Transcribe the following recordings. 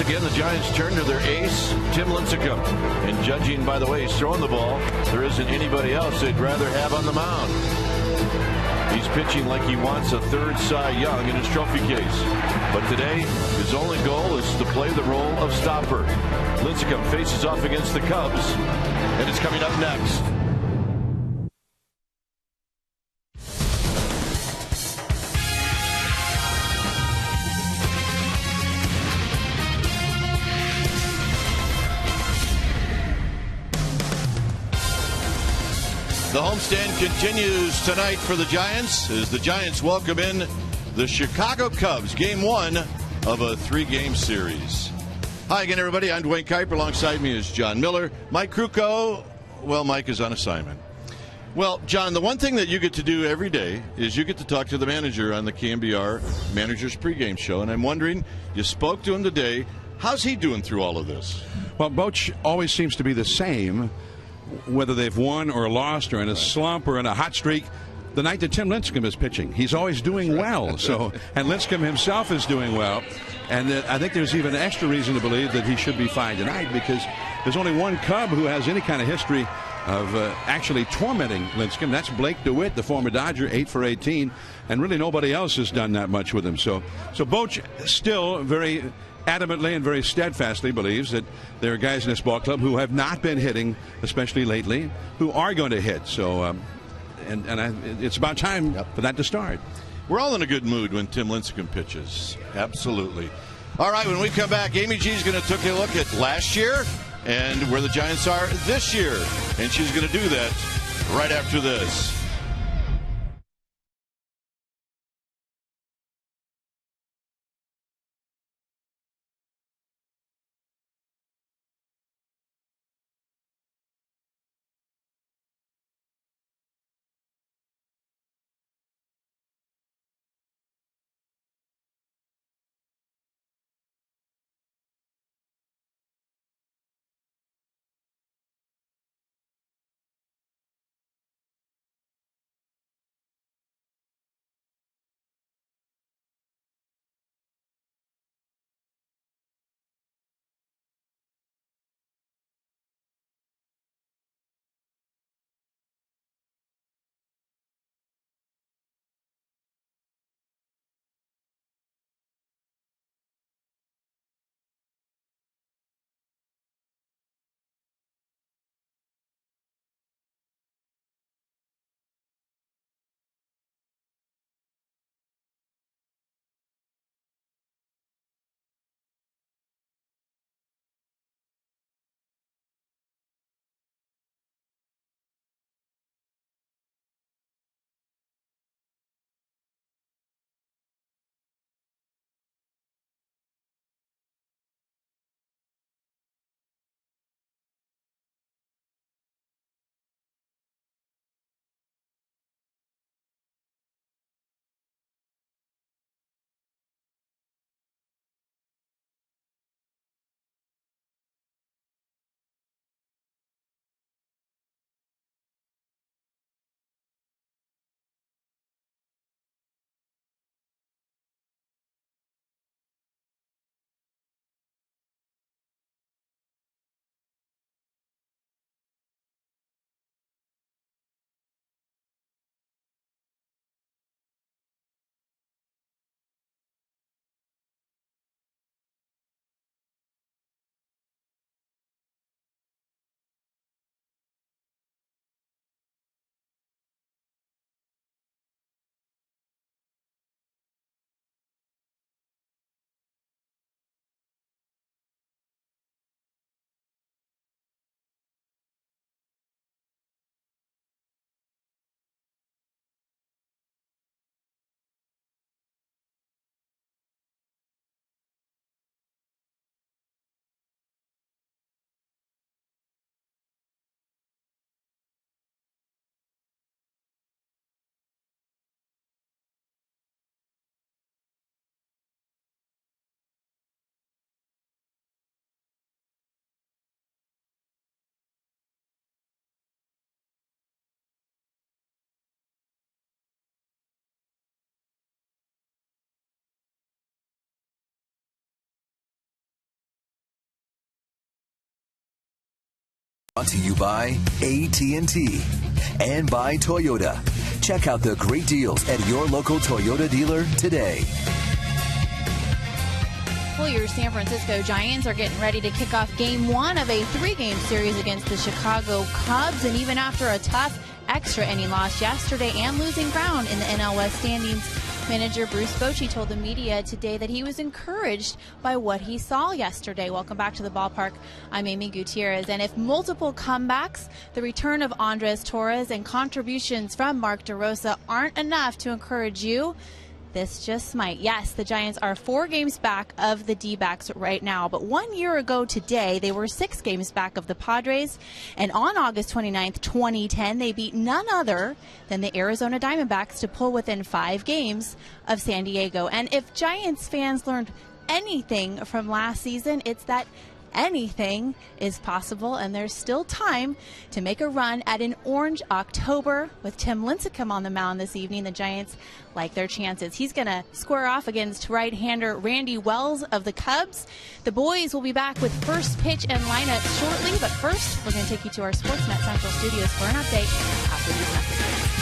again, the Giants turn to their ace, Tim Lincecum. And judging by the way he's throwing the ball, there isn't anybody else they'd rather have on the mound. He's pitching like he wants a third Cy Young in his trophy case. But today, his only goal is to play the role of stopper. Lincecum faces off against the Cubs, and it's coming up next. The homestand continues tonight for the Giants as the Giants welcome in the Chicago Cubs, game one of a three-game series. Hi again, everybody. I'm Dwayne Kuiper. Alongside me is John Miller. Mike Krukow, well, Mike is on assignment. Well, John, the one thing that you get to do every day is you get to talk to the manager on the KMBR Manager's Pregame Show, and I'm wondering, you spoke to him today. How's he doing through all of this? Well, Boch always seems to be the same, whether they've won or lost or in a slump or in a hot streak. The night that Tim Lincecum is pitching, he's always doing well. So, and Lincecum himself is doing well. And I think there's even extra reason to believe that he should be fine tonight, because there's only one Cub who has any kind of history of actually tormenting Lincecum. That's Blake DeWitt, the former Dodger, 8 for 18. And really nobody else has done that much with him. So Boch still very adamantly and very steadfastly believes that there are guys in this ball club who have not been hitting, especially lately, who are going to hit. So, it's about time for that to start. We're all in a good mood when Tim Lincecum pitches. Absolutely. All right, when we come back, Amy G is going to take a look at last year and where the Giants are this year. And she's going to do that right after this. Brought to you by AT&T and by Toyota. Check out the great deals at your local Toyota dealer today. Well, your San Francisco Giants are getting ready to kick off Game 1 of a 3-game series against the Chicago Cubs. And even after a tough extra inning loss yesterday and losing ground in the NL West standings, manager Bruce Bochy told the media today that he was encouraged by what he saw yesterday. Welcome back to the ballpark. I'm Amy Gutierrez. And if multiple comebacks, the return of Andres Torres, and contributions from Mark DeRosa aren't enough to encourage you, this just might. Yes, the Giants are 4 games back of the D-backs right now. But 1 year ago today, they were 6 games back of the Padres. And on August 29th, 2010, they beat none other than the Arizona Diamondbacks to pull within 5 games of San Diego. And if Giants fans learned anything from last season, it's that anything is possible, and there's still time to make a run at an orange October. With Tim Lincecum on the mound this evening, the Giants like their chances. He's going to square off against right-hander Randy Wells of the Cubs. The boys will be back with first pitch and lineup shortly, but first we're going to take you to our Sportsnet Central studios for an update after these messages.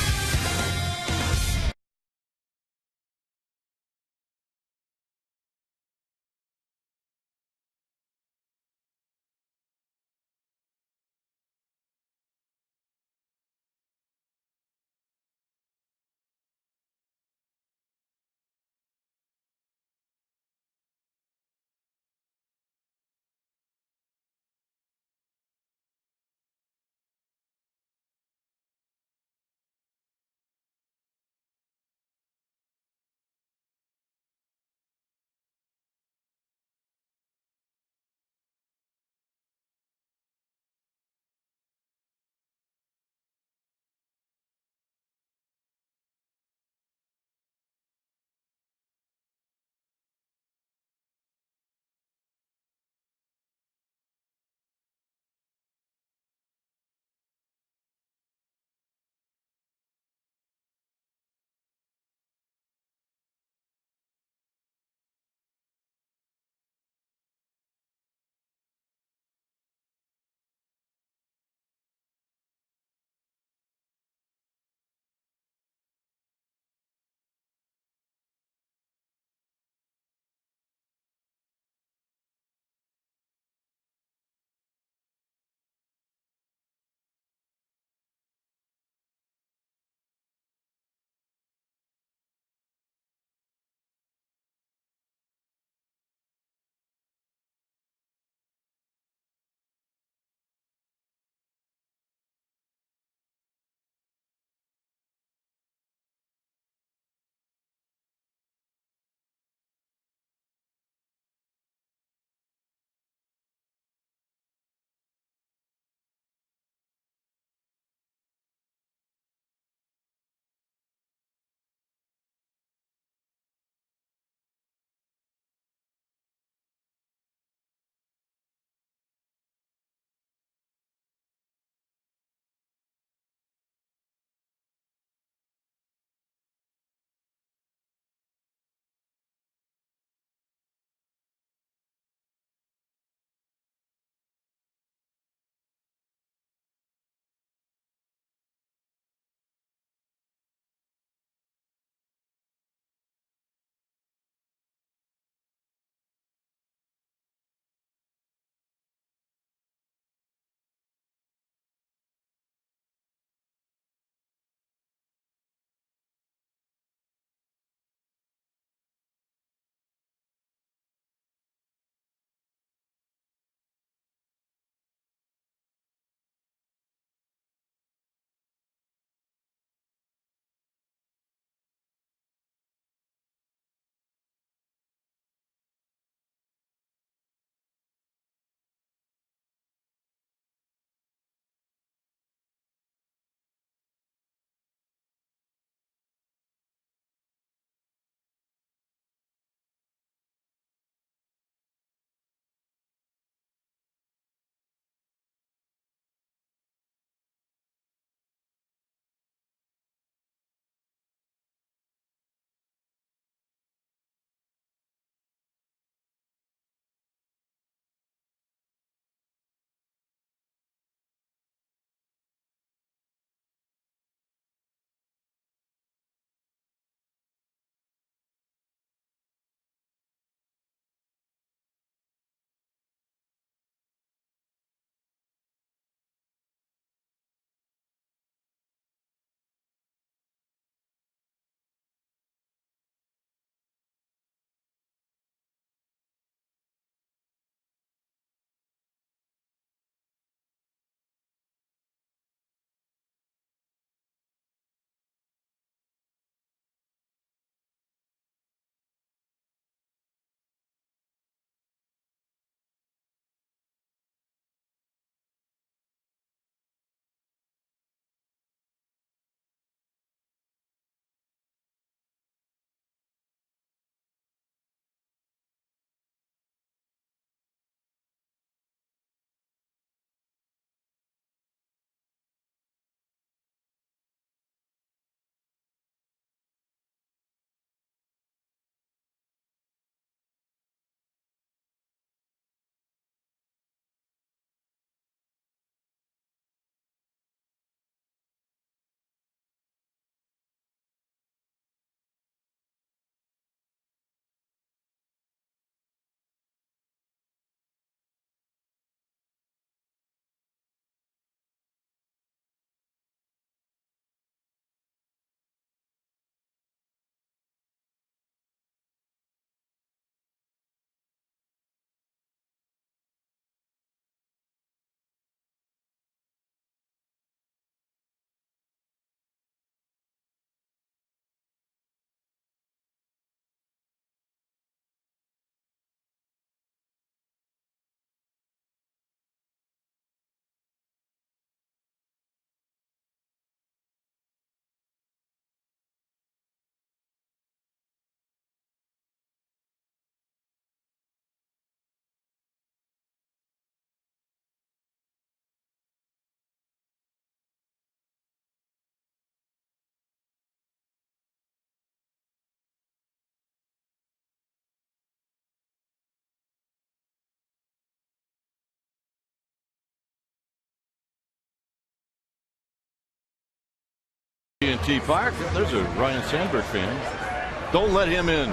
AT&T Park. There's a Ryan Sandberg fan. Don't let him in.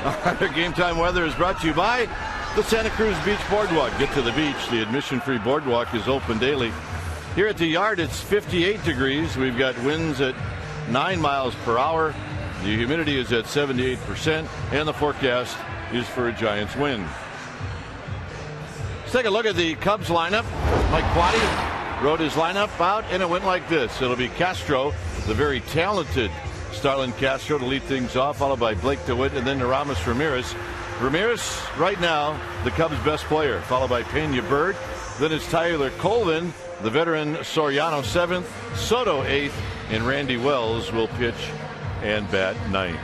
Our game time weather is brought to you by the Santa Cruz Beach Boardwalk. Get to the beach. The admission-free boardwalk is open daily. Here at the Yard, it's 58 degrees. We've got winds at 9 miles per hour. The humidity is at 78%, and the forecast is for a Giants win. Let's take a look at the Cubs lineup. Mike Quaddy wrote his lineup out, and it went like this. It'll be Castro, the very talented Starlin Castro, to lead things off, followed by Blake DeWitt, and then Aramis Ramirez. Ramirez, right now, the Cubs' best player, followed by Pena Bird. Then it's Tyler Colvin, the veteran Soriano 7th, Soto 8th, and Randy Wells will pitch and bat 9th.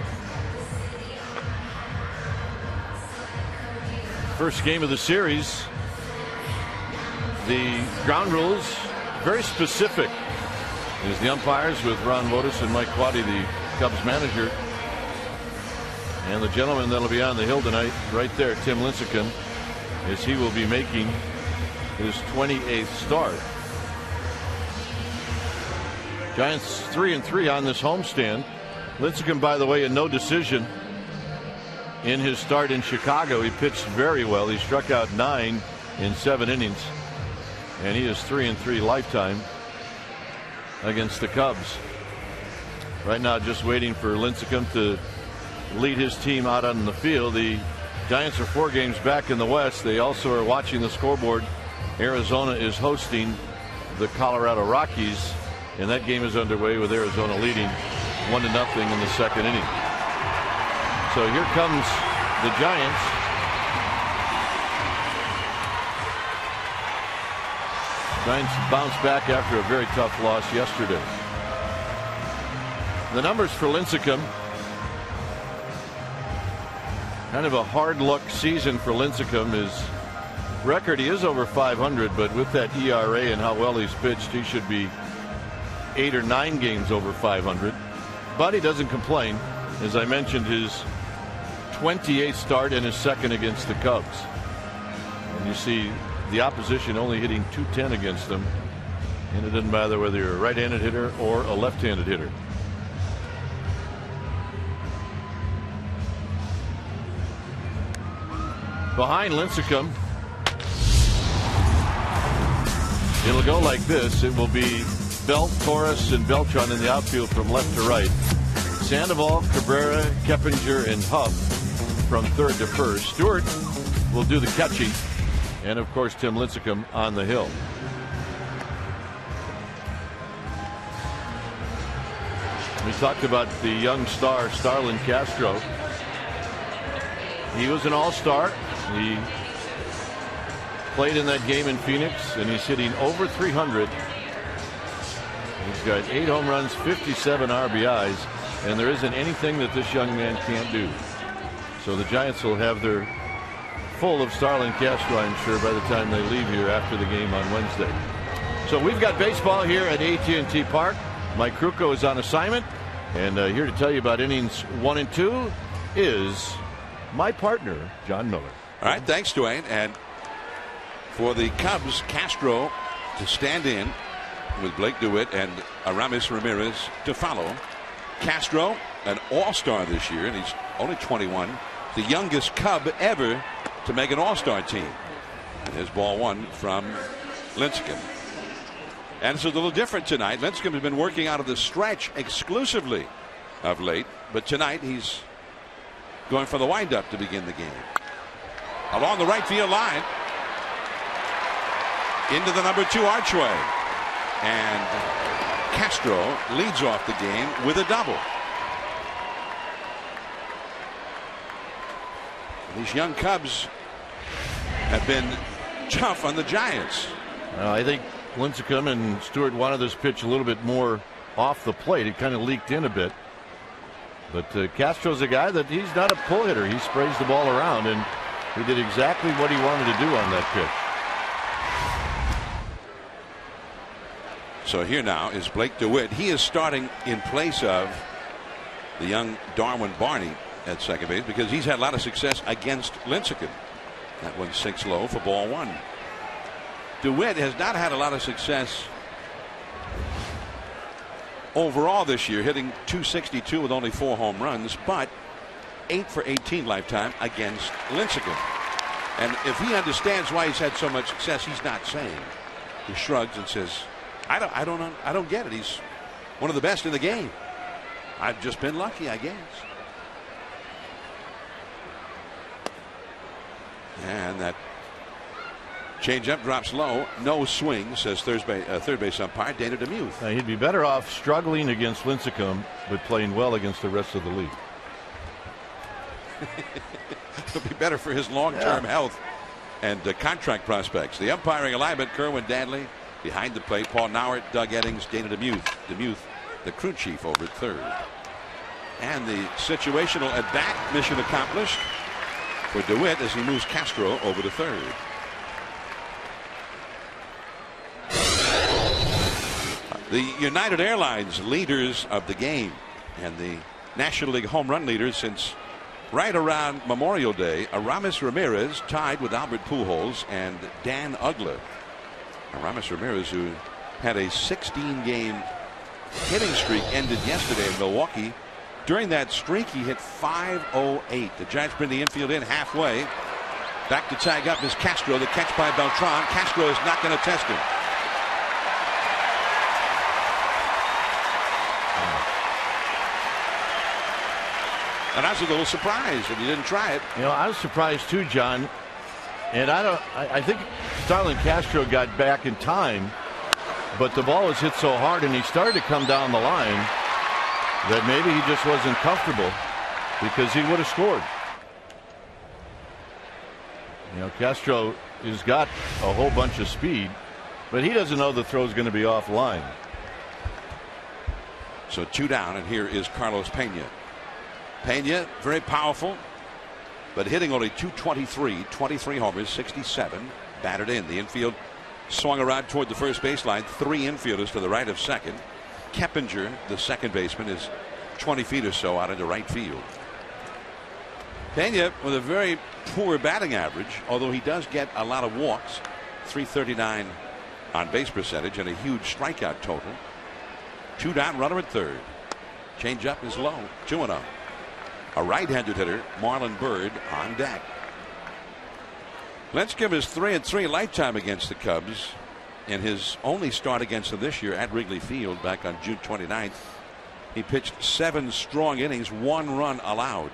First game of the series. The ground rules, very specific. As the umpires with Ron Wotus and Mike Quaddy, the Cubs manager. And the gentleman that'll be on the hill tonight, right there, Tim Lincecum, as he will be making his 28th start. Giants 3-3 on this homestand. Lincecum, by the way, a no decision in his start in Chicago. He pitched very well. He struck out 9 in 7 innings. And he is 3-3 lifetime against the Cubs. Right now, just waiting for Lincecum to lead his team out on the field. The Giants are 4 games back in the West. They also are watching the scoreboard. Arizona is hosting the Colorado Rockies, and that game is underway with Arizona leading 1-0 in the second inning. So here comes the Giants. Giants bounced back after a very tough loss yesterday. The numbers for Lincecum. Kind of a hard luck season for Lincecum. His record, he is over 500, but with that ERA and how well he's pitched, he should be 8 or 9 games over 500. But he doesn't complain. As I mentioned, his 28th start and his second against the Cubs. And you see the opposition only hitting .210 against them, and it doesn't matter whether you're a right-handed hitter or a left-handed hitter. Behind Lincecum, it'll go like this. It will be Belt, Torres, and Beltran in the outfield from left to right. Sandoval, Cabrera, Keppinger, and Huff from third to first. Stewart will do the catching. And of course, Tim Lincecum on the hill. We talked about the young star, Starlin Castro. He was an all-star. He played in that game in Phoenix, and he's hitting over 300. He's got 8 home runs, 57 RBIs, and there isn't anything that this young man can't do. So the Giants will have their full of Starlin Castro, I'm sure, by the time they leave here after the game on Wednesday. So we've got baseball here at AT&T Park. Mike Krukow is on assignment, and here to tell you about innings 1 and 2 is my partner, John Miller. All right, thanks, Dwayne. And for the Cubs, Castro to stand in with Blake DeWitt and Aramis Ramirez to follow. Castro, an all-star this year, and he's only 21, the youngest Cub ever to make an all-star team. And here's ball 1 from Lincecum. And it's a little different tonight. Lincecum has been working out of the stretch exclusively of late, but tonight he's going for the windup to begin the game. Along the right field line, into the number 2 archway, and Castro leads off the game with a double. These young Cubs have been tough on the Giants. I think Lincecum and Stewart wanted this pitch a little bit more off the plate. It kind of leaked in a bit. But Castro's a guy that he's not a pull hitter. He sprays the ball around, and he did exactly what he wanted to do on that pitch. So here now is Blake DeWitt. He is starting in place of the young Darwin Barney at second base because he's had a lot of success against Lincecum. That one's 6 low for ball 1. DeWitt has not had a lot of success overall this year, hitting .262 with only 4 home runs, but 8 for 18 lifetime against Lincecum. And if he understands why he's had so much success, he's not saying. He shrugs and says, I don't get it. He's one of the best in the game. I've just been lucky, I guess. And that changeup drops low. No swing, says third base umpire Dana DeMuth. He'd be better off struggling against Lincecum, but playing well against the rest of the league. It'll be better for his long-term health and contract prospects. The umpiring alignment: Kerwin Danley behind the plate, Paul Nauert, Doug Eddings, Dana DeMuth, the crew chief over at third. And the situational at bat mission accomplished for DeWitt as he moves Castro over to third. The United Airlines leaders of the game and the National League home run leaders since right around Memorial Day. Aramis Ramirez tied with Albert Pujols and Dan Uggla. Aramis Ramirez, who had a 16-game hitting streak, ended yesterday in Milwaukee. During that streak, he hit .508. The Giants bring the infield in halfway. Back to tag up is Castro. The catch by Beltran. Castro is not going to test him. And I was a little surprised that he didn't try it. You know, I was surprised too, John. And I think Starlin Castro got back in time, but the ball was hit so hard and he started to come down the line that maybe he just wasn't comfortable, because he would have scored. You know, Castro has got a whole bunch of speed, but he doesn't know the throw's going to be offline. So 2 down, and here is Carlos Pena. Pena, very powerful, but hitting only .223, 23 homers, 67 batted in. The infield swung around toward the first baseline. 3 infielders to the right of second. Keppinger, the second baseman, is 20 feet or so out into right field. Pena with a very poor batting average, although he does get a lot of walks. .339 on base percentage and a huge strikeout total. 2 down, runner at third. Changeup is low. 2-0. A right-handed hitter, Marlon Byrd, on deck. Lincecum is 3-3 lifetime against the Cubs. In his only start against them this year at Wrigley Field back on June 29th, he pitched 7 strong innings, 1 run allowed.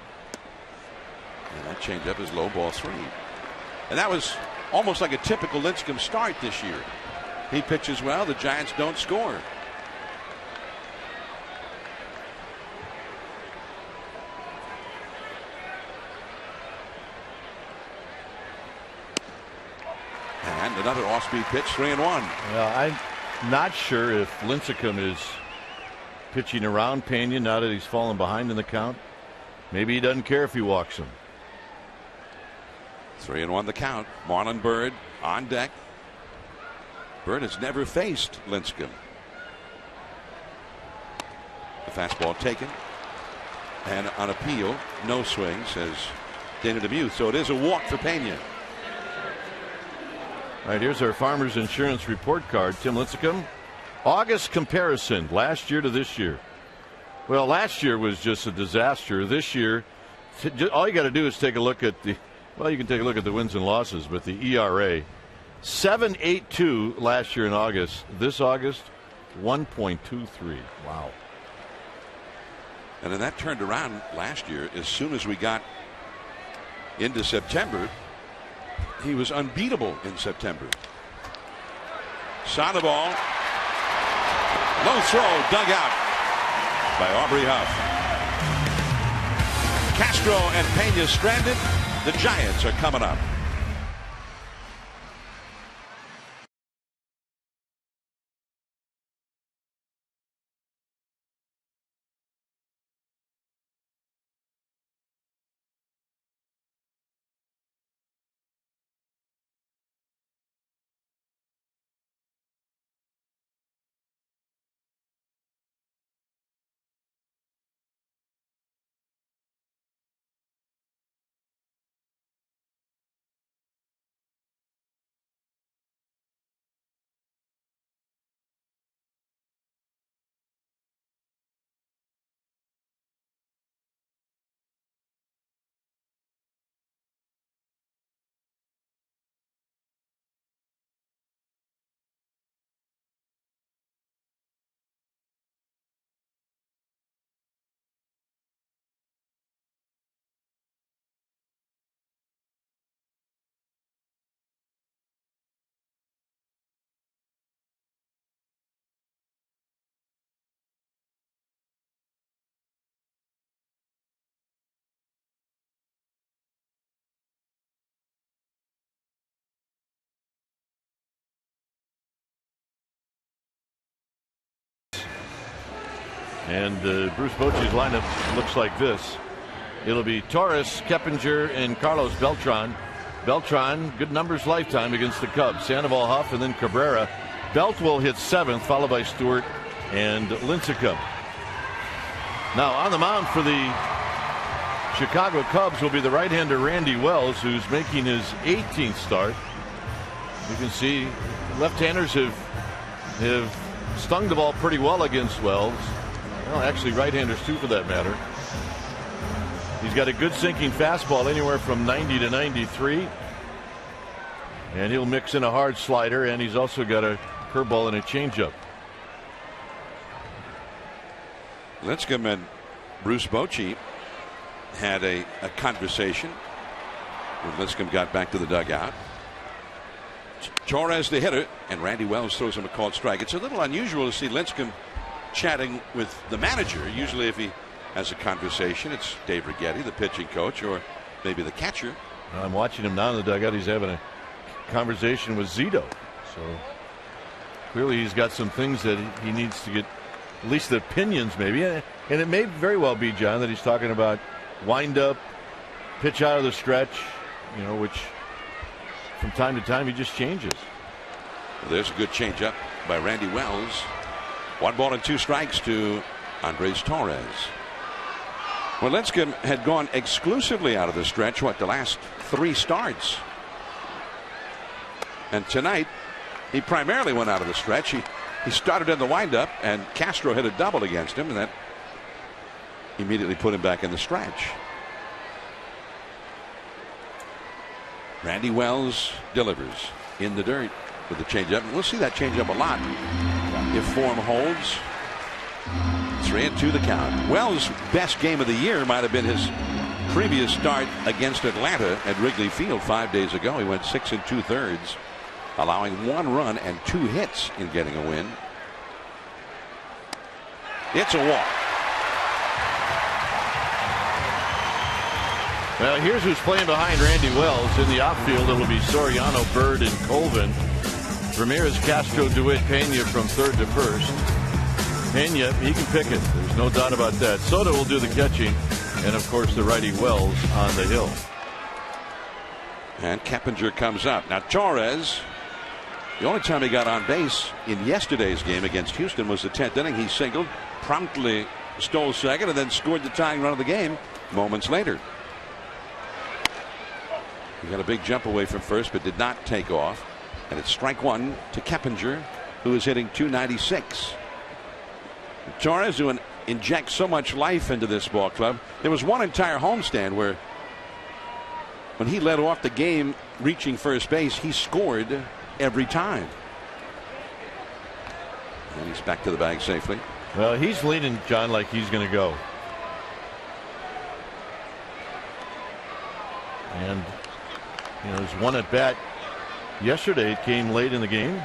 And that changeup is low, ball 3. And that was almost like a typical Lincecum start this year. He pitches well, the Giants don't score. And another off-speed pitch, 3-1. Well, I'm not sure if Lincecum is pitching around Pena now that he's fallen behind in the count. Maybe he doesn't care if he walks him. 3-1 the count. Marlon Byrd on deck. Byrd has never faced Lincecum. The fastball taken. And on appeal, no swing, says Dana DeMuth. So it is a walk for Pena. All right, here's our Farmers Insurance report card. Tim Lincecum, August comparison, last year to this year. Well, last year was just a disaster. This year, all you got to do is take a look at the, well, you can take a look at the wins and losses, but the ERA, 7.82 last year in August. This August, 1.23. Wow. And then that turned around last year. As soon as we got into September, he was unbeatable in September. Saw the ball. Low throw, dug out by Aubrey Huff. Castro and Pena stranded. The Giants are coming up. And Bruce Bochy's lineup looks like this. It'll be Torres, Keppinger, and Carlos Beltran. Beltran, good numbers lifetime against the Cubs. Sandoval, Huff, and then Cabrera. Belt will hit 7th, followed by Stewart and Lincecum. Now on the mound for the Chicago Cubs will be the right-hander Randy Wells, who's making his 18th start. You can see left-handers have stung the ball pretty well against Wells. Well, actually right-handers too, for that matter. He's got a good sinking fastball, anywhere from 90 to 93. And he'll mix in a hard slider, and he's also got a curveball and a changeup. Lincecum and Bruce Bochy had a conversation when Lincecum got back to the dugout. Torres the hitter, and Randy Wells throws him a called strike. It's a little unusual to see Lincecum chatting with the manager. Usually if he has a conversation, it's Dave Righetti, the pitching coach, or maybe the catcher. I'm watching him now in the dugout. He's having a conversation with Zito. So clearly he's got some things that he needs to get, at least the opinions maybe. And it may very well be, John, that he's talking about wind up, pitch out of the stretch, you know, which from time to time he just changes. Well, there's a good changeup by Randy Wells. 1 ball and 2 strikes to Andres Torres. Well, Lincecum had gone exclusively out of the stretch, the last 3 starts. And tonight, he primarily went out of the stretch. He started in the windup, and Castro hit a double against him, and that immediately put him back in the stretch. Randy Wells delivers in the dirt with the changeup. We'll see that changeup a lot if form holds. 3-2 the count. Wells' best game of the year might have been his previous start against Atlanta at Wrigley Field 5 days ago. He went 6 2/3, allowing 1 run and 2 hits in getting a win. It's a walk. Well, here's who's playing behind Randy Wells. In the outfield, it'll be Soriano, Bird, and Colvin. Ramirez, Castro, DeWitt, Pena from 3rd to 1st. Pena, he can pick it. There's no doubt about that. Soto will do the catching. And, of course, the righty Wells on the hill. And Keppinger comes up. Now, Torres, the only time he got on base in yesterday's game against Houston was the 10th inning. He singled, promptly stole second, and then scored the tying run of the game moments later. He got a big jump away from first, but did not take off. And it's strike 1 to Keppinger, who is hitting .296. Torres, who injects so much life into this ball club. There was one entire homestand where, when he led off the game reaching first base, he scored every time. And he's back to the bag safely. Well, he's leaning, John, like he's going to go. And, you know, there's one at bat yesterday. It came late in the game.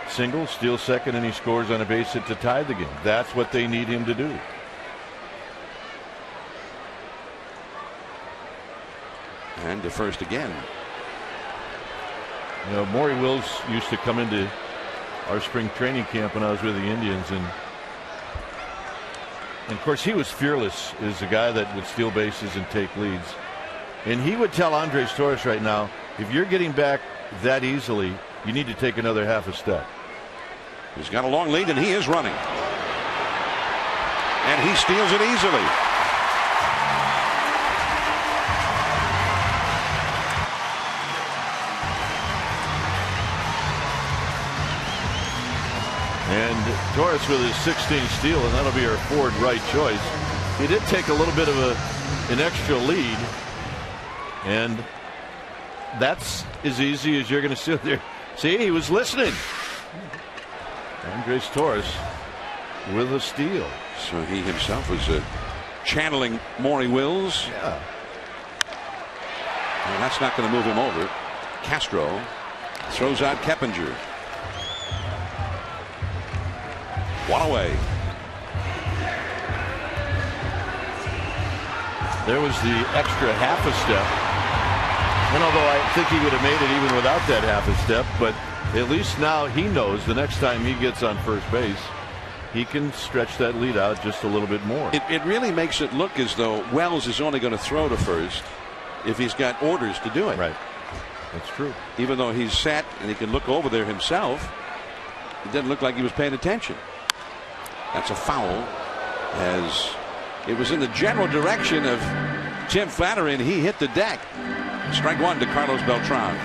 Single, steals second, and he scores on a base hit to tie the game. That's what they need him to do. And to first again. You know, Maury Wills used to come into our spring training camp when I was with the Indians, and of course he was fearless as a guy that would steal bases and take leads. And he would tell Andres Torres right now, if you're getting back that easily, you need to take another half a step. He's got a long lead, and he is running. And he steals it easily. And Torres with his 16th steal, and that'll be our Ford right choice. He did take a little bit of an extra lead, and that's as easy as you're going to sit there. See, he was listening. Andres Torres with a steal. So he himself was channeling Maury Wills. Yeah. Well, that's not going to move him over. Castro throws out Keppinger. 1 away. There was the extra half a step. And although I think he would have made it even without that half a step, but at least now he knows the next time he gets on first base, he can stretch that lead out just a little bit more. It really makes it look as though Wells is only going to throw to first if he's got orders to do it. Right. That's true. Even though he's set and he can look over there himself, it didn't look like he was paying attention. That's a foul, as it was in the general direction of Tim Flannery, and he hit the deck. Strike one to Carlos Beltran.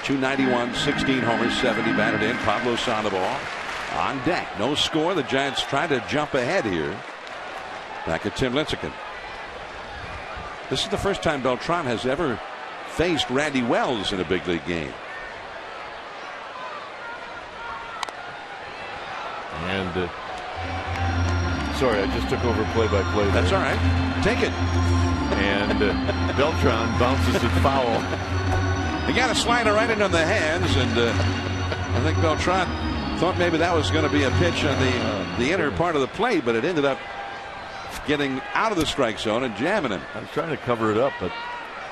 291, 16 homers, 70 batted in. Pablo Sandoval on deck. No score. The Giants trying to jump ahead here. Back at Tim Lincecum. This is the first time Beltran has ever faced Randy Wells in a big league game. And sorry, I just took over play-by-play. That's all right. Take it. And Beltran bounces it foul. He got a slider right into the hands, and I think Beltran thought maybe that was going to be a pitch on the inner part of the plate, but it ended up getting out of the strike zone and jamming him. I was trying to cover it up, but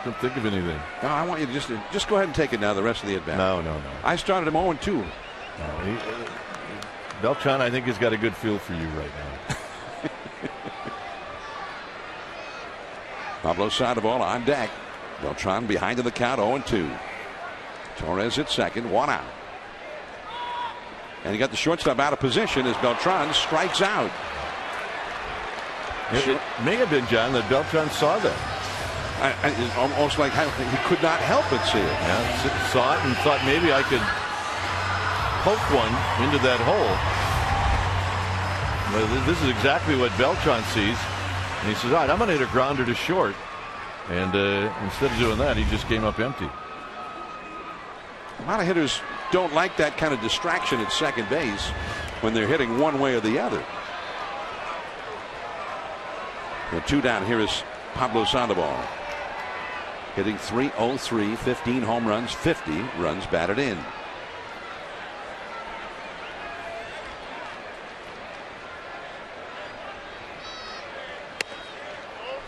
couldn't think of anything. No, I want you to just go ahead and take it now. The rest of the at bat. No. I started him 0-2. No, Beltran, I think, has got a good feel for you right now. Pablo Sandoval on deck. Beltran behind in the count, 0-2. Torres at second, 1 out. And he got the shortstop out of position as Beltran strikes out. It may have been, John, that Beltran saw that. It's almost like he could not help but see it. Yeah, saw it and thought maybe I could poke one into that hole. Well, this is exactly what Beltran sees. And he says, all right, I'm going to hit a grounder to short. And instead of doing that, he just came up empty. A lot of hitters don't like that kind of distraction at second base when they're hitting one way or the other. The 2 down here is Pablo Sandoval. Hitting .303, 15 home runs, 50 runs batted in.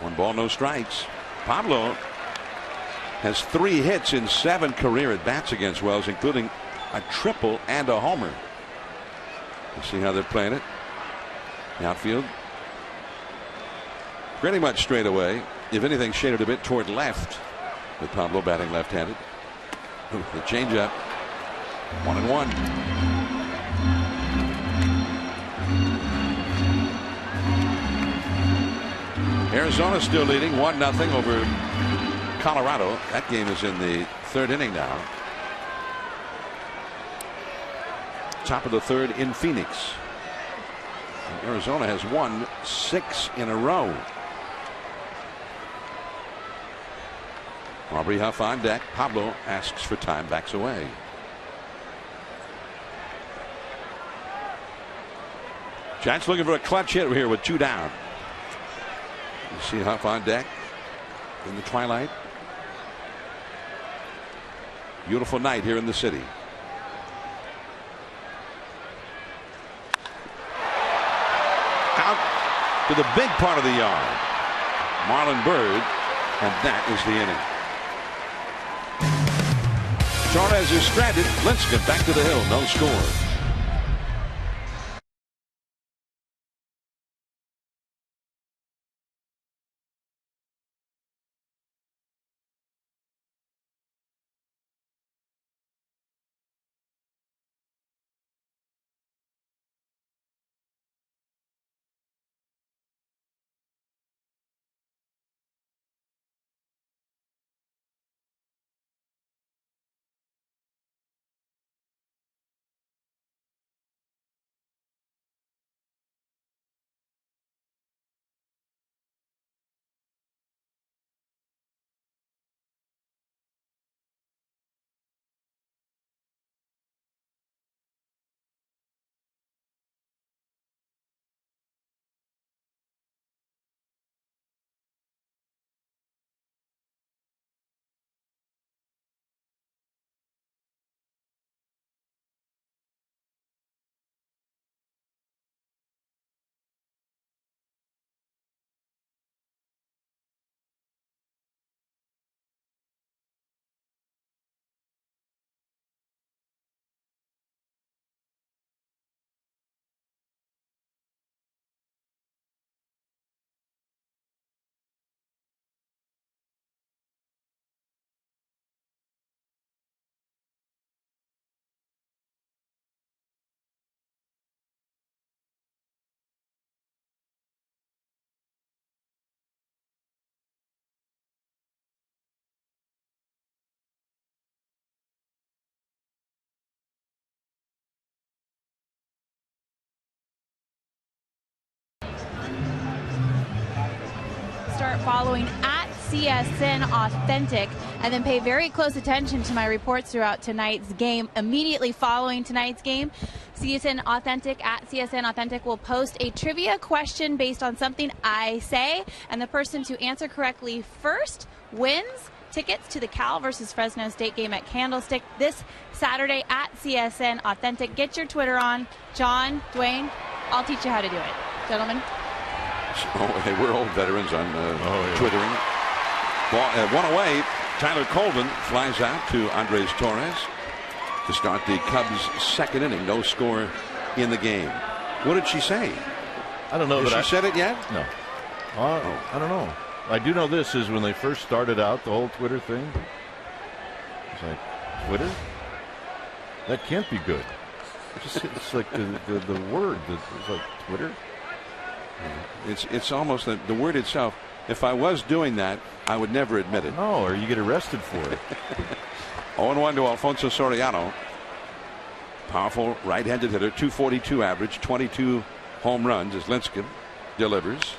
One ball, no strikes. Pablo has 3 hits in 7 career at bats against Wells, including a triple and a homer. Let's see how they're playing it. The outfield pretty much straight away. If anything, shaded a bit toward left, with Pablo batting left-handed. The changeup. 1-1. Arizona still leading 1-0 over Colorado. That game is in the 3rd inning now. Top of the 3rd in Phoenix. And Arizona has won 6 in a row. Aubrey Huff on deck. Pablo asks for time, backs away. Giants looking for a clutch hit here with 2 down. You see Huff on deck in the twilight. Beautiful night here in the city. Out to the big part of the yard. Marlon Byrd, and that is the inning. Torres is stranded. Lincecum back to the hill. No score. start following at CSN Authentic, and then pay very close attention to my reports throughout tonight's game. Immediately following tonight's game, CSN Authentic at CSN Authentic will post a trivia question based on something I say, and the person to answer correctly first wins tickets to the Cal versus Fresno State game at Candlestick this Saturday at CSN Authentic. Get your Twitter on. John, Dwayne, I'll teach you how to do it. Gentlemen. Oh, hey, we're old veterans on Twittering. One away, Tyler Colvin flies out to Andres Torres to start the Cubs' second inning. No score in the game. What did she say? I don't know. Has she said it yet? No. I don't know. I do know this is when they first started out, the whole Twitter thing. It's like, Twitter? That can't be good. It's like the word. It's like Twitter. It's almost the word itself. If I was doing that, I would never admit it. No, or you get arrested for it. 0-1 to Alfonso Soriano. Powerful right-handed hitter, 242 average, 22 home runs as Lincecum delivers.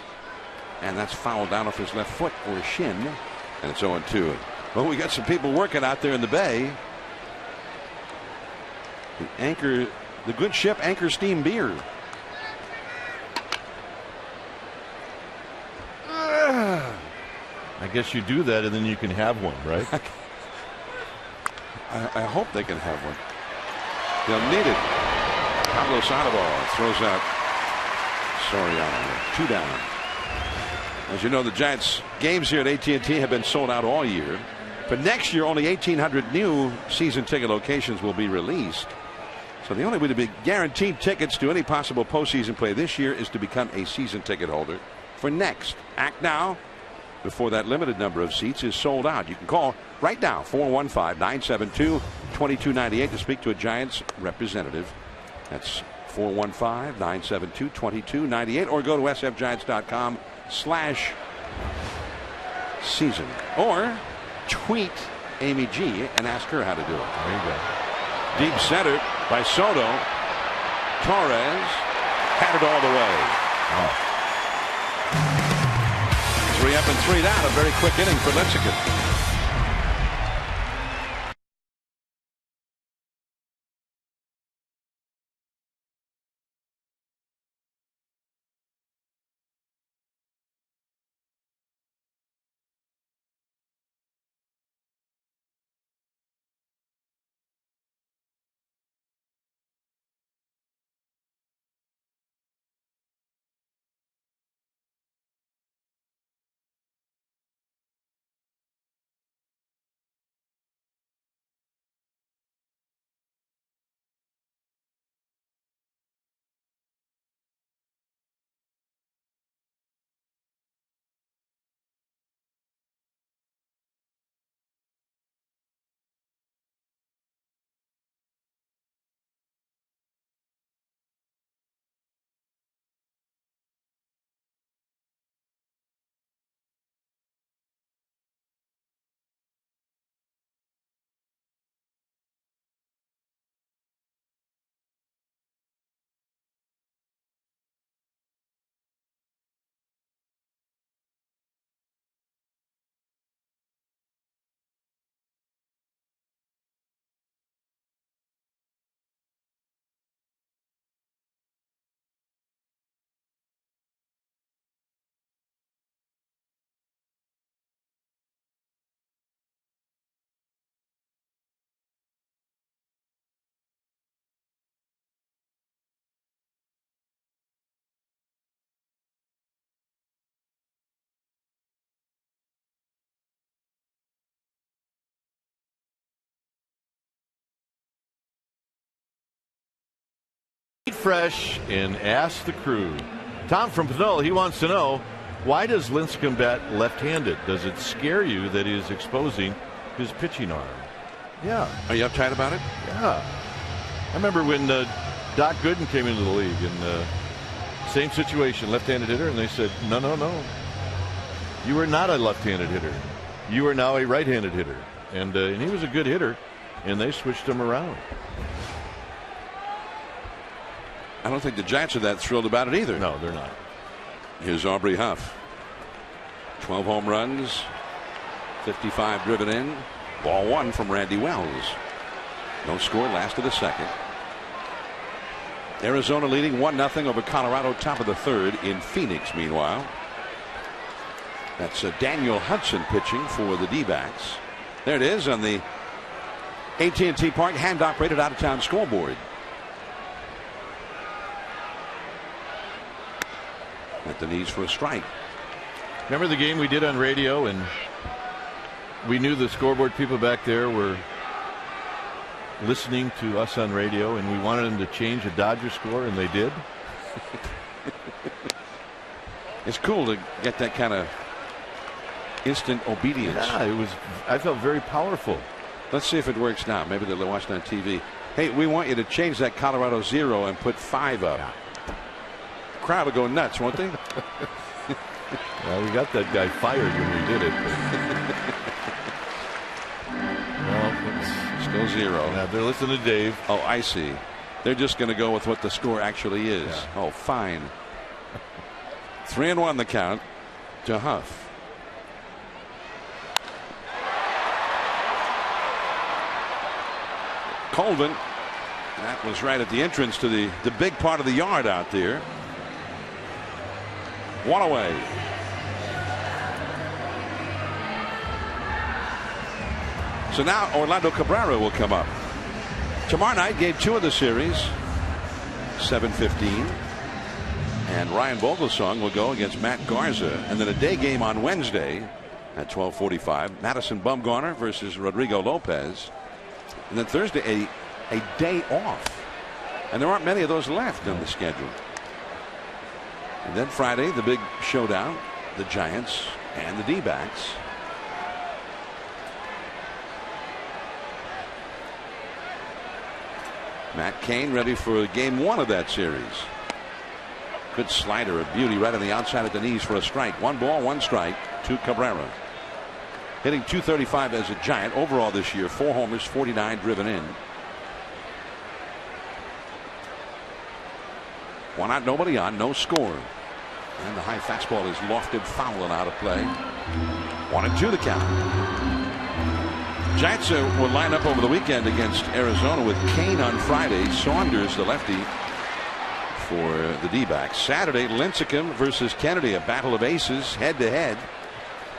And that's fouled down off his left foot or shin. And it's 0-2. Well, we got some people working out there in the bay. The good ship Anchor Steam Beer. I guess you do that and then you can have one, right? I hope they can have one. They'll need it. Pablo Sandoval throws out Soriano. 2 down. As you know, the Giants games here at AT&T have been sold out all year. For next year, only 1,800 new season ticket locations will be released. So the only way to be guaranteed tickets to any possible postseason play this year is to become a season ticket holder for next. Act now before that limited number of seats is sold out. You can call right now, 415-972-2298 to speak to a Giants representative. That's 415-972-2298, or go to sfgiants.com/season, or tweet Amy G and ask her how to do it. There you go. Deep center by Soto. Torres had it all the way. Oh. 3 up and 3 down. A very quick inning for Lincecum. Fresh and Ask the Crew. Tom from Panola, he wants to know, why does Lincecum bat left-handed? Does it scare you that he is exposing his pitching arm? Yeah. Are you uptight about it? Yeah. I remember when Doc Gooden came into the league, and same situation, left-handed hitter, and they said, no. You are not a left-handed hitter. You are now a right-handed hitter. And he was a good hitter, and they switched him around. I don't think the Giants are that thrilled about it either. No, they're not. Here's Aubrey Huff. 12 home runs, 55 driven in. Ball one from Randy Wells. No score, last of the second. Arizona leading 1-0 over Colorado, top of the third in Phoenix. Meanwhile, that's Daniel Hudson pitching for the D-backs. There it is on the AT&T Park hand-operated out-of-town scoreboard. At the knees for a strike. Remember the game we did on radio, and we knew the scoreboard people back there were listening to us on radio, and we wanted them to change a Dodger score, and they did. It's cool to get that kind of instant obedience. Yeah, it was. I felt very powerful. Let's see if it works now. Maybe they're watching on TV. Hey, we want you to change that Colorado 0 and put 5 up. Yeah. The crowd will go nuts, won't they? Well, we got that guy fired when we did it. Well, still 0. Yeah, they're listening to Dave. Oh, I see. They're just going to go with what the score actually is. Yeah. Oh, fine. 3-1 the count to Huff. Colvin, that was right at the entrance to the big part of the yard out there. One away. So now Orlando Cabrera will come up. Tomorrow night, game 2 of the series, 7:15. And Ryan Vogelsong will go against Matt Garza. And then a day game on Wednesday at 12:45. Madison Bumgarner versus Rodrigo Lopez. And then Thursday, a day off. And there aren't many of those left on the schedule. And then Friday, the big showdown, the Giants and the D-backs. Matt Cain ready for game 1 of that series. Good slider, a beauty right on the outside at the knees for a strike. 1 ball, 1 strike to Cabrera. Hitting .235 as a Giant overall this year. 4 homers, 49 driven in. 1 out, nobody on, no score. And the high fastball is lofted foul and out of play. 1-2 the count. Giants will line up over the weekend against Arizona with Cain on Friday. Saunders, the lefty, for the D-backs. Saturday, Lincecum versus Kennedy, a battle of aces head to head.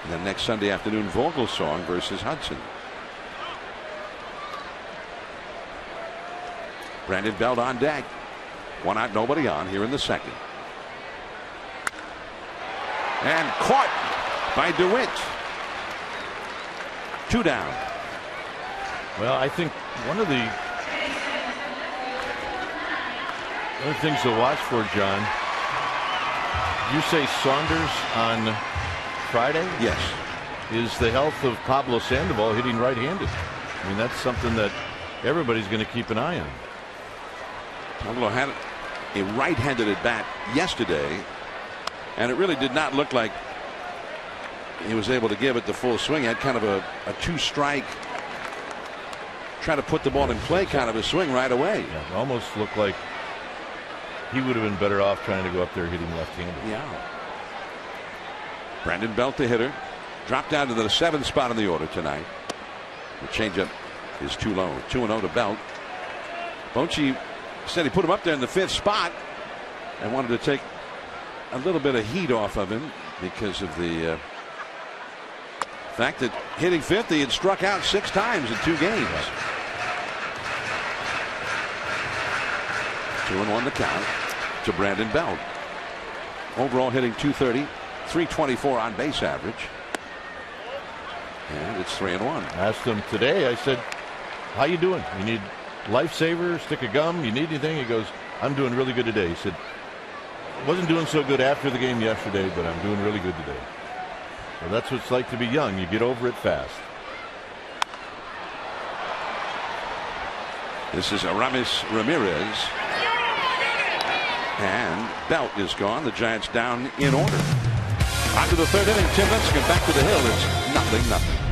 And then next Sunday afternoon, Vogelsong versus Hudson. Brandon Belt on deck. 1 out, nobody on here in the second. And caught by DeWitt. 2 down. Well, I think one of the things to watch for, John, you say Saunders on Friday? Yes. Is the health of Pablo Sandoval hitting right-handed. I mean, that's something that everybody's going to keep an eye on. Pablo had a right-handed at bat yesterday, and it really did not look like he was able to give it the full swing. He had kind of a 2-strike, try to put the ball in play kind of a swing right away. Yeah, it almost looked like he would have been better off trying to go up there hitting left-handed. Yeah. Brandon Belt, the hitter, dropped down to the 7th spot in the order tonight. The changeup is too low. 2-0 to Belt. Bochy said he put him up there in the 5th spot and wanted to take a little bit of heat off of him because of the fact that hitting 5th, he had struck out 6 times in 2 games. 2-1 the count to Brandon Belt. Overall hitting .230, .324 on base average. And it's 3-1. I asked him today, I said, how you doing? You need lifesaver, stick of gum, you need anything? He goes, I'm doing really good today. He said, wasn't doing so good after the game yesterday, but I'm doing really good today. So that's what it's like to be young. You get over it fast. This is Aramis Ramirez. And Belt is gone. The Giants down in order. On to the 3rd inning. Tim Lincecum back to the hill. It's 0-0.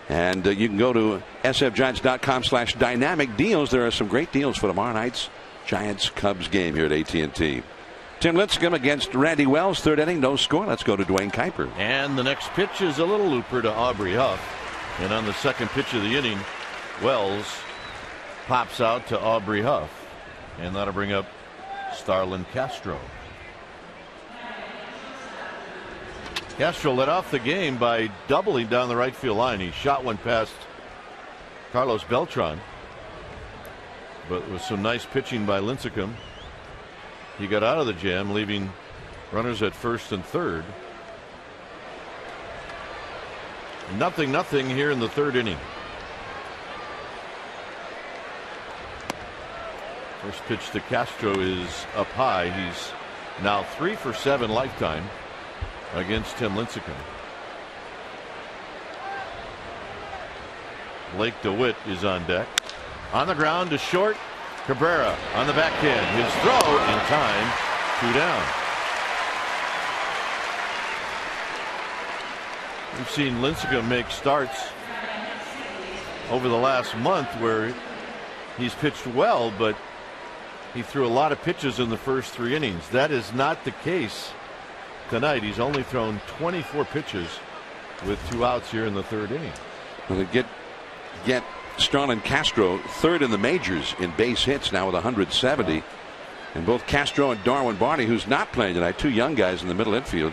And you can go to sfgiants.com/dynamic deals. There are some great deals for tomorrow night's Giants-Cubs game here at AT&T. Tim Lincecum against Randy Wells, third inning, no score. Let's go to Dwayne Kuiper. And the next pitch is a little looper to Aubrey Huff. And on the second pitch of the inning, Wells pops out to Aubrey Huff. And that'll bring up Starlin Castro. Castro led off the game by doubling down the right field line. He shot one past Carlos Beltran. But with some nice pitching by Lincecum, he got out of the jam, leaving runners at first and third. 0-0 here in the third inning. First pitch to Castro is up high. He's now 3 for 7 lifetime against Tim Lincecum. Blake DeWitt is on deck. On the ground to short. Cabrera on the backhand. His throw in time. 2 down. We've seen Lincecum make starts over the last month where he's pitched well, but he threw a lot of pitches in the first 3 innings. That is not the case tonight. He's only thrown 24 pitches with 2 outs here in the third inning. Well, they get Starlin Castro third in the majors in base hits now with 170. And both Castro and Darwin Barney, who's not playing tonight, 2 young guys in the middle infield,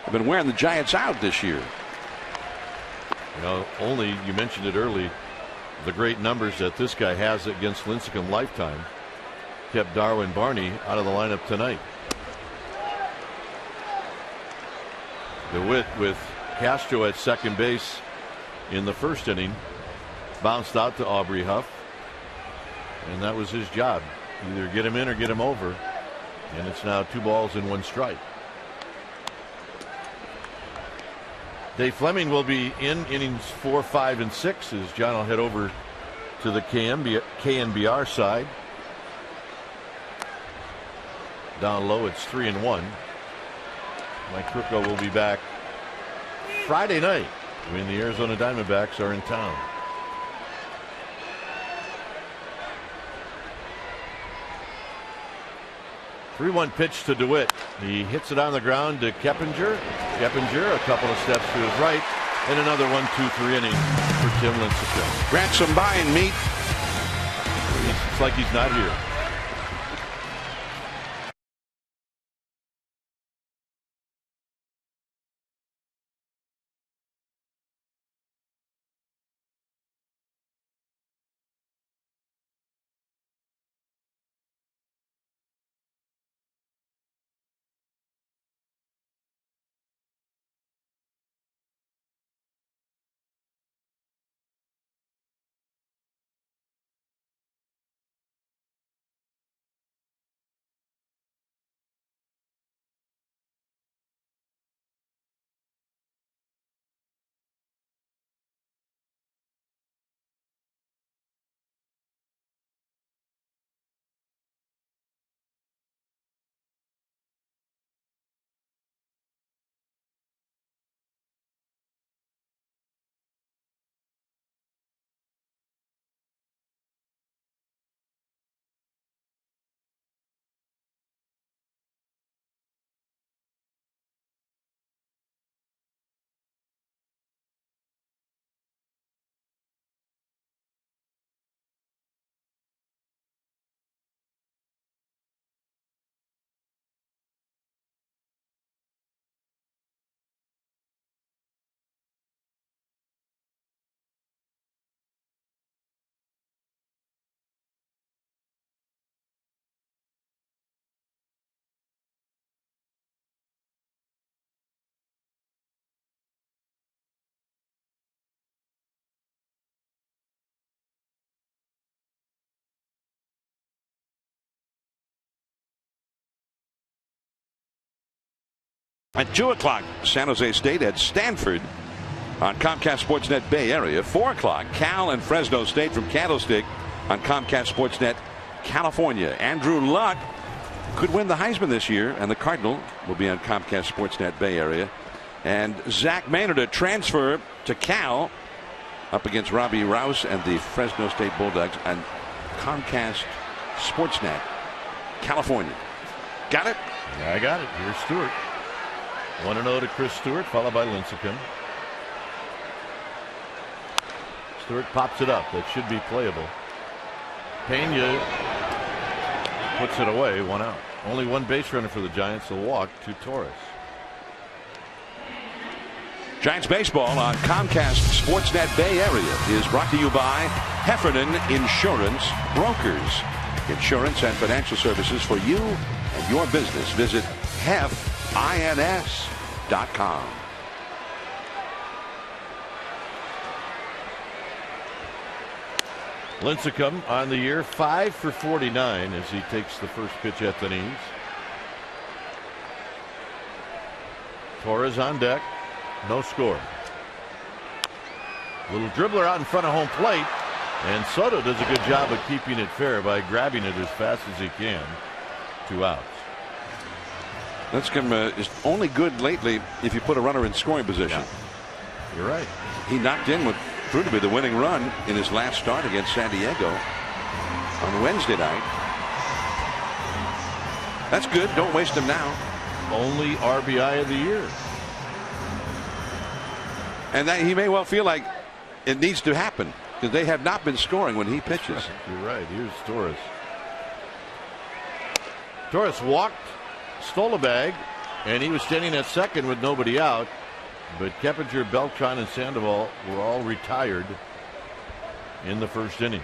have been wearing the Giants out this year. You know, only, you mentioned it early, the great numbers that this guy has against Lincecum lifetime kept Darwin Barney out of the lineup tonight. DeWitt with Castro at second base in the first inning bounced out to Aubrey Huff, and that was his job. Either get him in or get him over, and it's now 2 balls and 1 strike. Dave Fleming will be in innings 4, 5, and 6 as John will head over to the KNBR side. Down low, it's 3-1. Mike Krukow will be back Friday night when the Arizona Diamondbacks are in town. 3-1 pitch to DeWitt. He hits it on the ground to Keppinger. Keppinger a couple of steps to his right, and another 1-2-3 inning for Tim Lincecum. Grant some by and meet. It's like he's not here. At 2 o'clock, San Jose State at Stanford on Comcast Sportsnet Bay Area. 4 o'clock, Cal and Fresno State from Candlestick on Comcast Sportsnet California. Andrew Luck could win the Heisman this year, and the Cardinal will be on Comcast Sportsnet Bay Area. And Zach Maynard, a transfer to Cal, up against Robbie Rouse and the Fresno State Bulldogs on Comcast Sportsnet, California. Got it? Yeah, I got it. Here's Stewart. 1-0 to Chris Stewart, followed by Lincecum. Stewart pops it up. That should be playable. Pena puts it away. 1 out. Only one base runner for the Giants. A walk to Torres. Giants baseball on Comcast Sportsnet Bay Area is brought to you by Heffernan Insurance Brokers. Insurance and financial services for you and your business. Visit hefins.com. Lincecum on the year 5 for 49 as he takes the first pitch at the knees. Torres on deck. No score. Little dribbler out in front of home plate, and Soto does a good job of keeping it fair by grabbing it as fast as he can. 2 outs. Lincecum is only good lately if you put a runner in scoring position. Yeah. You're right. He knocked in what proved to be the winning run in his last start against San Diego on Wednesday night. That's good. Don't waste him now. Only RBI of the year. And that he may well feel like it needs to happen because they have not been scoring when he pitches. You're right. Here's Torres. Torres walked, stole a bag, and he was standing at second with nobody out. But Keppinger, Beltran, and Sandoval were all retired in the first inning.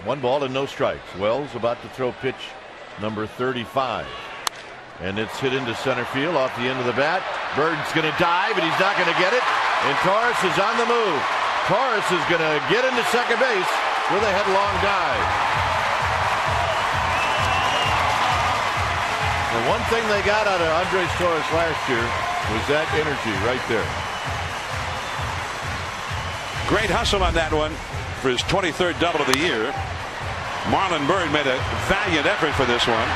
1 ball and no strikes. Wells about to throw pitch number 35. And it's hit into center field off the end of the bat. Bird's going to dive, and he's not going to get it. And Torres is on the move. Torres is going to get into second base with a headlong dive. And one thing they got out of Andres Torres last year was that energy right there. Great hustle on that one for his 23rd double of the year. Marlon Byrd made a valiant effort for this one.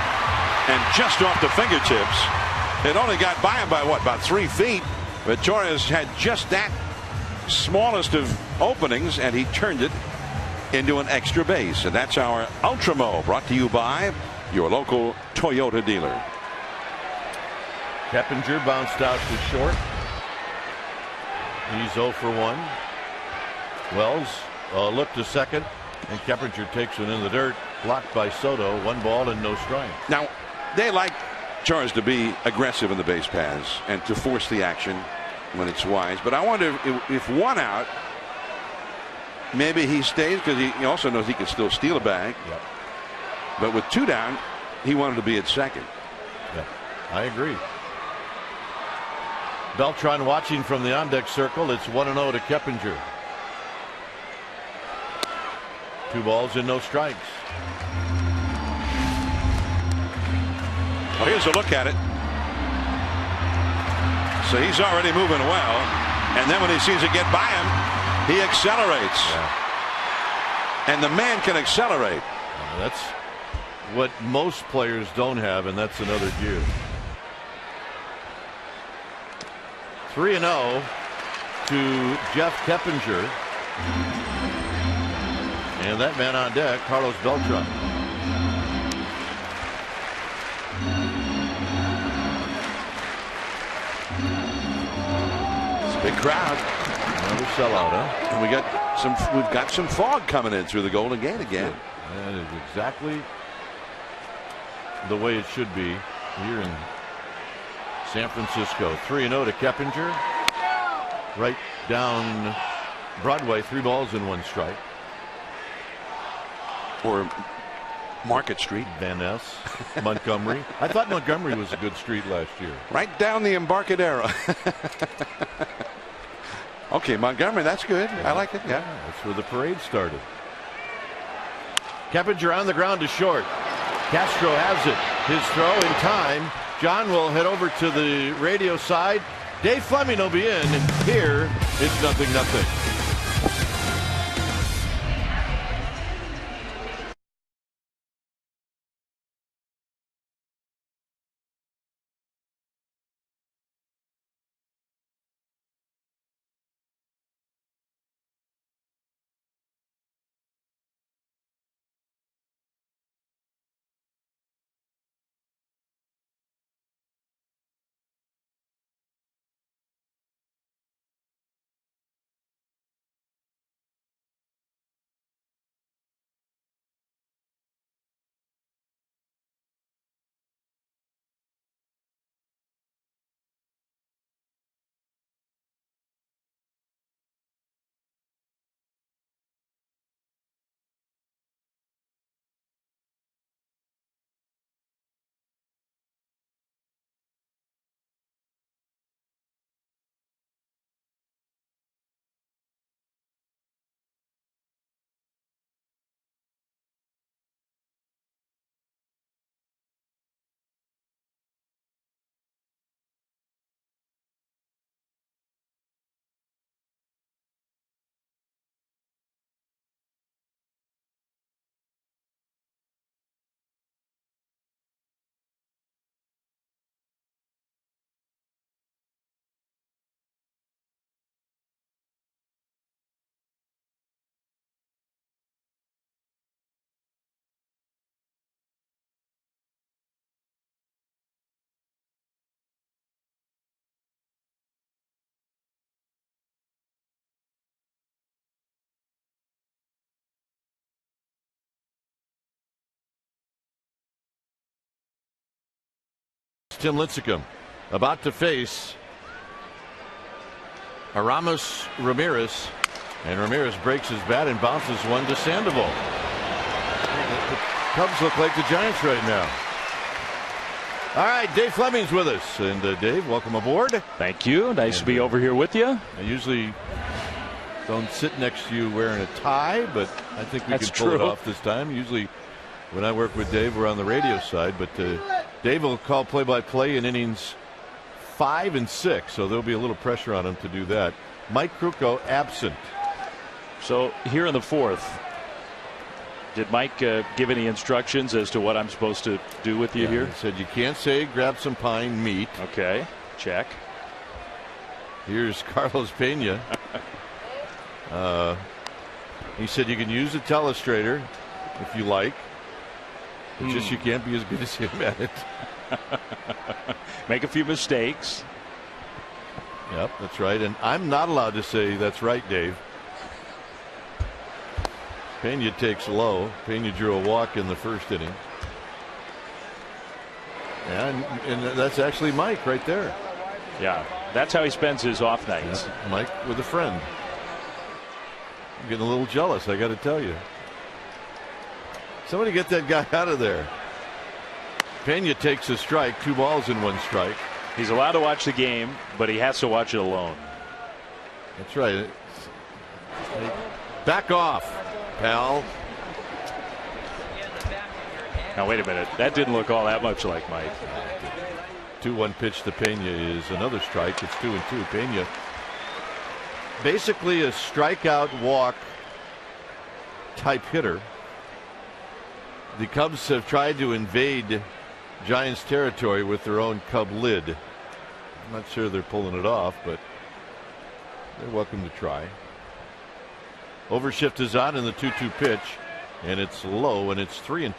And just off the fingertips, it only got by him by what, about 3 feet. But Torres had just that smallest of openings, and he turned it into an extra base. And that's our Ultramo, brought to you by your local Toyota dealer. Keppinger bounced out to short. He's 0 for 1. Wells look to second, and Keppinger takes it in the dirt, blocked by Soto. 1 ball and no strike. Now, they like Torres to be aggressive in the base paths and to force the action when it's wise. But I wonder if 1 out, maybe he stays because he also knows he can still steal a bag. Yep. But with 2 down, he wanted to be at second. Yeah, I agree. Beltran watching from the on-deck circle. It's 1-0 to Keppinger. 2 balls and no strikes. Well, here's a look at it. So he's already moving well, and then when he sees it get by him, he accelerates. Yeah. And the man can accelerate. That's what most players don't have, and that's another gear. 3-0 to Jeff Keppinger. And that man on deck, Carlos Beltran. It's a big crowd. Another sellout, huh? And we've got some fog coming in through the Golden Gate again. That is exactly the way it should be here in San Francisco. 3-0 to Keppinger. Right down Broadway, 3 balls and 1 strike. Or Market Street. Van Ness, Montgomery. I thought Montgomery was a good street last year. Right down the Embarcadero. Okay, Montgomery, that's good. I like it. Yeah. That's where the parade started. Keppinger on the ground to short. Castro has it. His throw in time. John will head over to the radio side. Dave Fleming will be in. Here, it's 0-0. Tim Lincecum about to face Aramis Ramirez, and Ramirez breaks his bat and bounces one to Sandoval. The Cubs look like the Giants right now. All right, Dave Fleming's with us, and Dave, welcome aboard. Thank you. Nice to be over here with you. I usually don't sit next to you wearing a tie, but I think we can pull it off this time. Usually when I work with Dave, we're on the radio side, but Dave will call play-by-play in innings 5 and 6, so there'll be a little pressure on him to do that. Mike Krukow absent. So here in the 4th, did Mike give any instructions as to what I'm supposed to do with you here? He said you can't say grab some pine meat. Okay, check. Here's Carlos Pena. He said you can use a telestrator if you like. It's just you can't be as good as him at it. Make a few mistakes. Yep, that's right. And I'm not allowed to say that's right, Dave. Pena takes low. Pena drew a walk in the 1st inning. And that's actually Mike right there. Yeah, that's how he spends his off nights. Yeah, Mike with a friend. I'm getting a little jealous, I got to tell you. Somebody get that guy out of there. Pena takes a strike, 2 balls and 1 strike. He's allowed to watch the game, but he has to watch it alone. That's right. Back off, pal. Now wait a minute. That didn't look all that much like Mike. 2-1 pitch to Pena is another strike. It's 2-2. Pena basically a strikeout walk type hitter. The Cubs have tried to invade Giants territory with their own Cub lid. I'm not sure they're pulling it off, but they're welcome to try. Overshift is on in the 2-2 pitch, and it's low, and it's 3-2.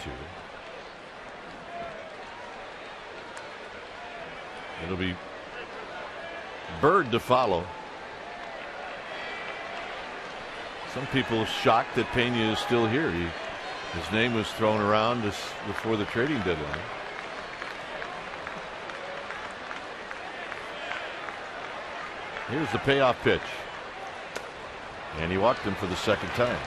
It'll be Bird to follow. Some people shocked that Pena is still here. His name was thrown around before the trading deadline. Here's the payoff pitch. And he walked him for the 2nd time.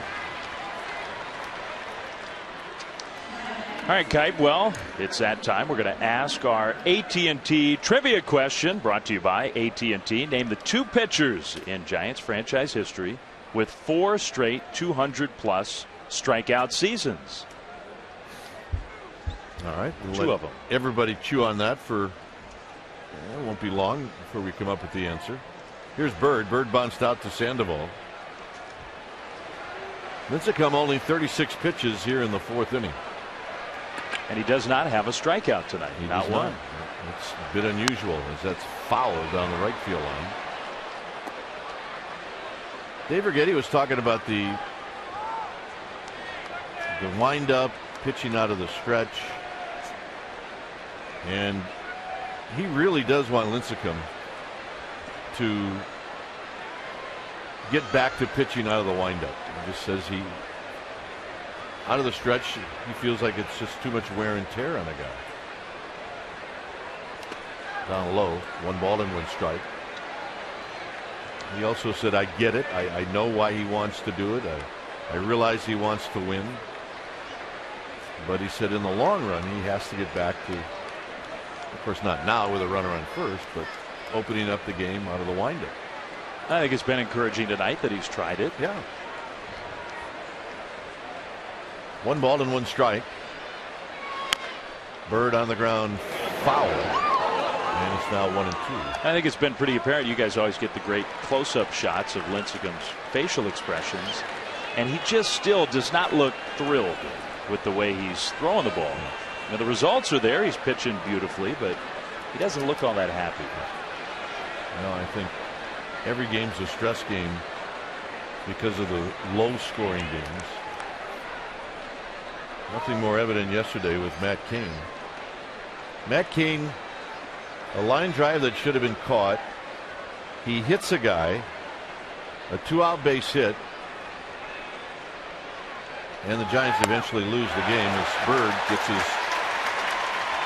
All right, Kite. Well, it's that time. We're going to ask our AT&T trivia question, brought to you by AT&T. Name the 2 pitchers in Giants franchise history with 4 straight 200-plus strikeout seasons. All right. We'll 2 of them. Everybody chew on that for, it won't be long before we come up with the answer. Here's Bird. Bird bounced out to Sandoval. Lincecum only 36 pitches here in the 4th inning. And he does not have a strikeout tonight. Not one. It's a bit unusual as that's foul down the right field line. Dave Righetti was talking about the wind-up, pitching out of the stretch. And he really does want Lincecum to get back to pitching out of the windup. He just says out of the stretch, he feels like it's just too much wear and tear on a guy. Down low, 1 ball and 1 strike. He also said, I get it. I know why he wants to do it. I realize he wants to win. But he said in the long run, he has to get back to, of course, not now with a runner on first, but opening up the game out of the windup. I think it's been encouraging tonight that he's tried it. Yeah. 1 ball and 1 strike. Bird on the ground, foul. And it's now 1-2. I think it's been pretty apparent. You guys always get the great close-up shots of Lincecum's facial expressions. And he just still does not look thrilled with the way he's throwing the ball. Now, the results are there. He's pitching beautifully, but he doesn't look all that happy. No, I think every game's a stress game because of the low-scoring games. Nothing more evident yesterday with Matt Cain. Matt Cain, a line drive that should have been caught. He hits a guy, a 2-out base hit, and the Giants eventually lose the game as Bird gets his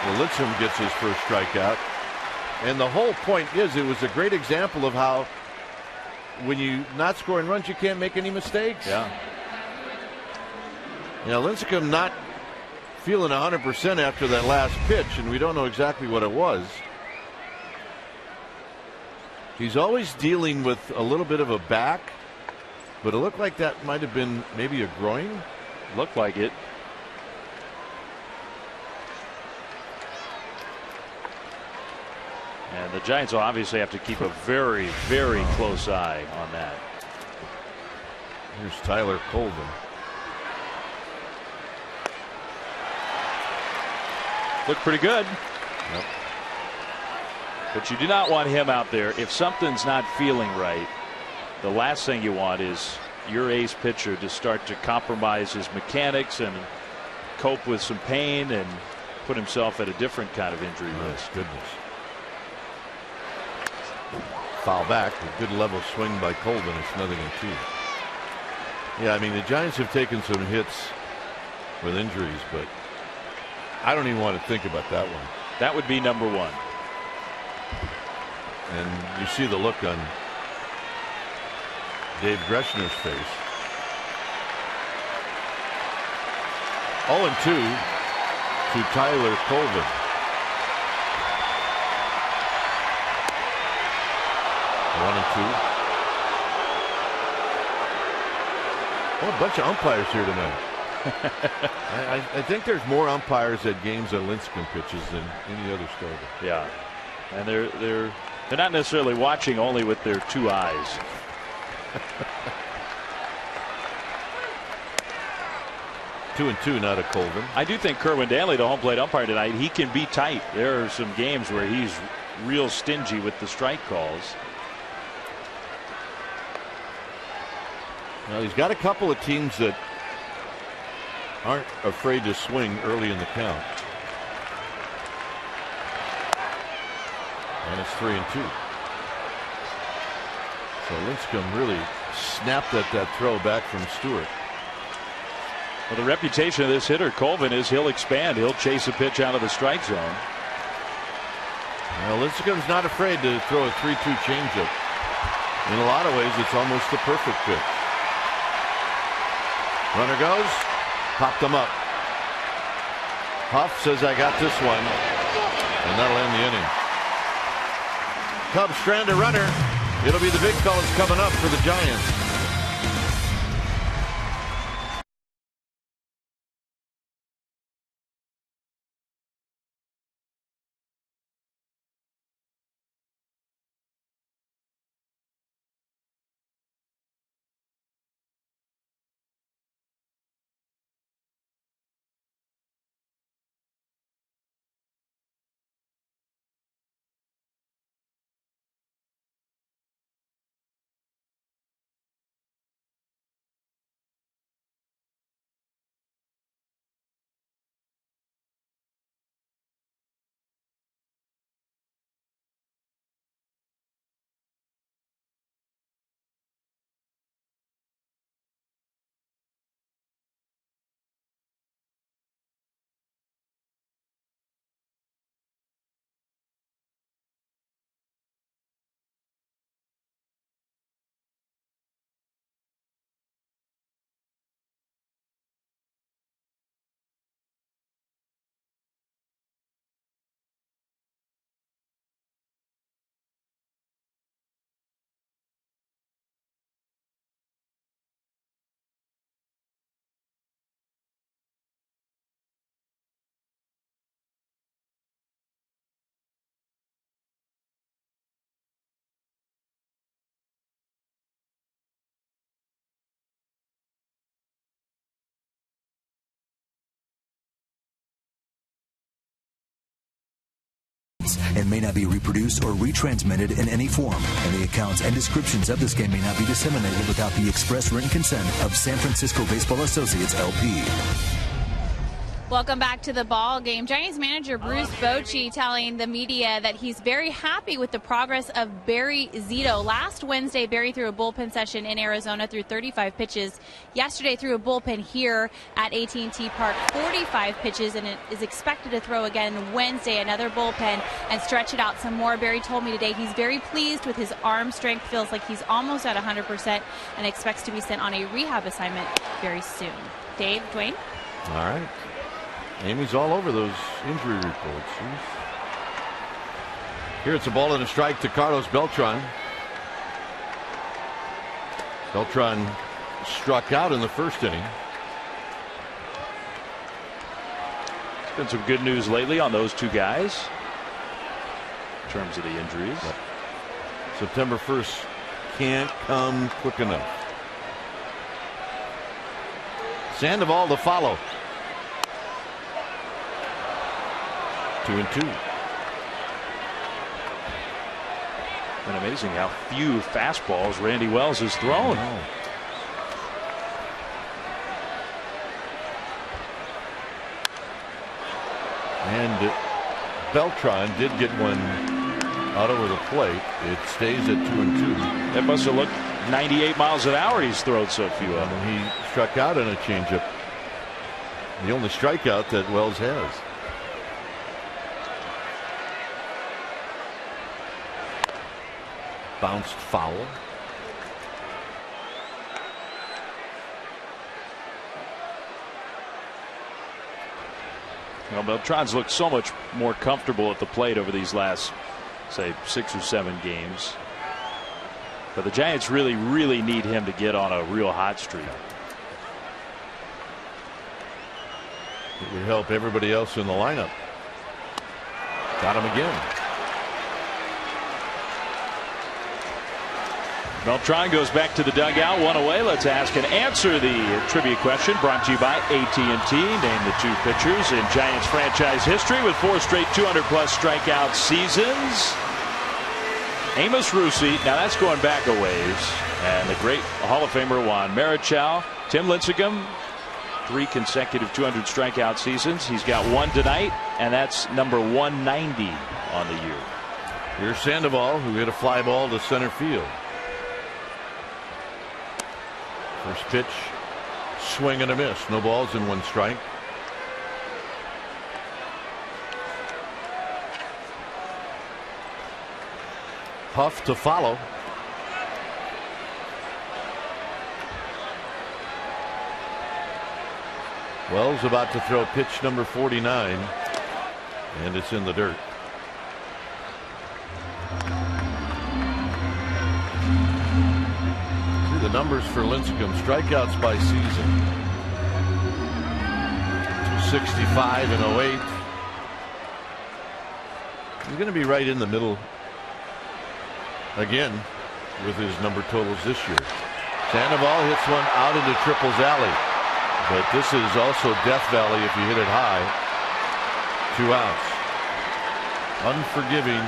Well, Lincecum gets his first strikeout. And the whole point is, it was a great example of how when you not scoring runs, you can't make any mistakes. Yeah. You know, Lincecum not feeling 100% after that last pitch, and we don't know exactly what it was. He's always dealing with a little bit of a back, but it looked like that might have been maybe a groin. Looked like it. And the Giants will obviously have to keep a very, very close eye on that. Here's Tyler Colvin. Looked pretty good. Yep. But you do not want him out there. If something's not feeling right, the last thing you want is your ace pitcher to start to compromise his mechanics and cope with some pain and put himself at a different kind of injury risk. Goodness. Foul back. A good level swing by Colvin. It's 0-2. Yeah, I mean, the Giants have taken some hits with injuries, but I don't even want to think about that one. That would be number one. And you see the look on Dave Greshner's face. 0-2 to Tyler Colvin. One and two. Oh, a bunch of umpires here tonight. I think there's more umpires at games that Lincecum pitches than any other starter. Yeah, and they're not necessarily watching only with their two eyes. 2-2 now to Colvin. I do think Kerwin Danley, the home plate umpire tonight, he can be tight. There are some games where he's real stingy with the strike calls. Now he's got a couple of teams that aren't afraid to swing early in the count. And it's 3-2. So Lincecum really snapped at that throw back from Stewart. Well, the reputation of this hitter, Colvin, is he'll expand. He'll chase a pitch out of the strike zone. Well, Lincecum's not afraid to throw a 3-2 changeup. In a lot of ways, it's almost the perfect pitch. Runner goes, popped them up. Huff says, I got this one, and that'll end the inning. Cubs strand a runner. It'll be the big fellas coming up for the Giants. And may not be reproduced or retransmitted in any form, and the accounts and descriptions of this game may not be disseminated without the express written consent of San Francisco Baseball Associates, LP. Welcome back to the ball game. Giants manager Bruce Bochy telling the media that he's very happy with the progress of Barry Zito. Last Wednesday, Barry threw a bullpen session in Arizona, threw 35 pitches. Yesterday, threw a bullpen here at AT&T Park, 45 pitches, and it is expected to throw again Wednesday, another bullpen, and stretch it out some more. Barry told me today he's very pleased with his arm strength, feels like he's almost at 100%, and expects to be sent on a rehab assignment very soon. Dave, Dwayne? All right. Amy's all over those injury reports. Here it's a ball and a strike to Carlos Beltran. Beltran struck out in the first inning. There's been some good news lately on those two guys in terms of the injuries. Yep. September 1st can't come quick enough. Sandoval to follow. 2-2. And amazing how few fastballs Randy Wells has thrown. And Beltran did get one out over the plate. It stays at 2-2. That must have looked 98 miles an hour. He's thrown so few of them. He struck out on a changeup. The only strikeout that Wells has. Bounced foul. Well, Beltran's looked so much more comfortable at the plate over these last, say, 6 or 7 games. But the Giants really, really need him to get on a real hot streak. It would help everybody else in the lineup. Got him again. Beltran goes back to the dugout, one away. Let's ask and answer the trivia question brought to you by AT&T. Name the 2 pitchers in Giants franchise history with 4 straight 200-plus strikeout seasons. Amos Rusi, now that's going back a ways, and the great Hall of Famer Juan Marichal. Tim Lincecum, 3 consecutive 200 strikeout seasons. He's got 1 tonight, and that's number 190 on the year. Here's Sandoval, who hit a fly ball to center field. First pitch, swing and a miss. No balls and 1 strike. Huff to follow. Wells about to throw pitch number 49, and it's in the dirt. The numbers for Lincecum, strikeouts by season, 265 in 08. He's going to be right in the middle again with his number totals this year. Sandoval hits one out into Triples Alley, but this is also Death Valley if you hit it high. 2 outs. Unforgiving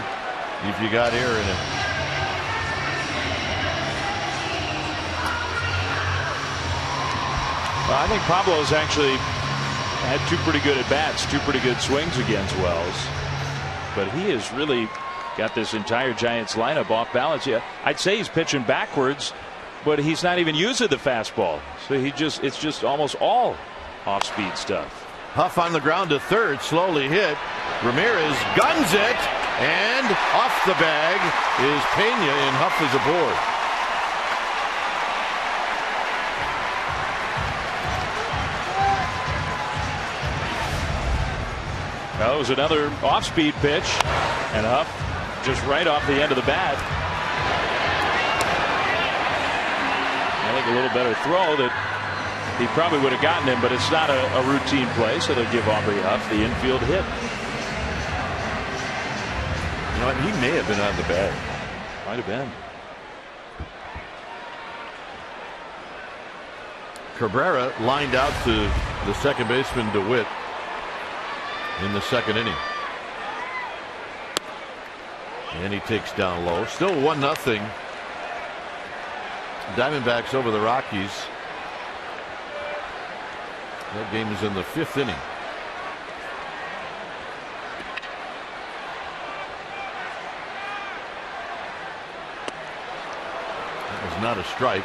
if you got air in it. Well, I think Pablo's actually had 2 pretty good at-bats, 2 pretty good swings against Wells. But he has really got this entire Giants lineup off balance. Yeah, I'd say he's pitching backwards, but he's not even using the fastball. So it's just almost all off-speed stuff. Huff on the ground to third, slowly hit. Ramirez guns it, and off the bag is Pena, and Huff is aboard. Well, it was another off-speed pitch, and Huff just right off the end of the bat. I think a little better throw that he probably would have gotten him, but it's not a routine play, so they'll give Aubrey Huff the infield hit. You know what? He may have been on the bag. Might have been. Cabrera lined out to the second baseman DeWitt in the second inning. And he takes down low. Still 1-0. Diamondbacks over the Rockies. That game is in the 5th inning. was not a strike.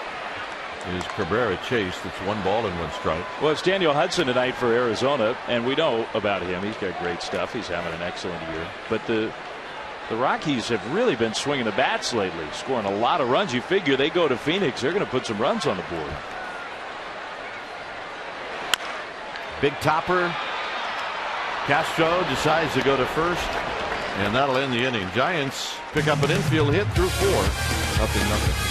Is Cabrera chased? It's 1 ball and 1 strike. Well, it's Daniel Hudson tonight for Arizona, and we know about him. He's got great stuff. He's having an excellent year. But the Rockies have really been swinging the bats lately, scoring a lot of runs. You figure they go to Phoenix, they're going to put some runs on the board. Big topper. Castro decides to go to first, and that'll end the inning. Giants pick up an infield hit through 4. 0-0.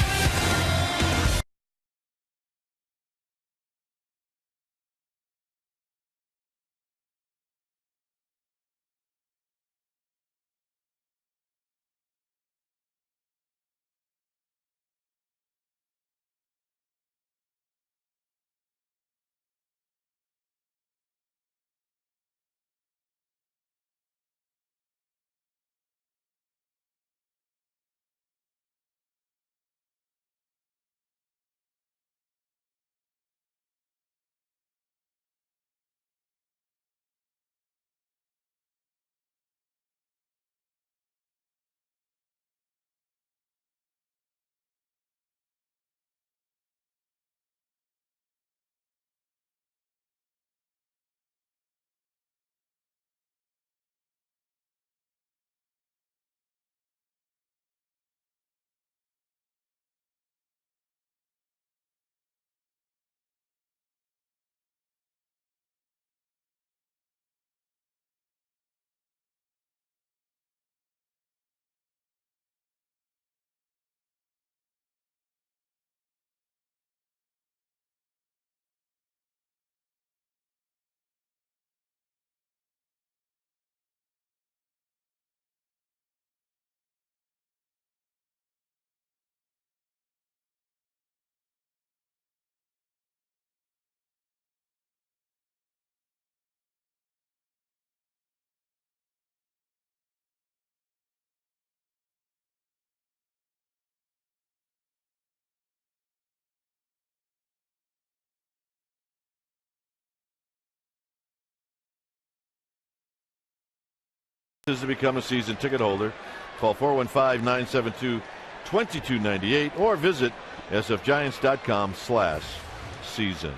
To become a season ticket holder, call 415-972-2298 or visit sfgiants.com/season.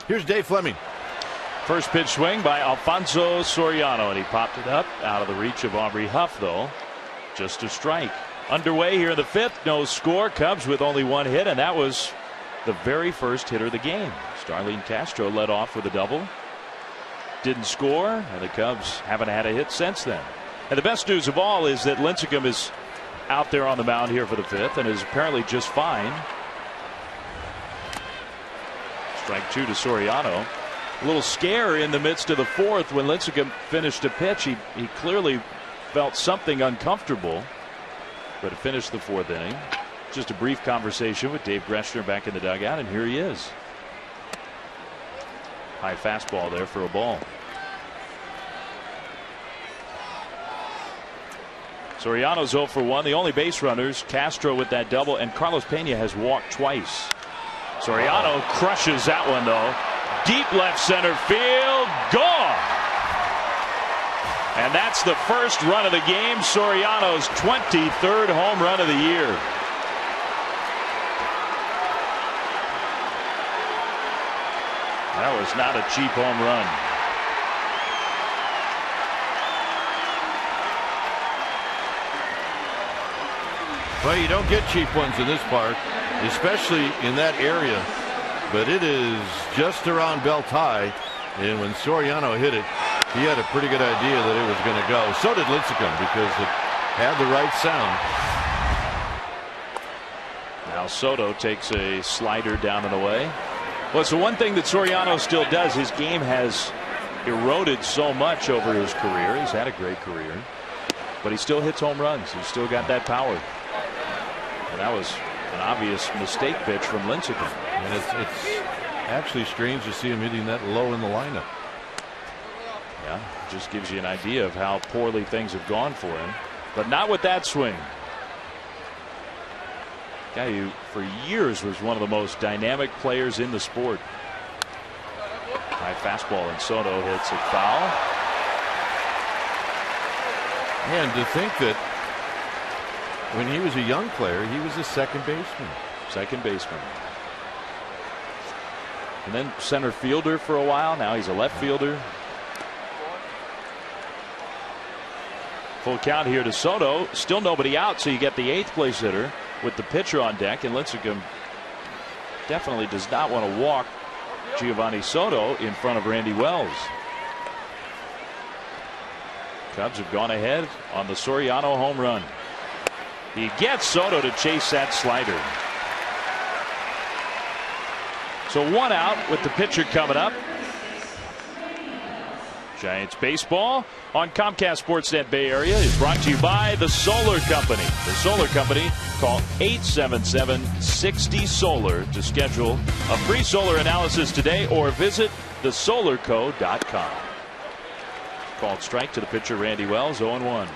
Here's Dave Fleming. First pitch swing by Alfonso Soriano, and he popped it up out of the reach of Aubrey Huff, though. Just a strike. Underway here in the 5th. No score. Cubs with only 1 hit, and that was the very first hitter of the game. Starlene Castro led off with a double. Didn't score, and the Cubs haven't had a hit since then. And the best news of all is that Lincecum is out there on the mound here for the 5th and is apparently just fine. Strike 2 to Soriano. A little scare in the midst of the 4th when Lincecum finished a pitch. He clearly felt something uncomfortable, but it finished the 4th inning. Just a brief conversation with Dave Greshner back in the dugout, and here he is. High fastball there for a ball. Soriano's 0 for 1. The only base runners, Castro with that double, and Carlos Pena has walked twice. Soriano crushes that one, though. Deep left center field. Gone. And that's the first run of the game. Soriano's 23rd home run of the year. That was not a cheap home run. Well, you don't get cheap ones in this park, especially in that area. But it is just around belt high, and when Soriano hit it, he had a pretty good idea that it was going to go. So did Lincecum, because it had the right sound. Now Soto takes a slider down and away. Well, it's the one thing that Soriano still does. His game has eroded so much over his career. He's had a great career, but he still hits home runs. He's still got that power. And that was an obvious mistake pitch from Lincecum. And it's actually strange to see him hitting that low in the lineup. Yeah, just gives you an idea of how poorly things have gone for him. But not with that swing. Guy who for years was one of the most dynamic players in the sport. High fastball, and Soto hits it foul. And to think that when he was a young player, he was a second baseman. second baseman. And then center fielder for a while. Now he's a left fielder. Full count here to Soto. Still nobody out, so you get the 8th place hitter with the pitcher on deck. And Lincecum definitely does not want to walk Giovanni Soto in front of Randy Wells. Cubs have gone ahead on the Soriano home run. He gets Soto to chase that slider. So 1 out with the pitcher coming up. Giants baseball on Comcast Sportsnet Bay Area is brought to you by the Solar Company. The Solar Company, call 877-60-SOLAR to schedule a free solar analysis today or visit thesolarco.com. Called strike to the pitcher Randy Wells, 0-1.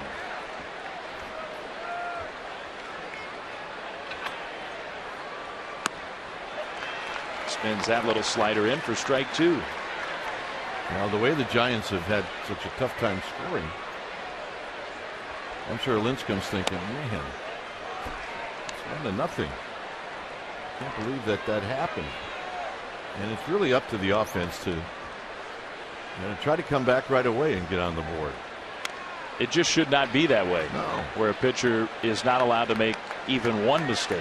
Spins that little slider in for strike 2. Now, the way the Giants have had such a tough time scoring, I'm sure Lincecum's thinking, man, it's 1-0. Can't believe that happened. And it's really up to the offense to try to come back right away and get on the board. It just should not be that way. No. Where a pitcher is not allowed to make even one mistake.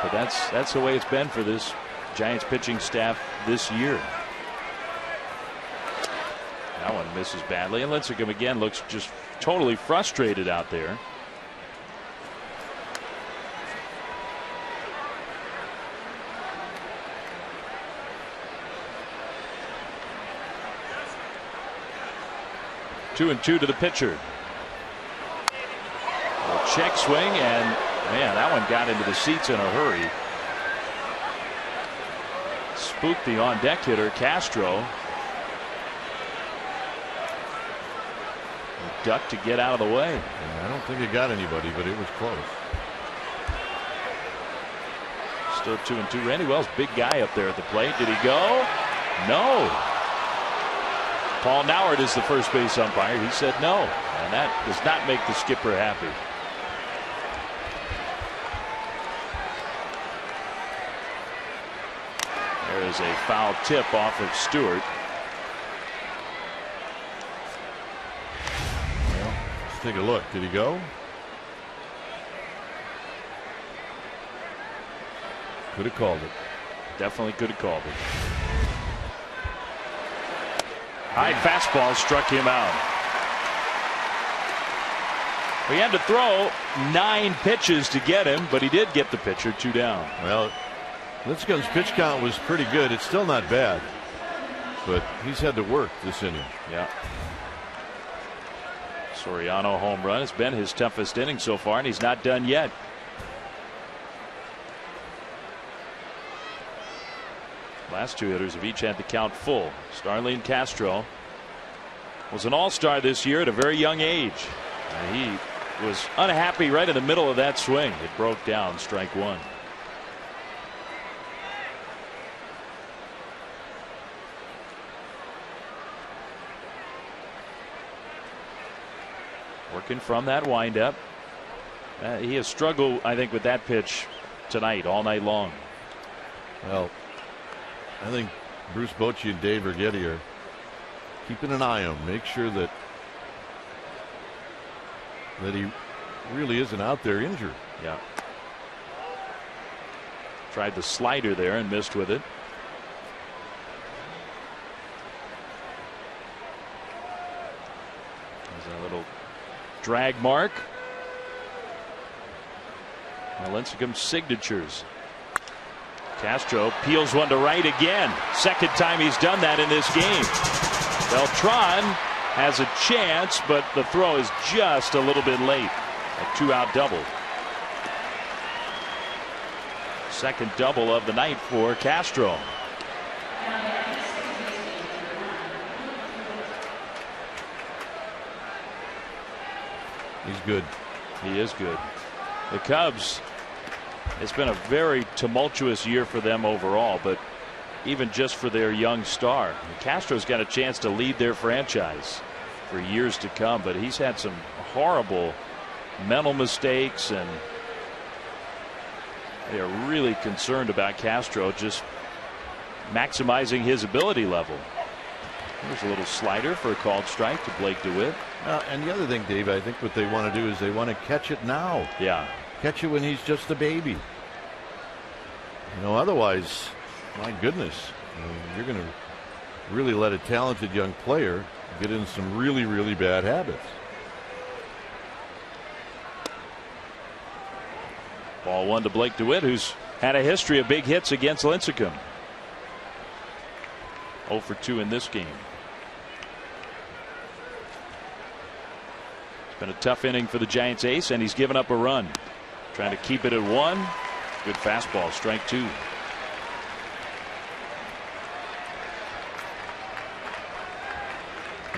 But that's the way it's been for this Giants pitching staff this year. That one misses badly, and Lincecum again looks just totally frustrated out there. Two and two to the pitcher. A check swing, and man, that one got into the seats in a hurry. Spooked the on deck hitter Castro. Ducked to get out of the way. Yeah, I don't think it got anybody, but it was close. Still 2-2. Randy Wells, big guy up there at the plate. Did he go? No. Paul Nauert is the first base umpire. He said no, and that does not make the skipper happy. There is a foul tip off of Stewart. Well, let's take a look. Did he go? Could have called it. Definitely could have called it. High fastball struck him out. He had to throw 9 pitches to get him, but he did get the pitcher 2 down. Well, Lincecum's pitch count was pretty good. It's still not bad, but he's had to work this inning. Yeah. Soriano home run has been his toughest inning so far, and he's not done yet. Last 2 hitters have each had the count full. Starlene Castro was an all-star this year at a very young age. And he was unhappy right in the middle of that swing. It broke down, strike 1. Working from that windup. He has struggled, I think, with that pitch tonight, all night long. Well, I think Bruce Bochy and Dave Righetti are keeping an eye on him. Make sure that he really isn't out there injured. Yeah. Tried the slider there and missed with it. There's a little drag mark. Lincecum's signatures. Castro peels one to right again. Second time he's done that in this game. Beltran has a chance, but the throw is just a little bit late. A 2-out double. Second double of the night for Castro. He's good. He is good. The Cubs, it's been a very tumultuous year for them overall, but even just for their young star. Castro's got a chance to lead their franchise for years to come, but he's had some horrible mental mistakes and They are really concerned about Castro just maximizing his ability level. There's a little slider for a called strike to Blake DeWitt. And the other thing, Dave, I think what they want to do is they want to catch it now. Yeah. Catch it when he's just a baby. Otherwise, my goodness, you're going to really let a talented young player get in some really, really bad habits. Ball 1 to Blake DeWitt, who's had a history of big hits against Lincecum. 0 for 2 in this game. It's been a tough inning for the Giants ace, and he's given up a run. Trying to keep it at 1. Good fastball, strike 2.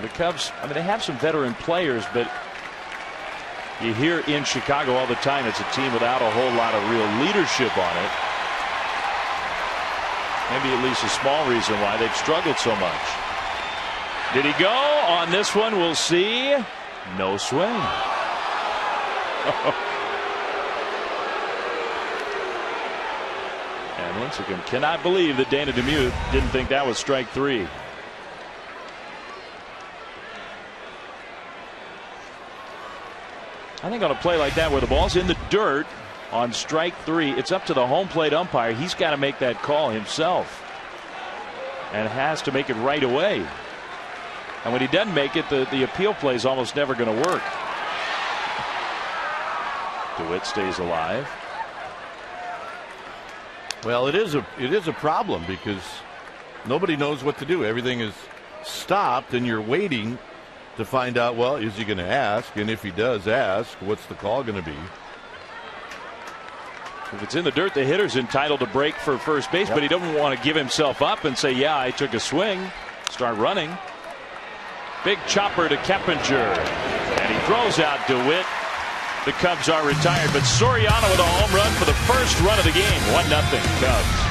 The Cubs, they have some veteran players, but you hear in Chicago all the time it's a team without a whole lot of real leadership on it. Maybe at least a small reason why they've struggled so much. Did he go on this one? We'll see. No swing. And Lincecum cannot believe that Dana Demuth didn't think that was strike 3. I think on a play like that where the ball's in the dirt on strike 3, it's up to the home plate umpire. He's got to make that call himself and has to make it right away. And when he doesn't make it, the appeal play is almost never going to work. DeWitt stays alive. Well, it is a problem because nobody knows what to do. Everything is stopped and you're waiting to find out, well, is he going to ask? And if he does ask, what's the call going to be? If it's in the dirt, the hitter's entitled to break for first base, but he doesn't want to give himself up and say, yeah, I took a swing, start running. Big chopper to Keppinger, and he throws out DeWitt. The Cubs are retired, but Soriano with a home run for the first run of the game. 1-0 Cubs.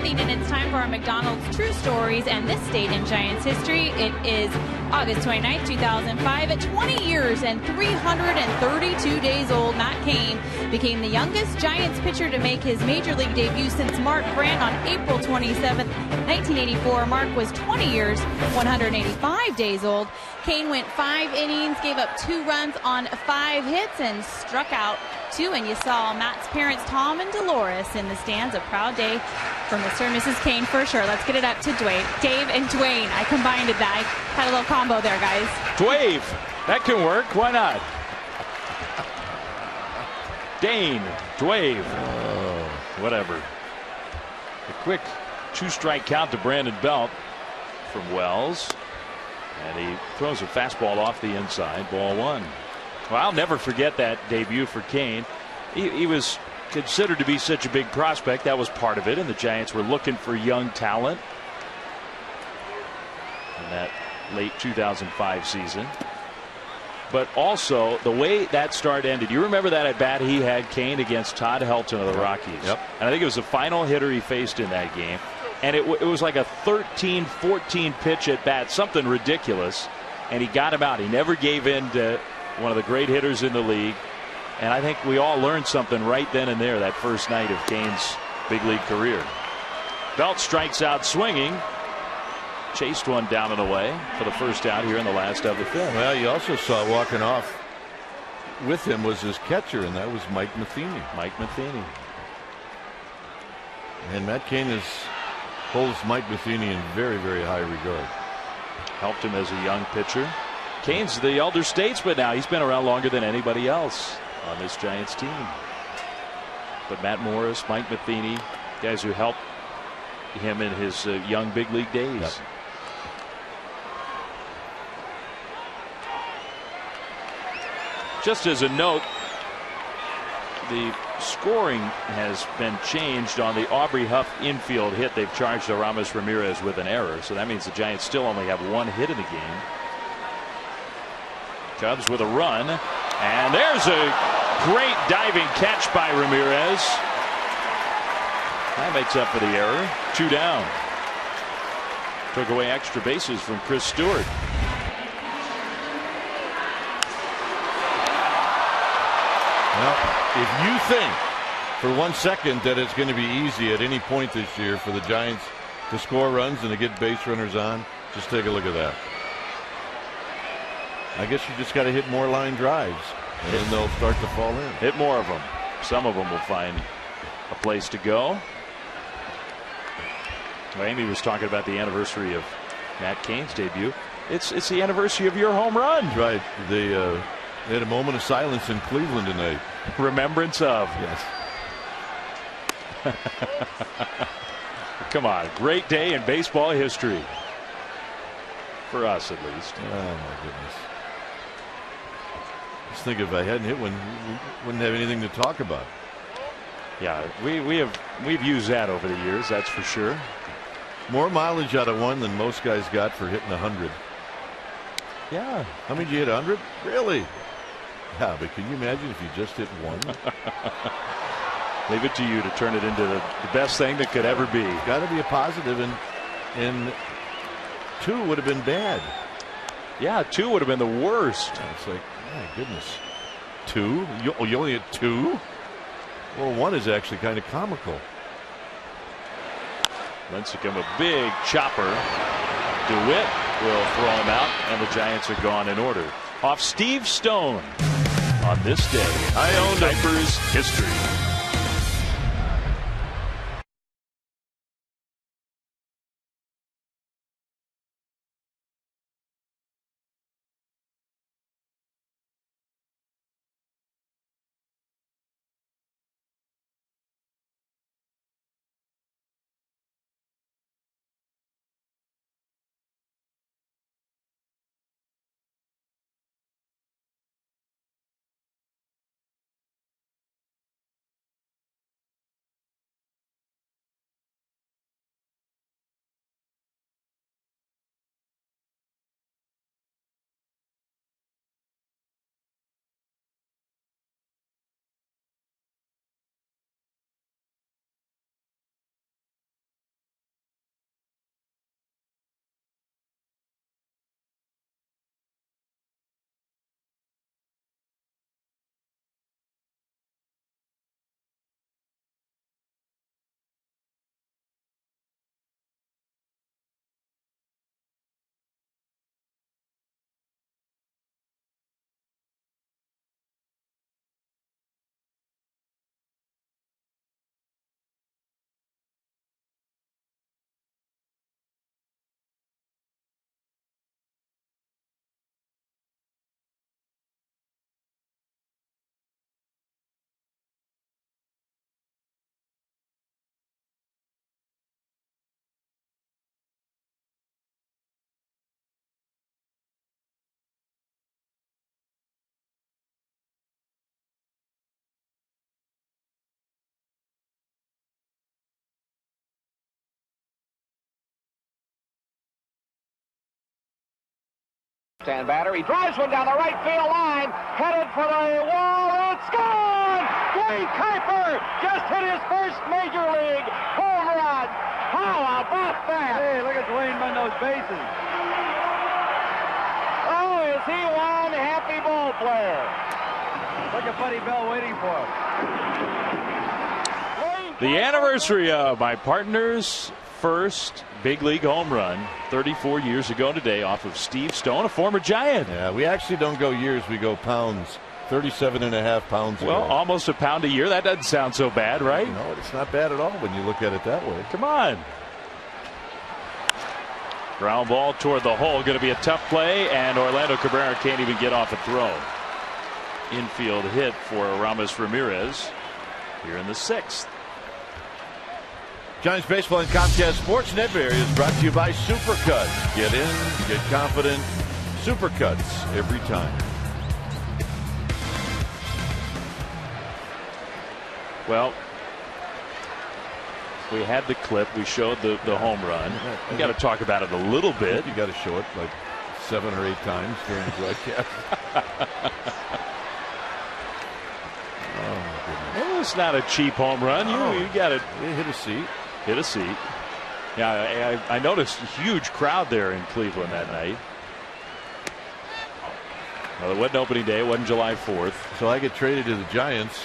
And it's time for our McDonald's True Stories, and this date in Giants history, it is August 29th, 2005. At 20 years and 332 days old, Matt Cain became the youngest Giants pitcher to make his major league debut since Mark Grant on April 27th, 1984. Mark was 20 years, 185 days old. Cain went 5 innings, gave up 2 runs on 5 hits, and struck out 2. And you saw Matt's parents, Tom and Dolores, in the stands. A proud day for Mr. and Mrs. Cain for sure. Let's get it up to Dave and Dwayne. I combined it. I had a little combo there, guys. Dwave. That can work. Why not? Dane. Dwave. Whatever. A quick 2-strike count to Brandon Belt from Wells. And he throws a fastball off the inside. Ball 1. Well, I'll never forget that debut for Kane. He was considered to be such a big prospect. That was part of it, and the Giants were looking for young talent in that late 2005 season. But also the way that start ended. You remember that at bat he had, Kane, against Todd Helton of the Rockies. Yep. And I think it was the final hitter he faced in that game. And it was like a 13-14 pitch at bat, something ridiculous. And he got him out. He never gave in to one of the great hitters in the league. And I think we all learned something right then and there that first night of Kane's big league career. Belt strikes out swinging. Chased one down and away for the first out here in the last of the fifth. Well, you also saw walking off with him was his catcher, and that was Mike Matheny. Mike Matheny. And Matt Cain holds Mike Matheny in very, very high regard. Helped him as a young pitcher. Kane's the elder statesman now. He's been around longer than anybody else on this Giants team. But Matt Morris, Mike Matheny, guys who helped him in his young big league days. Yep. Just as a note, the scoring has been changed on the Aubrey Huff infield hit. They've charged Aramis Ramirez with an error, so that means the Giants still only have one hit in the game. Cubs with a run, and there's a great diving catch by Ramirez. That makes up for the error. 2 down. Took away extra bases from Chris Stewart. Well, if you think for 1 second that it's going to be easy at any point this year for the Giants to score runs and to get base runners on, just take a look at that. I guess you just got to hit more line drives, and then they'll start to fall in. Hit more of them. Some of them will find a place to go. Well, Amy was talking about the anniversary of Matt Cain's debut. It's the anniversary of your home run. Right. They had a moment of silence in Cleveland tonight. Remembrance of. Yes. Come on. Great day in baseball history. For us, at least. Oh, my goodness. Just think if I hadn't hit one, we wouldn't have anything to talk about. Yeah, we've used that over the years, that's for sure. More mileage out of one than most guys got for hitting 100. Yeah. How many did you hit? 100? Really? Yeah, but can you imagine if you just hit one? Leave it to you to turn it into the best thing that could ever be. Got to be a positive, and 2 would have been bad. Yeah, 2 would have been the worst. It's like, my goodness. 2? You only hit 2? Well, 1 is actually kind of comical. Lincecum, a big chopper. DeWitt will throw him out, and the Giants are gone in order. Off Steve Stone on this day. I owned Kuiper's history. Stand batter. He drives one down the right field line, headed for the wall. It's gone! Dave Kuiper just hit his first major league home run. How about that? Hey, look at Dwayne on those bases. Oh, is he one happy ball player? Look at Buddy Bell waiting for him. The anniversary of my partner's first big league home run 34 years ago today off of Steve Stone, a former Giant. Yeah, we actually don't go years, we go pounds. 37.5 pounds ago. Well, almost a pound a year. That doesn't sound so bad, right? No, it's not bad at all when you look at it that way. Come on. Ground ball toward the hole. Going to be a tough play, and Orlando Cabrera can't even get off a throw. Infield hit for Ramos Ramirez here in the 6th. Giants Baseball and Comcast Sportsnet area is brought to you by Supercuts. Get in, get confident. Supercuts every time. Well, we had the clip. We showed the home run. We got to talk about it a little bit. You got to show it like 7 or 8 times during the broadcast. Oh my goodness! Well, it's not a cheap home run. You got to hit a seat. Hit a seat. Yeah, I noticed a huge crowd there in Cleveland that night. Well, it wasn't opening day. It wasn't July 4th. So I get traded to the Giants.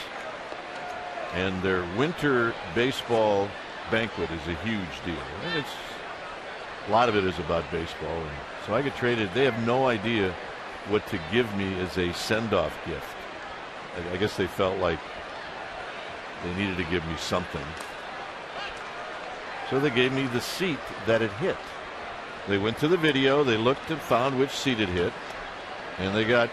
And their winter baseball banquet is a huge deal. And a lot of it is about baseball. And so I get traded. They have no idea what to give me as a send-off gift. I guess they felt like they needed to give me something. So they gave me the seat that it hit. They went to the video. They looked and found which seat it hit. And they got,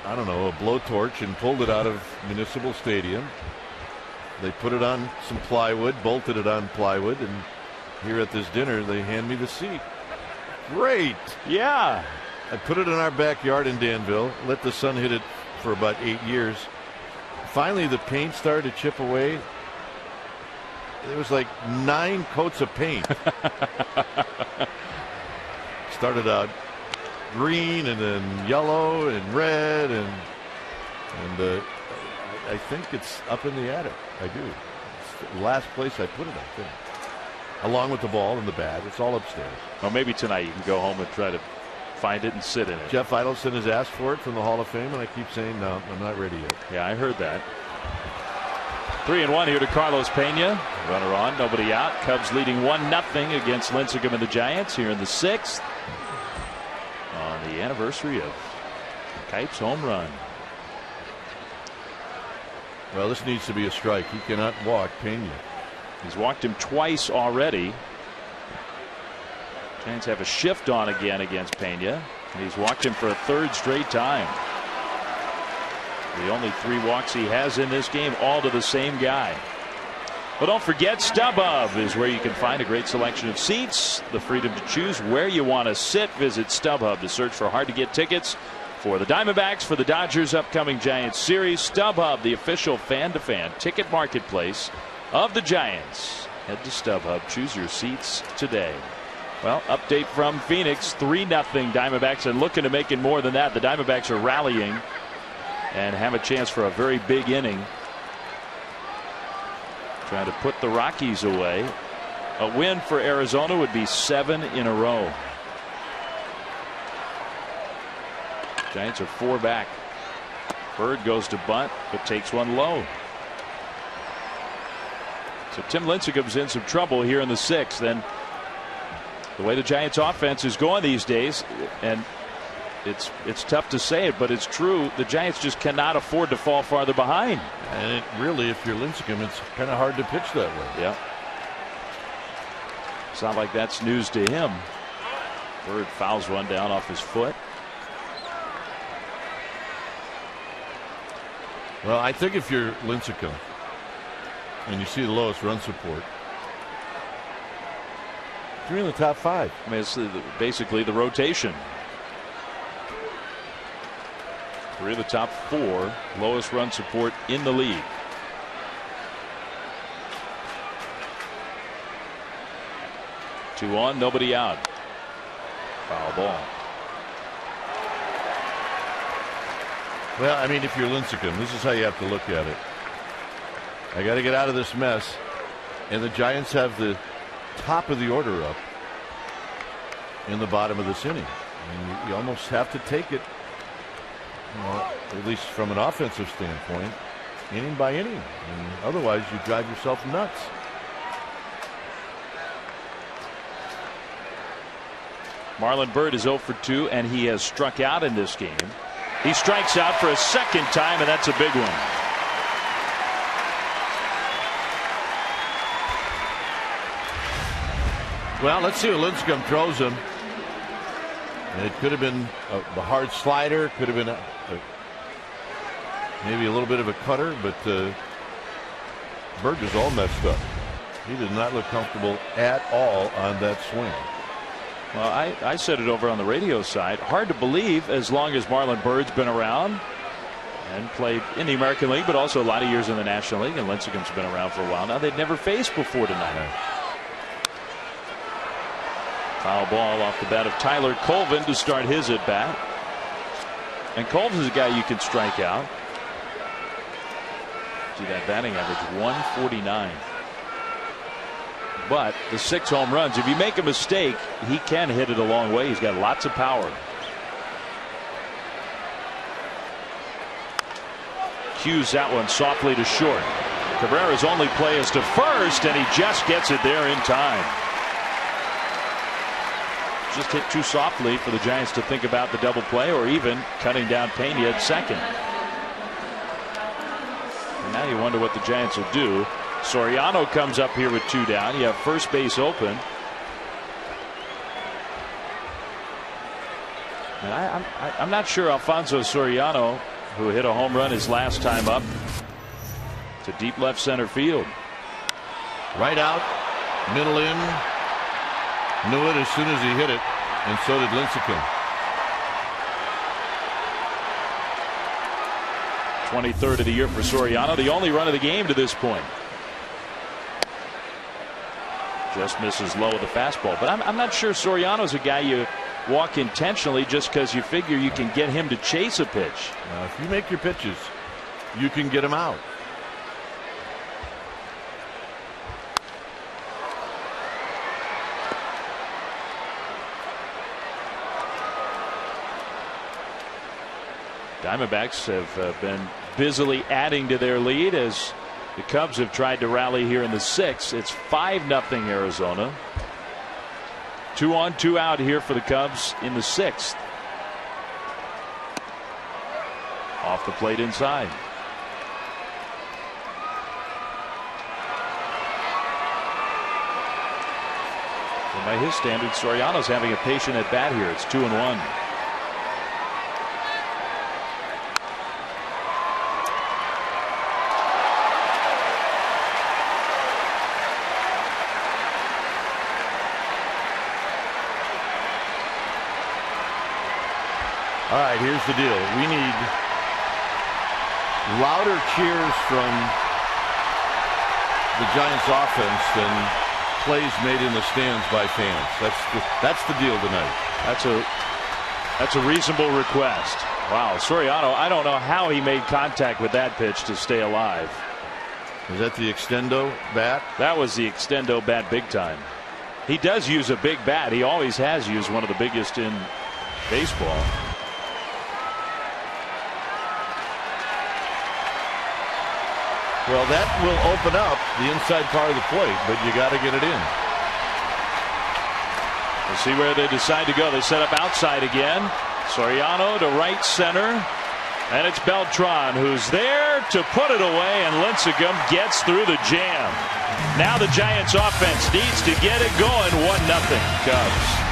I don't know, a blowtorch and pulled it out of Municipal Stadium. They put it on some plywood, bolted it on plywood, and here at this dinner, they hand me the seat. Great. Yeah. I put it in our backyard in Danville, let the sun hit it for about 8 years. Finally, the paint started to chip away. There was like 9 coats of paint. Started out green and then yellow and red and I think it's up in the attic. I do. It's the last place I put it, I think. Along with the ball and the bat. It's all upstairs. Well, maybe tonight you can go home and try to find it and sit in it. Jeff Idelson has asked for it from the Hall of Fame, and I keep saying, no, I'm not ready yet. Yeah, I heard that. 3-1 here to Carlos Pena. Runner on, nobody out. Cubs leading 1-0 against Lincecum and the Giants here in the 6th. On the anniversary of Kipe's home run. Well, this needs to be a strike. He cannot walk Pena. He's walked him twice already. Giants have a shift on again against Pena. And he's walked him for a 3rd straight time. The only 3 walks he has in this game, all to the same guy. But don't forget, StubHub is where you can find a great selection of seats, the freedom to choose where you want to sit. Visit StubHub to search for hard-to-get tickets for the Diamondbacks, for the Dodgers' upcoming Giants series. StubHub, the official fan-to-fan ticket marketplace of the Giants. Head to StubHub. Choose your seats today. Well, update from Phoenix. 3-0 Diamondbacks, and looking to make it more than that. The Diamondbacks are rallying and have a chance for a very big inning. Trying to put the Rockies away. A win for Arizona would be 7 in a row. Giants are 4 back. Bird goes to bunt, but takes one low. So Tim Lincecum's in some trouble here in the 6th. And the way the Giants offense is going these days, and it's tough to say it, but it's true, the Giants just cannot afford to fall farther behind. And it really, if you're Lincecum, it's kind of hard to pitch that way. Yeah. It's not like that's news to him. Bird fouls one down off his foot. Well, I think if you're Lincecum and you see the lowest run support, you're in the top 5. I mean, it's basically the rotation. 3 of the top 4 lowest run support in the league. Two on, nobody out. Foul ball. Well, I mean, if you're Lincecum, this is how you have to look at it. I got to get out of this mess. And the Giants have the top of the order up in the bottom of this inning. And you almost have to take it, at least from an offensive standpoint, inning by inning. And otherwise, you drive yourself nuts. Marlon Byrd is 0 for 2, and he has struck out in this game. He strikes out for a second time, and that's a big one. Well, let's see what Lincecum throws him. And it could have been the hard slider, could have been maybe a little bit of a cutter, but Byrd was all messed up. He did not look comfortable at all on that swing. Well, I said it over on the radio side. Hard to believe, as long as Marlon Byrd's been around and played in the American League, but also a lot of years in the National League, and Lincecum's been around for a while now. They'd never faced before tonight. Foul ball off the bat of Tyler Colvin to start his at bat. And Colvin's a guy you can strike out. See that batting average, 149. But the 6 home runs, if you make a mistake, he can hit it a long way. He's got lots of power. Cues that one softly to short. Cabrera's only play is to first, and he just gets it there in time. Just hit too softly for the Giants to think about the double play or even cutting down Pena at second. And now you wonder what the Giants will do. Soriano comes up here with 2 down. You have first base open. And I'm not sure Alfonso Soriano, who hit a home run his last time up, to deep left center field. Right out, middle in. Knew it as soon as he hit it, and so did Lincecum. 23rd of the year for Soriano, the only run of the game to this point. Just misses low with the fastball. But I'm not sure Soriano's a guy you walk intentionally just because you figure you can get him to chase a pitch. If you make your pitches, you can get him out. Diamondbacks have been busily adding to their lead as the Cubs have tried to rally here in the 6th. It's 5-0 Arizona. 2 on, 2 out here for the Cubs in the 6th. Off the plate inside. And by his standards, Soriano's having a patient at bat here. It's 2-1. All right, here's the deal. We need louder cheers from the Giants offense than plays made in the stands by fans. That's the deal tonight. That's a reasonable request. Wow, Soriano, I don't know how he made contact with that pitch to stay alive. Is that the extendo bat? That was the extendo bat big time. He does use a big bat. He always has used one of the biggest in baseball. Well, that will open up the inside part of the plate, but you got to get it in. We'll see where they decide to go. They set up outside again. Soriano to right center. And it's Beltran who's there to put it away, and Lincecum gets through the jam. Now the Giants offense needs to get it going. 1-0 Cubs.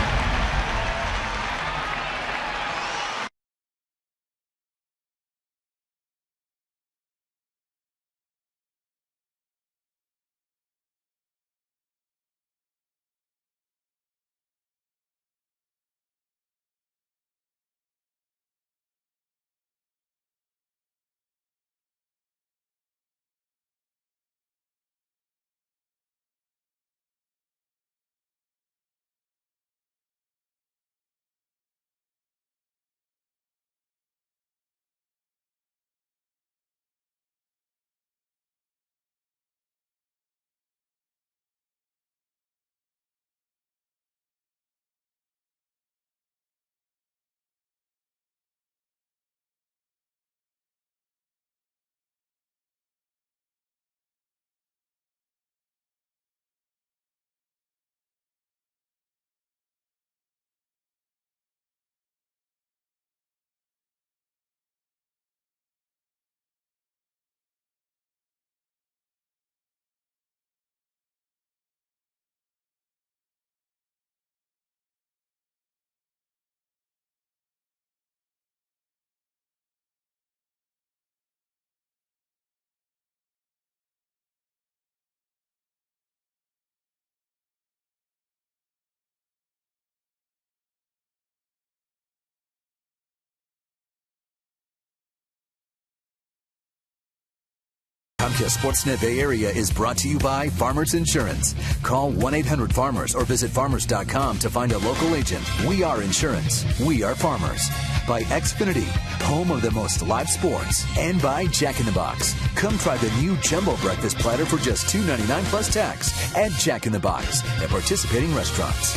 Comcast Sportsnet Bay Area is brought to you by Farmers Insurance. Call 1-800-FARMERS or visit farmers.com to find a local agent. We are insurance. We are farmers. By Xfinity, home of the most live sports. And by Jack in the Box. Come try the new Jumbo Breakfast Platter for just $2.99 plus tax at Jack in the Box at participating restaurants.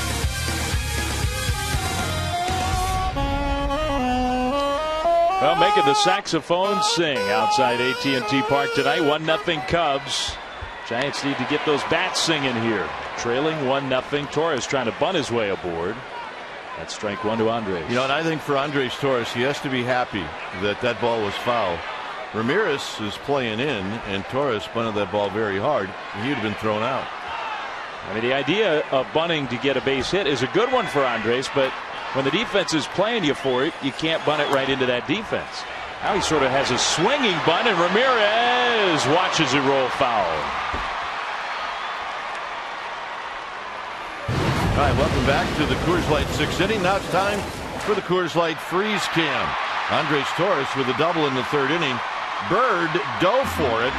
Well, making the saxophone sing outside AT&T Park tonight. 1-0 Cubs. Giants need to get those bats singing here. Trailing 1-0. Torres trying to bunt his way aboard. That's strike one to Andres. You know, and I think for Andres Torres, he has to be happy that that ball was foul. Ramirez is playing in, and Torres bunted that ball very hard. He'd have been thrown out. I mean, the idea of bunting to get a base hit is a good one for Andres, but when the defense is playing you for it, you can't bunt it right into that defense. Now he sort of has a swinging bunt, and Ramirez watches it roll foul. All right, welcome back to the Coors Light 6th inning. Now it's time for the Coors Light freeze cam. Andres Torres with a double in the 3rd inning. Bird dove for it.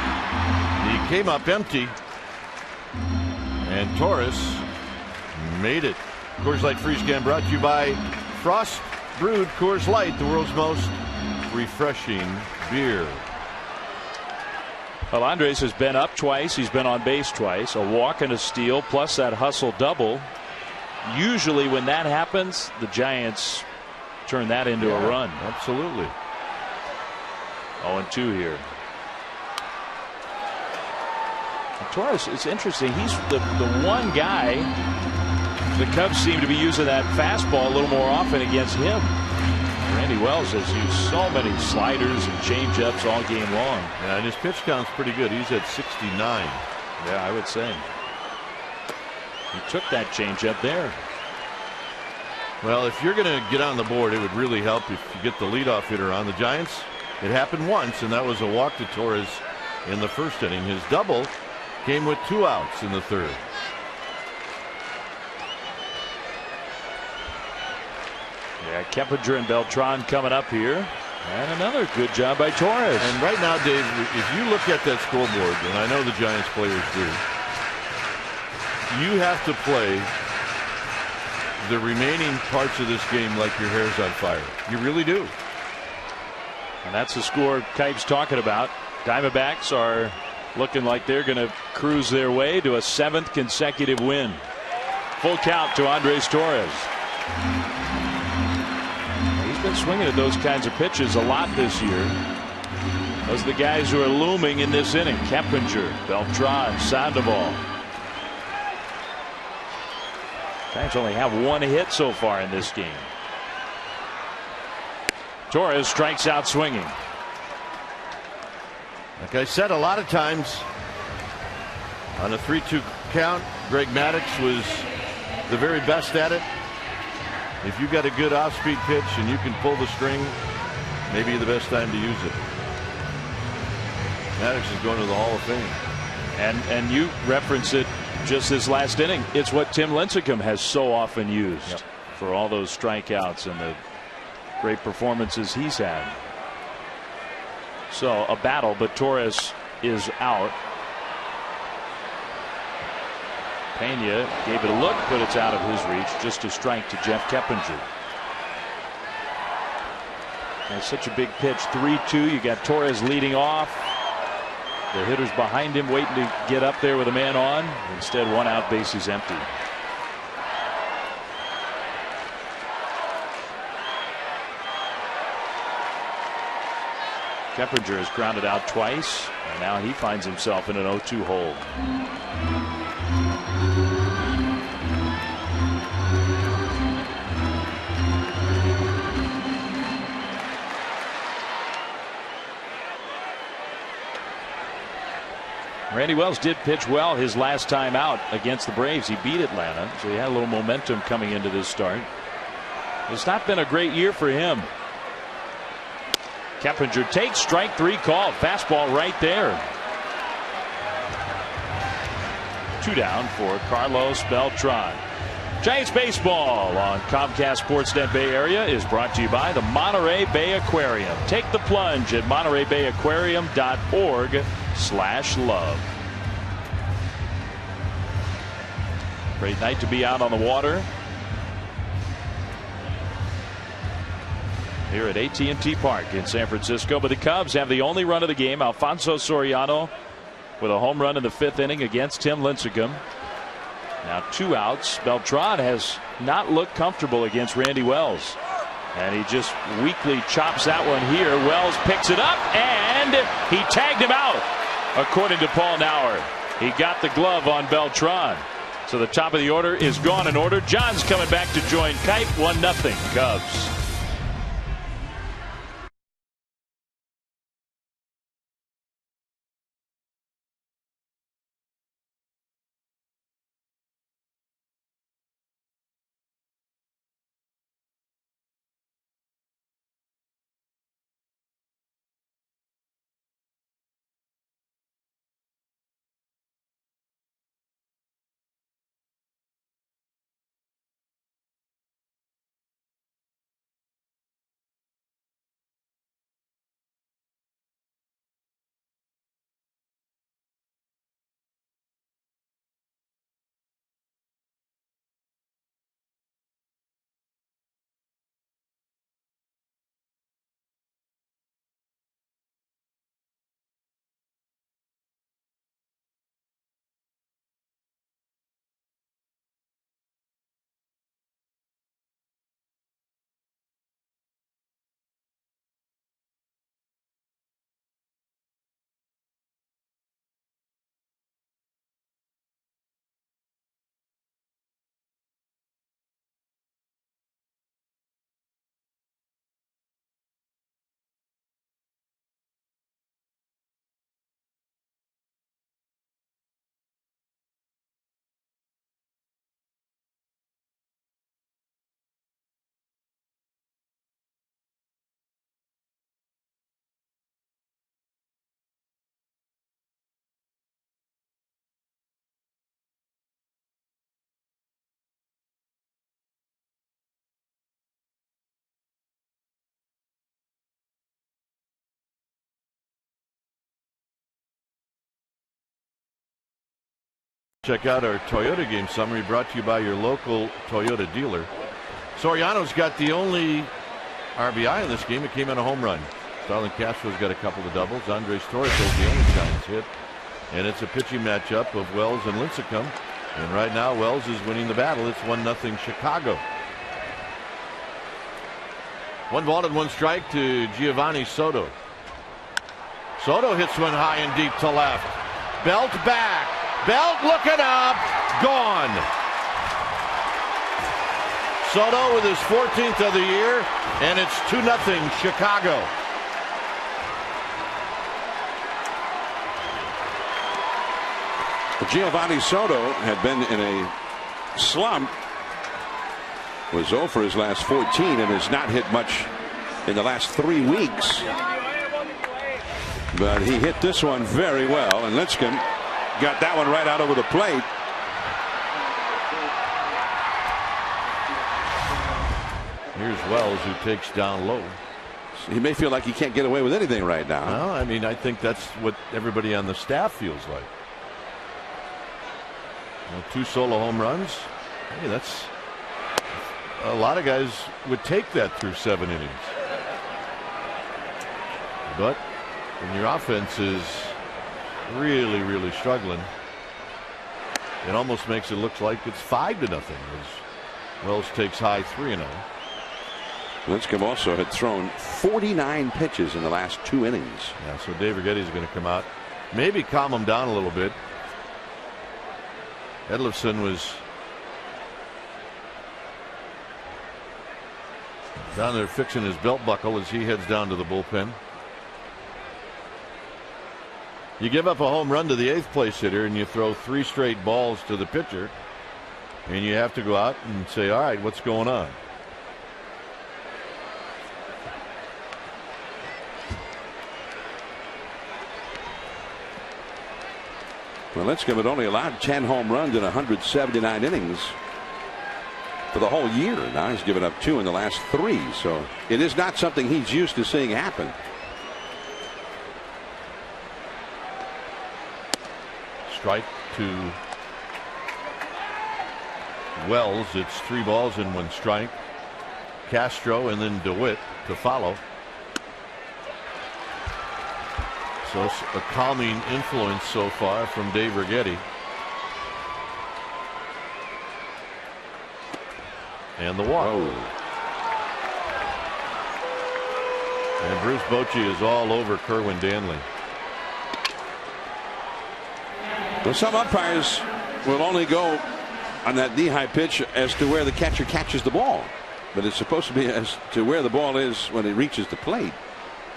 He came up empty, and Torres made it. Coors Light freeze cam brought to you by Frost Brewed Coors Light, the world's most refreshing beer. Well, Andres has been up twice. He's been on base twice. A walk and a steal, plus that hustle double. Usually when that happens, the Giants turn that into a run. Absolutely. 0-2 here. And Torres, it's interesting. He's the one guy. The Cubs seem to be using that fastball a little more often against him. Randy Wells has used so many sliders and changeups all game long. Yeah, and his pitch count's pretty good. He's at 69. Yeah, I would say. He took that changeup there. Well, if you're going to get on the board, it would really help if you get the leadoff hitter on. The Giants, it happened once, and that was a walk to Torres in the 1st inning. His double came with 2 outs in the 3rd. Yeah, Keppinger and Beltran coming up here. And another good job by Torres. And right now, Dave, if you look at that scoreboard, and I know the Giants players do, you have to play the remaining parts of this game like your hair's on fire. You really do. And that's the score Kipe's talking about. Diamondbacks are looking like they're going to cruise their way to a 7th consecutive win. Full count to Andres Torres. He's been swinging at those kinds of pitches a lot this year. Those are the guys who are looming in this inning. Keppinger, Beltran, Sandoval. Giants only have 1 hit so far in this game. Torres strikes out swinging. Like I said, a lot of times on a 3-2 count, Greg Maddux was the very best at it. If you got a good off-speed pitch and you can pull the string, maybe the best time to use it. Maddux is going to the Hall of Fame. And you reference it just this last inning. It's what Tim Lincecum has so often used for all those strikeouts and the great performances he's had. So a battle, but Torres is out. Pena gave it a look, but it's out of his reach. Just a strike to Jeff Keppinger. That's such a big pitch. 3-2. You got Torres leading off. The hitter's behind him waiting to get up there with a man on. Instead, 1 out, bases empty. Keppinger has grounded out twice, and now he finds himself in an 0-2 hole. Randy Wells did pitch well his last time out against the Braves. He beat Atlanta, so he had a little momentum coming into this start. It's not been a great year for him. Keppinger takes strike 3 call. Fastball right there. 2 down for Carlos Beltran. Giants baseball on Comcast Sportsnet Bay Area is brought to you by the Monterey Bay Aquarium. Take the plunge at MontereyBayAquarium.org. Love. Great night to be out on the water here at AT&T Park in San Francisco. But the Cubs have the only run of the game. Alfonso Soriano with a home run in the 5th inning against Tim Lincecum. Now 2 outs. Beltran has not looked comfortable against Randy Wells, and he just weakly chops that one here. Wells picks it up, and he tagged him out. According to Paul Nauer, he got the glove on Beltran. So the top of the order is gone in order. John's coming back to join Kite. 1-0 Cubs. Check out our Toyota game summary brought to you by your local Toyota dealer. Soriano's got the only RBI in this game. It came in a home run. Starlin Castro's got a couple of doubles. Andres Torres has the only Giants hit. And it's a pitching matchup of Wells and Lincecum. And right now Wells is winning the battle. It's 1-0 Chicago. 1 ball and 1 strike to Giovanni Soto. Soto hits one high and deep to left. Belt back. Belt looking up. Gone. Soto with his 14th of the year, and it's 2-0 Chicago. Giovanni Soto had been in a slump, was 0 for his last 14, and has not hit much in the last 3 weeks. But he hit this one very well, and Lincecum got that one right out over the plate. Here's Wells, who takes down low. He may feel like he can't get away with anything right now. Well, I mean, I think that's what everybody on the staff feels like. 2 solo home runs. Hey, that's a lot of guys would take that through 7 innings. But when your offense is really struggling, it almost makes it look like it's 5-0 as Wells takes high 3-0. Lincecum also had thrown 49 pitches in the last 2 innings. Yeah, so Dave Righetti's going to come out, maybe calm him down a little bit. Edlefson was down there fixing his belt buckle as he heads down to the bullpen. You give up a home run to the 8th place hitter and you throw 3 straight balls to the pitcher, and you have to go out and say, all right, what's going on? Well, Lincecum had only allowed 10 home runs in 179 innings for the whole year. Now he's given up 2 in the last 3, so it is not something he's used to seeing happen. strike to Wells. It's 3 balls and 1 strike. Castro and then DeWitt to follow. So a calming influence so far from Dave Righetti. And the walk. Oh. And Bruce Bochy is all over Kerwin Danley. Well, some umpires will only go on that knee-high pitch as to where the catcher catches the ball. But it's supposed to be as to where the ball is when it reaches the plate.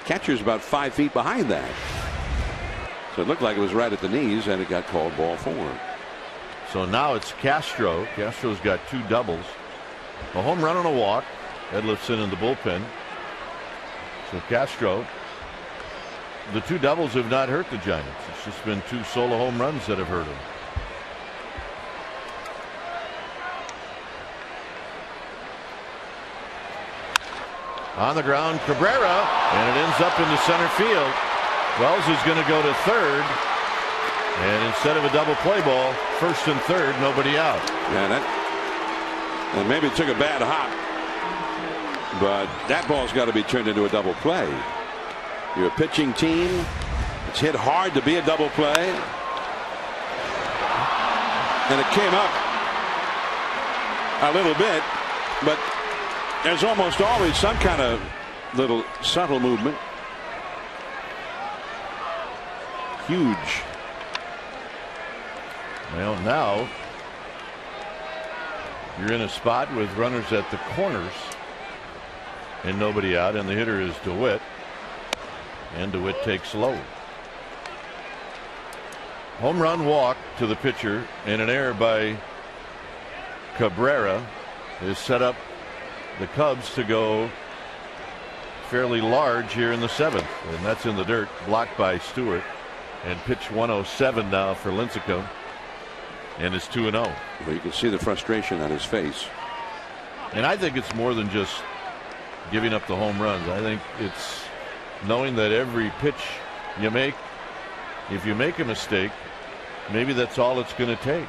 Catcher's about 5 feet behind that. So it looked like it was right at the knees, and it got called ball 4. So now it's Castro. Castro's got 2 doubles. A home run and a walk. Edlifson in the bullpen. So Castro, the 2 doubles have not hurt the Giants. It's just been 2 solo home runs that have hurt them. On the ground, Cabrera, and it ends up into center field. Wells is going to go to third, and instead of a double play ball, first and third, nobody out. Yeah, and maybe it took a bad hop, but that ball's got to be turned into a double play. You're a pitching team. It's hit hard to be a double play, and it came up a little bit, but there's almost always some kind of little subtle movement. Huge. Well, now you're in a spot with runners at the corners and nobody out, and the hitter is DeWitt, and DeWitt takes low. Home run walk to the pitcher, and an error by Cabrera is set up the Cubs to go fairly large here in the 7th, and that's in the dirt, blocked by Stewart. And pitch 107 now for Lincecum, and it's 2-0. Well, you can see the frustration on his face. And I think it's more than just giving up the home runs. I think it's knowing that every pitch you make, if you make a mistake, maybe that's all it's going to take.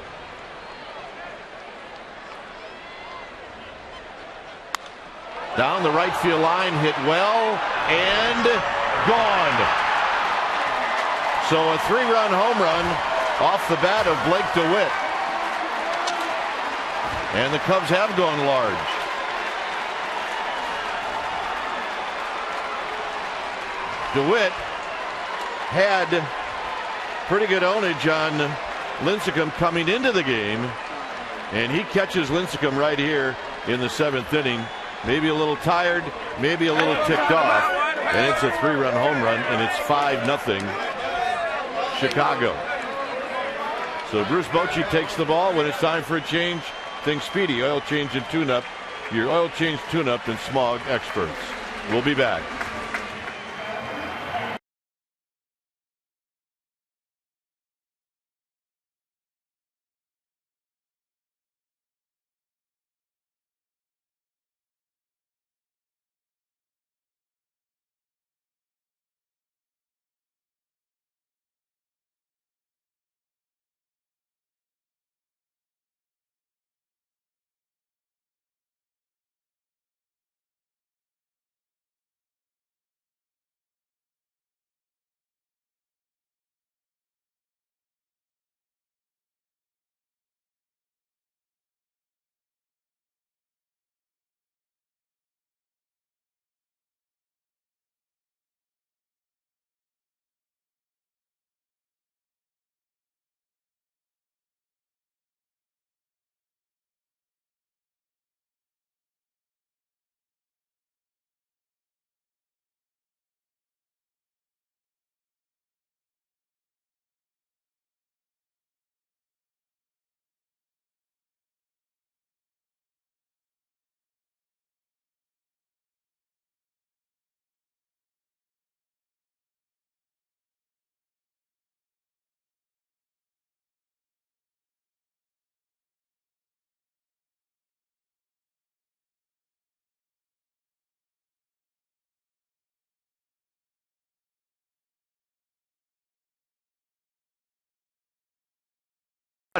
Down the right field line, hit well, and gone. So a 3-run home run off the bat of Blake DeWitt. And the Cubs have gone large. DeWitt had pretty good ownage on Lincecum coming into the game, and he catches Lincecum right here in the 7th inning. Maybe a little tired, maybe a little ticked off, and it's a 3-run home run, and it's 5-0 Chicago. So Bruce Bochy takes the ball. When it's time for a change, think Speedy, oil change and tune-up. Your oil change, tune-up, and smog experts. We'll be back.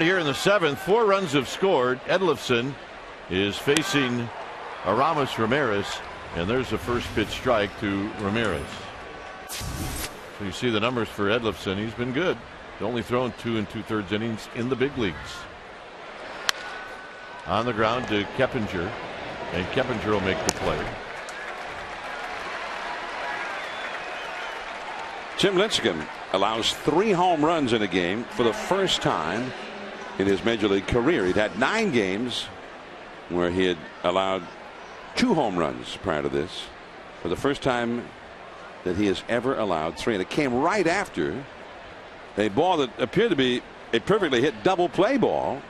Here in the 7th, 4 runs have scored. Edlifson is facing Aramis Ramirez, and there's a first pitch strike to Ramirez. So you see the numbers for Edlifson. He's been good. He's only thrown 2 2/3 innings in the big leagues. On the ground to Keppinger, and Keppinger will make the play. Tim Lincecum allows 3 home runs in a game for the first time in his major league career. He'd had 9 games where he had allowed 2 home runs prior to this. For the first time that he has ever allowed 3, and it came right after a ball that appeared to be a perfectly hit double play ball,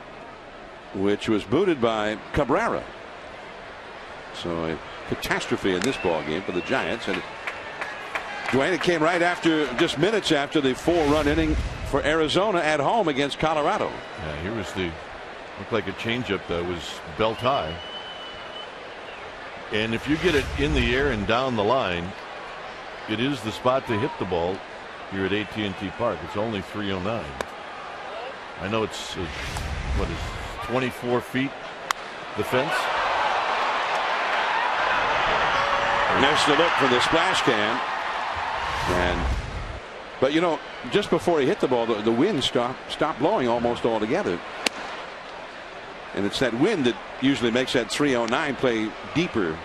which was booted by Cabrera. So a catastrophe in this ball game for the Giants. And Dwayne, it came right after, just minutes after the 4-run inning for Arizona at home against Colorado. Yeah, here was looked like a changeup that was belt high. And if you get it in the air and down the line, it is the spot to hit the ball here at AT&T Park. It's only 309. I know it's what is 24 feet, the fence. There's the look for the splash can. But you know, just before he hit the ball, the wind stopped blowing almost altogether. And it's that wind that usually makes that 309 play deeper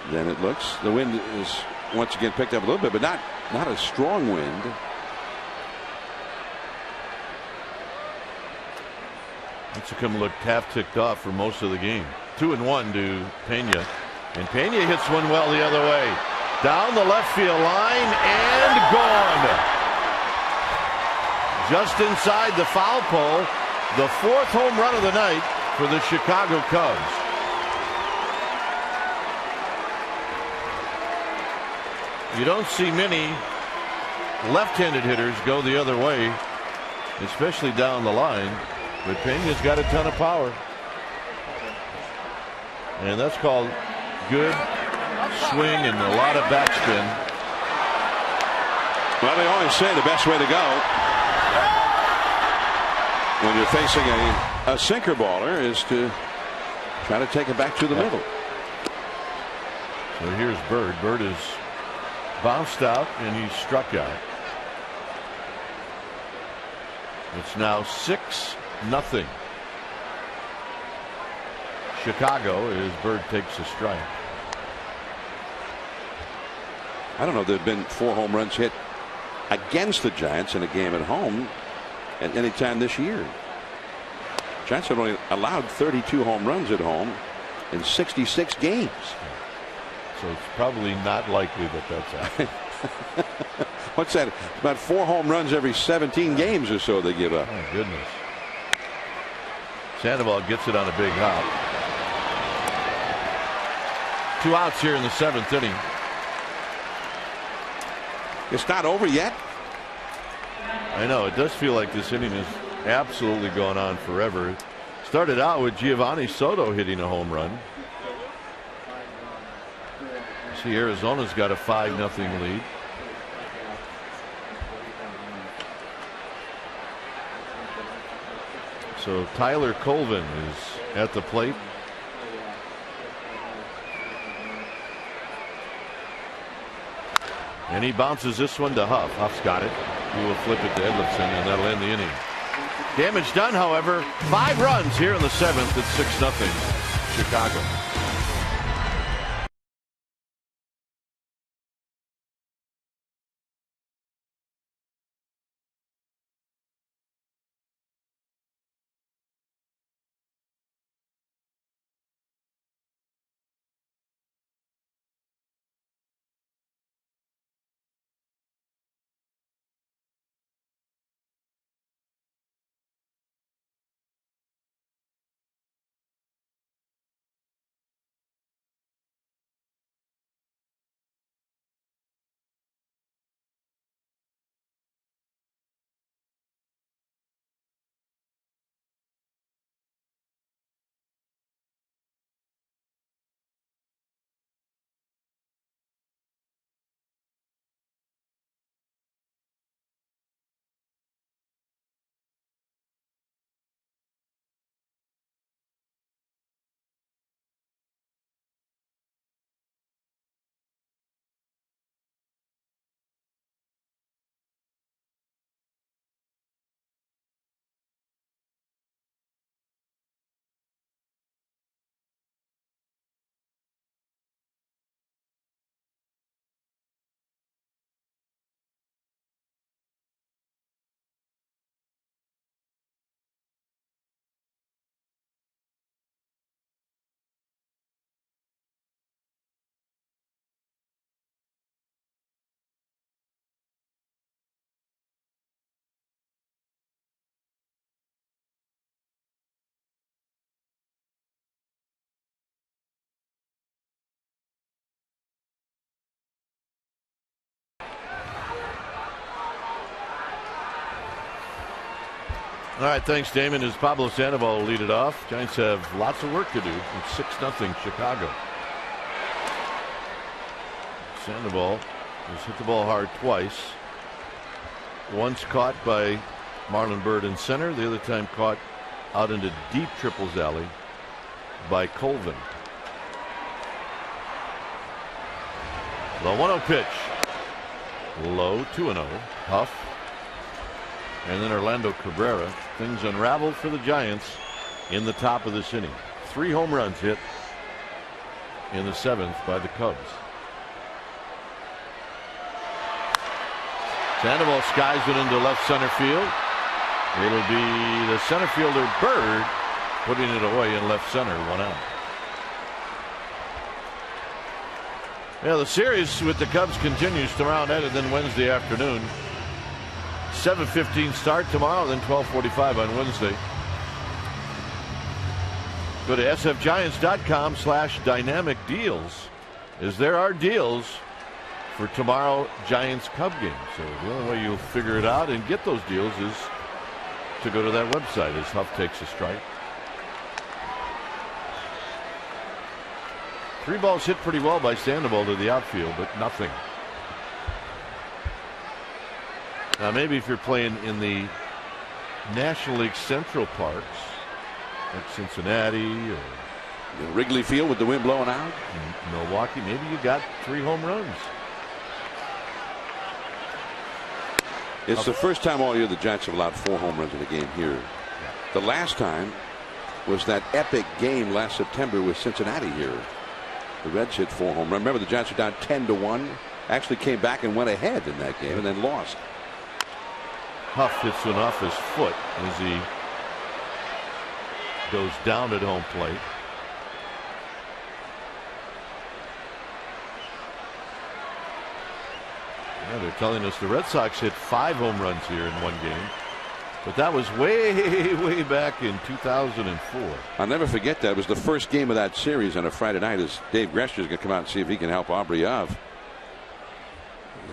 than it looks. The wind is once again picked up a little bit, but not a strong wind. Lincecum looked half ticked off for most of the game. 2-1 to Pena, and Pena hits one well the other way, down the left field line and gone. Just inside the foul pole, the 4th home run of the night for the Chicago Cubs. You don't see many left-handed hitters go the other way, especially down the line, but Pena's got a ton of power, and that's called good swing and a lot of backspin. Well, they always say the best way to go when you're facing a sinker baller is to try to take it back to the middle. So here's Bird. Bird is bounced out and he's struck out. It's now 6-0 Chicago as Bird takes a strike. I don't know if there have been 4 home runs hit against the Giants in a game at home at any time this year. Giants have only allowed 32 home runs at home in 66 games. So it's probably not likely that that's happening. What's that? About 4 home runs every 17 games or so they give up. Oh, goodness. Sandoval gets it on a big hop. 2 outs here in the 7th inning. It's not over yet. I know, it does feel like this inning has absolutely gone on forever. It started out with Giovanni Soto hitting a home run. See, Arizona's got a 5-0 lead. So Tyler Colvin is at the plate. And he bounces this one to Huff. Huff's got it. He will flip it to Edlifson, and that'll end the inning. Damage done, however. 5 runs here in the 7th. It's 6-0 Chicago. All right, thanks, Damon. As Pablo Sandoval will lead it off. Giants have lots of work to do. It's 6-0 Chicago. Sandoval has hit the ball hard twice. Once caught by Marlon Byrd in center, the other time caught out into deep triples alley by Colvin. The 1-0 pitch. Low, 2-0. Huff. And then Orlando Cabrera. Things unraveled for the Giants in the top of this inning. 3 home runs hit in the 7th by the Cubs. Sandoval skies it into left center field. It'll be the center fielder Byrd putting it away in left center, 1 out. Yeah, the series with the Cubs continues tomorrow night and then Wednesday afternoon. 7:15 start tomorrow, then 12:45 on Wednesday. Go to sfgiants.com/dynamic deals, as there are deals for tomorrow Giants Cub game. So the only way you'll figure it out and get those deals is to go to that website as Huff takes a strike. 3 balls hit pretty well by Sandoval to the outfield, but nothing. Now maybe if you're playing in the National League Central parks, like Cincinnati or Wrigley Field with the wind blowing out, Milwaukee, maybe you got 3 home runs. It's the first time all year the Giants have allowed 4 home runs in a game here. The last time was that epic game last September with Cincinnati here. The Reds hit 4 home runs. Remember, the Giants were down 10-1. Actually came back and went ahead in that game and then lost. Huff hits one off his foot as he goes down at home plate. Yeah, they're telling us the Red Sox hit 5 home runs here in one game. But that was way back in 2004. I'll never forget that. It was the first game of that series on a Friday night as Dave Grescher is going to come out and see if he can help Aubrey up.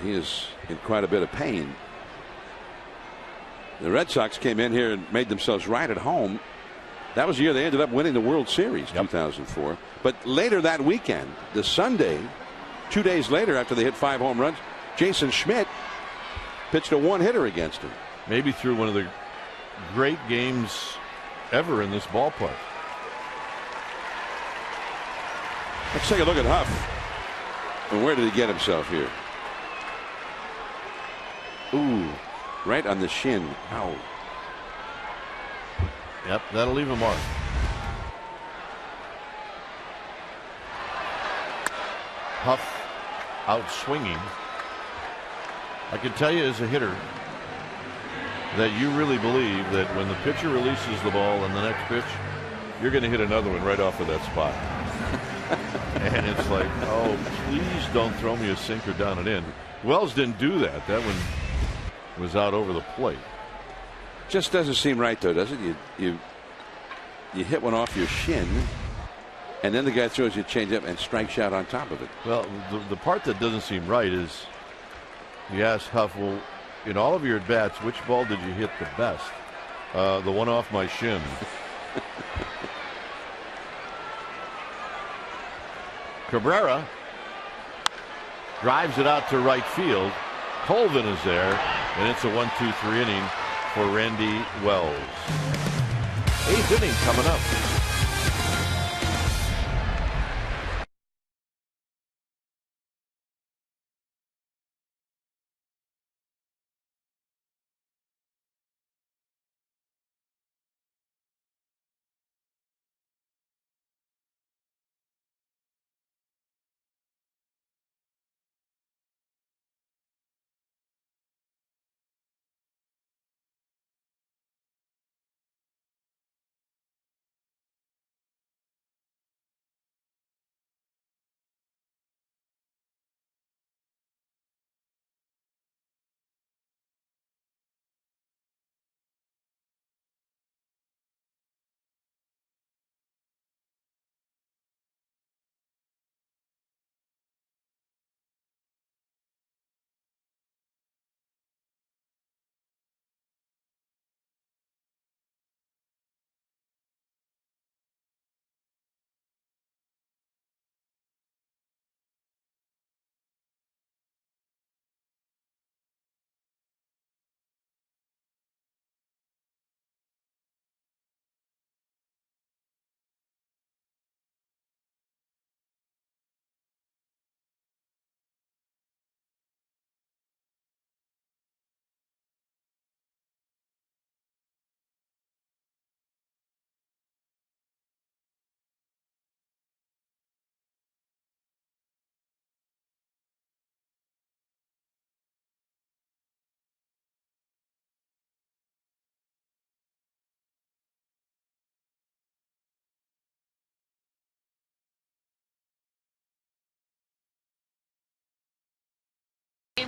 He is in quite a bit of pain. The Red Sox came in here and made themselves right at home. That was the year they ended up winning the World Series, 2004. But later that weekend, the Sunday, 2 days later after they hit 5 home runs, Jason Schmidt pitched a 1-hitter against him. Maybe threw one of the great games ever in this ballpark. Let's take a look at Huff. And where did he get himself here? Ooh, right on the shin. Ow. Yep, that'll leave a mark. Huff out swinging. I can tell you as a hitter that you really believe that when the pitcher releases the ball in the next pitch, you're going to hit another one right off of that spot. And it's like, oh, please don't throw me a sinker down and in. Wells didn't do that. That one was out over the plate. Just doesn't seem right, though, does it? You hit one off your shin, and then the guy throws you a changeup and strikes you out on top of it. Well, the part that doesn't seem right is you ask Huff, well, in all of your at-bats, which ball did you hit the best? The one off my shin. Cabrera drives it out to right field. Colvin is there, and it's a 1-2-3 inning for Randy Wells. 8th inning coming up.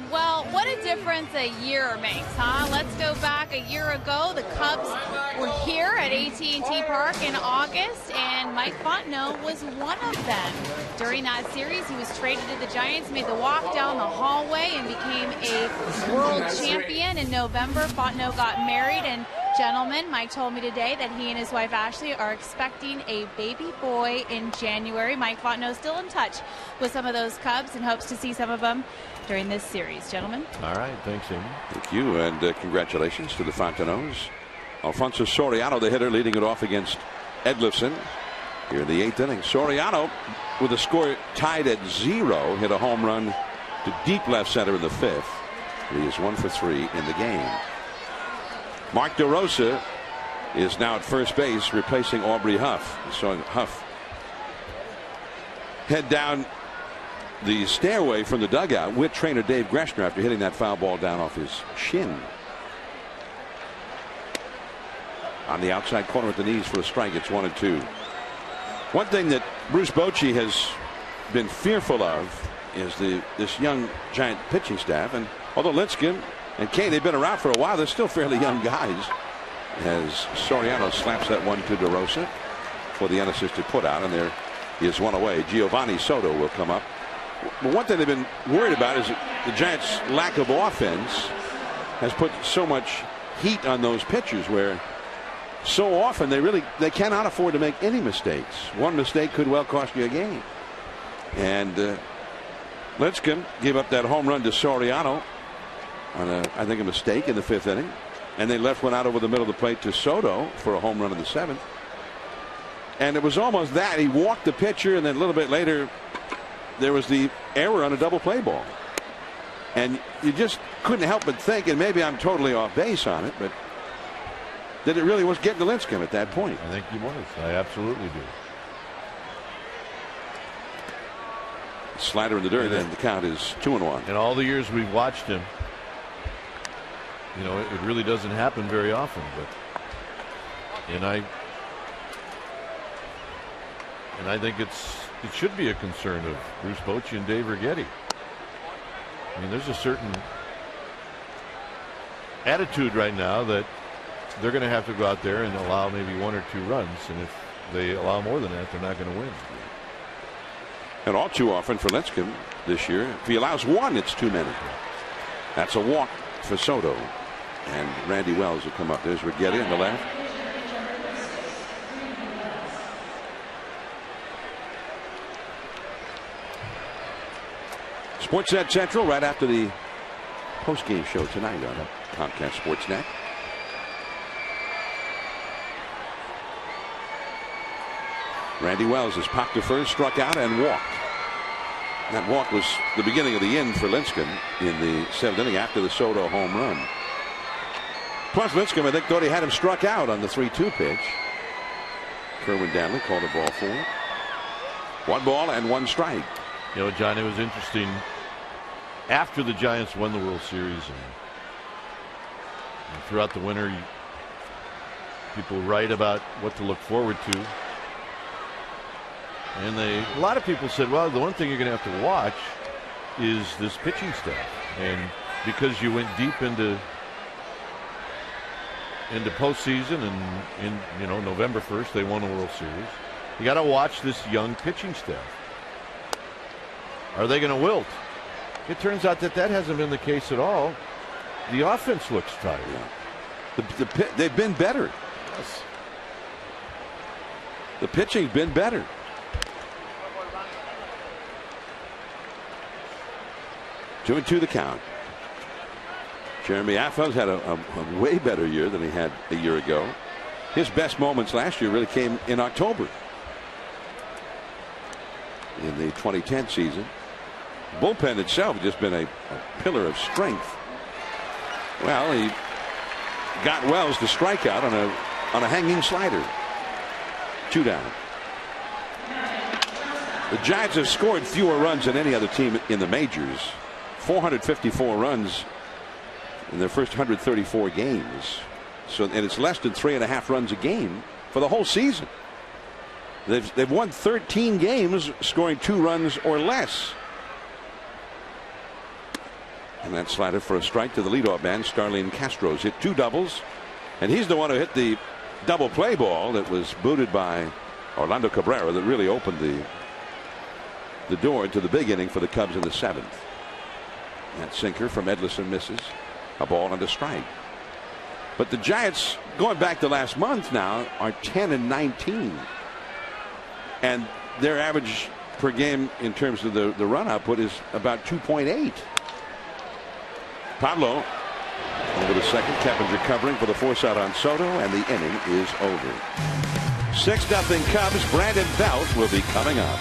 And, well, what a difference a year makes, huh? Let's go back a year ago. The Cubs were here at AT&T Park in August, and Mike Fontenot was one of them. During that series, he was traded to the Giants, made the walk down the hallway, and became a world champion. In November, Fontenot got married, and gentlemen, Mike told me today that he and his wife Ashley are expecting a baby boy in January. Mike Fontenot still in touch with some of those Cubs and hopes to see some of them during this series. Gentlemen. All right. Thanks, Amy. Thank you, and congratulations to the Fontenos. Alfonso Soriano, the hitter, leading it off against Edlifson here in the 8th inning. Soriano, with the score tied at 0, hit a home run to deep left center in the 5th. He is 1 for 3 in the game. Mark DeRosa is now at first base, replacing Aubrey Huff. So Huff head down the stairway from the dugout with trainer Dave Greshner after hitting that foul ball down off his shin. On the outside corner at the knees for a strike. It's 1-2. One thing that Bruce Bochy has been fearful of is this young Giant pitching staff. And although Lincecum and Kane, they've been around for a while, they're still fairly young guys. As Soriano slaps that one to DeRosa for the unassisted putout, and there is one away. Giovanni Soto will come up. But one thing they've been worried about is the Giants' lack of offense has put so much heat on those pitchers, where so often they cannot afford to make any mistakes. One mistake could well cost you a game. And Lincecum gave up that home run to Soriano on I think a mistake in the 5th inning, and they left one out over the middle of the plate to Soto for a home run in the 7th. And it was almost that he walked the pitcher, and then a little bit later there was the error on a double play ball, and you just couldn't help but think, and maybe I'm totally off base on it, but that it really was getting to Lincecum at that point. I think he was. I absolutely do. Slider in the dirt, and the count is 2-1. In all the years we've watched him, you know, it really doesn't happen very often. And I think it should be a concern of Bruce Bochy and Dave Righetti. I mean, there's a certain attitude right now that they're going to have to go out there and allow maybe 1 or 2 runs, and if they allow more than that, they're not going to win. And all too often for Lincecum this year, if he allows 1, it's too many. That's a walk for Soto. And Randy Wells will come up. There's Righetti on the left. Sportsnet Central right after the postgame show tonight on Comcast Sportsnet. Randy Wells has popped to first, struck out, and walked. That walk was the beginning of the end for Lincecum in the 7th inning after the Soto home run. Plus, Lincecum, I think, thought he had him struck out on the 3-2 pitch. Kerwin Danley called a ball for him. 1 ball and 1 strike. You know, John, it was interesting. After the Giants won the World Series and throughout the winter, people write about what to look forward to. And a lot of people said, well, the one thing you're going to have to watch is this pitching staff. And because you went deep into postseason, and in November 1st they won the World Series, you got to watch this young pitching staff. Are they going to wilt? It turns out that hasn't been the case at all. The offense looks tired. Yeah. They've been better. Yes. The pitching's been better. Two and 2 the count. Jeremy Affel's had a way better year than he had a year ago. His best moments last year really came in October in the 2010 season. Bullpen itself has just been a pillar of strength. Well, he got Wells to strike out on a hanging slider. 2 down. The Giants have scored fewer runs than any other team in the majors. 454 runs in their first 134 games. And it's less than 3.5 runs a game for the whole season. They've won 13 games scoring 2 runs or less. And that slider for a strike to the leadoff man. Starlene Castro's hit 2 doubles, and he's the one who hit the double play ball that was booted by Orlando Cabrera that really opened the door to the big inning for the Cubs in the 7th. That sinker from Edlison misses. A ball and a strike. But the Giants, going back to last month now, are 10-19. And their average per game in terms of the run output is about 2.8. Pablo over the second. Keppinger covering for the force out on Soto, and the inning is over. 6-0 Cubs. Brandon Belt will be coming up.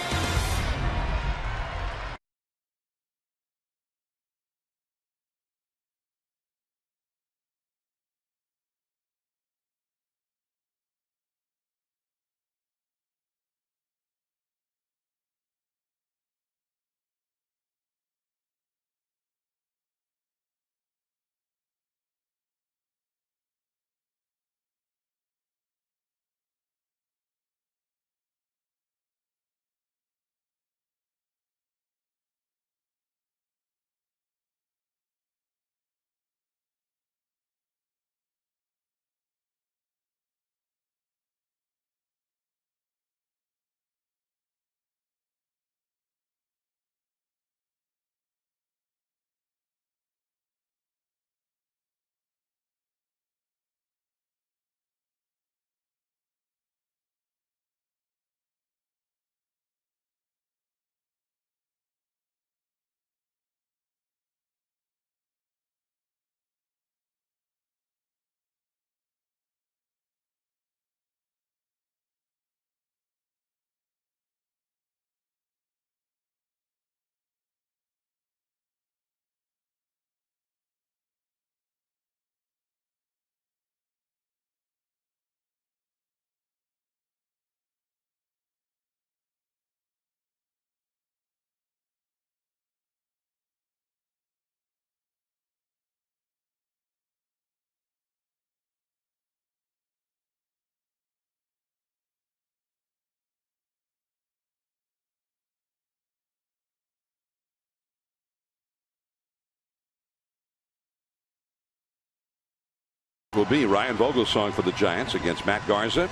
Will be Ryan Vogelsong for the Giants against Matt Garza.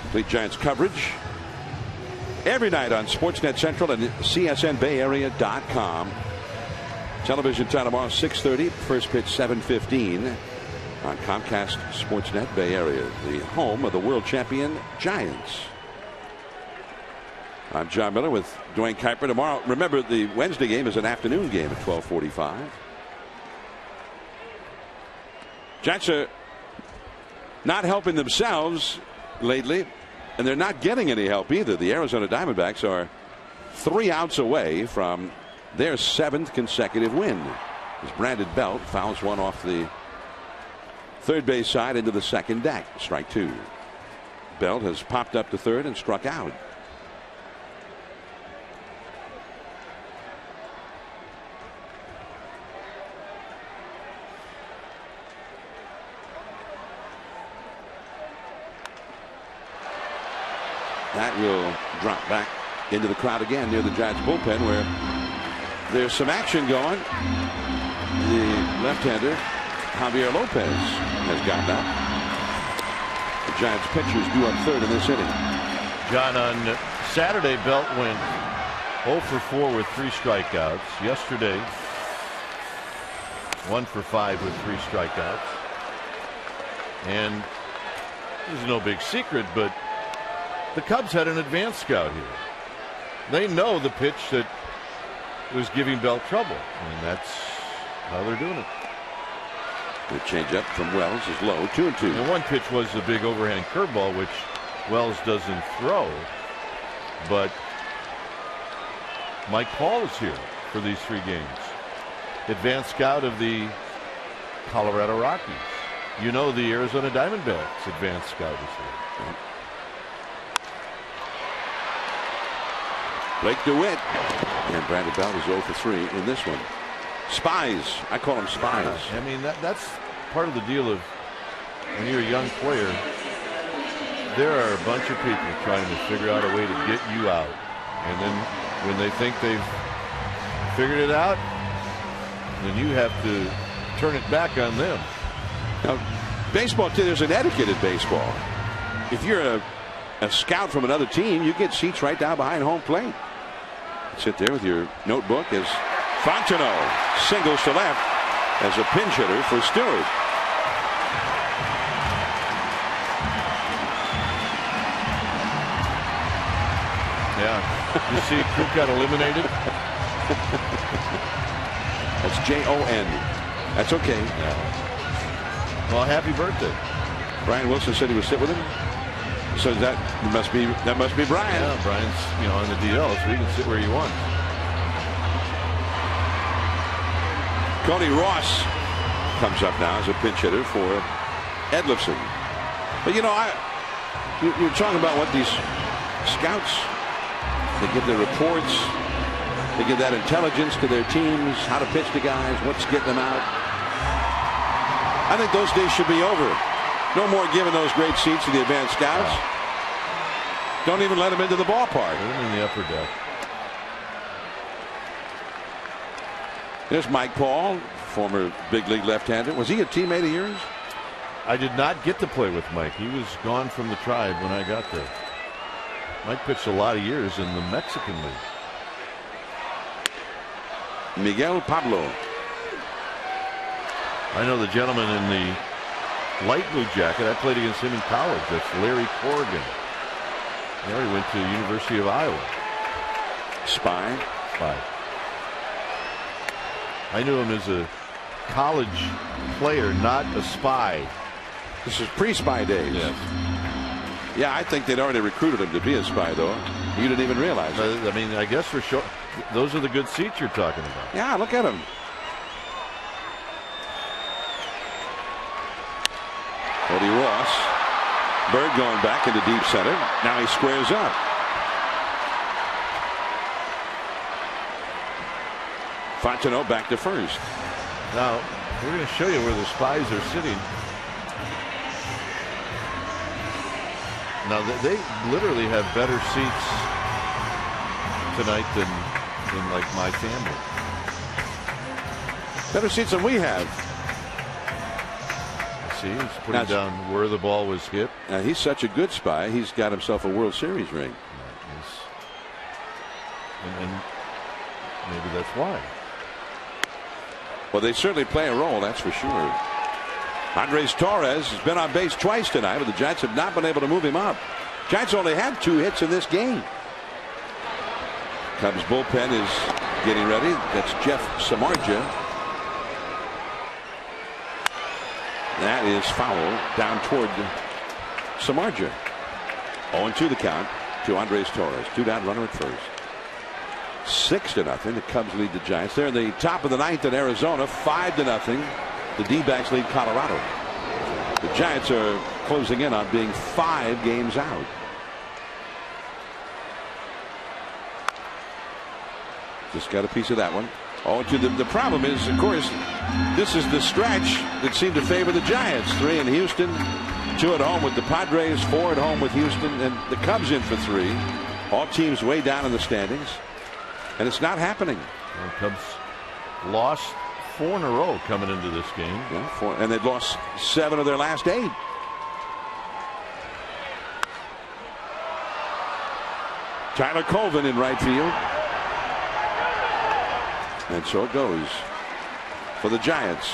Complete Giants coverage every night on Sportsnet Central and CSNBayArea.com. Television time tomorrow 6:30. First pitch 7:15 on Comcast Sportsnet Bay Area, the home of the world champion Giants. I'm John Miller with Dwayne Kuiper. Tomorrow, remember, the Wednesday game is an afternoon game at 12:45. Giants are not helping themselves lately, and they're not getting any help either. The Arizona Diamondbacks are 3 outs away from their 7th consecutive win, as Brandon Belt fouls one off the third base side into the second deck. Strike 2. Belt has popped up to third and struck out. That will drop back into the crowd again near the Giants bullpen, where there's some action going. The left-hander Javier Lopez has gotten up. The Giants pitchers due on third in this inning. John, on Saturday, Belt went 0 for 4 with 3 strikeouts. Yesterday, 1 for 5 with 3 strikeouts. And this is no big secret, but the Cubs had an advanced scout here. They know the pitch that was giving Belt trouble, and that's how they're doing it. The changeup from Wells is low, 2-2. And one pitch was the big overhand curveball, which Wells doesn't throw. But Mike Paul is here for these 3 games. Advanced scout of the Colorado Rockies. You know, the Arizona Diamondbacks advanced scout is here. Blake DeWitt. And Brandon Belt is 0 for 3 in this one. Spies. I call them spies. I mean, that's part of the deal of when you're a young player, there are a bunch of people trying to figure out a way to get you out. And then when they think they've figured it out, and you have to turn it back on them. Now, baseball, too, there's an etiquette in baseball. If you're a scout from another team, you get seats right down behind home plate. Sit there with your notebook as Fontenot singles to left as a pinch hitter for Stewart. Yeah. You see Coop got eliminated? That's Jon. That's okay. Yeah. Well, happy birthday. Brian Wilson said he would sit with him. So that must be Brian. Yeah, Brian's on the DL, so he can sit where he wants. Cody Ross comes up now as a pinch hitter for Edlifson. But you're talking about what these scouts, they give their reports, they give that intelligence to their teams, how to pitch to guys, what's getting them out. I think those days should be over. No more giving those great seats to the advanced scouts. Don't even let them into the ballpark. Put them in the upper deck. There's Mike Paul, former big league left-hander. Was he a teammate of yours? I did not get to play with Mike. He was gone from the Tribe when I got there. Mike pitched a lot of years in the Mexican League. Miguel Pablo. I know the gentleman in the light blue jacket. I played against him in college. That's Larry Corrigan. Larry went to the University of Iowa. Spy. I knew him as a college player, not a spy. This is pre-spy days. Yes. Yeah, I think they'd already recruited him to be a spy, though. You didn't even realize it. I mean, I guess for sure. Those are the good seats you're talking about. Yeah, look at him. Cody Ross. Bird going back into deep center. Now he squares up. Fontenot back to first. Now, we're going to show you where the spies are sitting. Now, they literally have better seats tonight than like my family. Better seats than we have. See, he's putting down where the ball was hit. He's such a good spy. He's got himself a World Series ring. And maybe that's why. Well, they certainly play a role, that's for sure. Andres Torres has been on base twice tonight, but the Giants have not been able to move him up. Giants only had 2 hits in this game. Cubs bullpen is getting ready. That's Jeff Samardzija. That is foul down toward Samardzija. 0-2 the count to Andres Torres. 2 down, runner at first. 6-0. The Cubs lead the Giants. They're in the top of the 9th in Arizona. 5-0. The D-backs lead Colorado. The Giants are closing in on being 5 games out. Just got a piece of that one. The problem is, of course, this is the stretch that seemed to favor the Giants. 3 in Houston, 2 at home with the Padres, 4 at home with Houston, and the Cubs in for 3. All teams way down in the standings, and it's not happening. The Cubs lost 4 in a row coming into this game. Yeah, 4, and they'd lost 7 of their last 8. Tyler Colvin in right field. And so it goes for the Giants.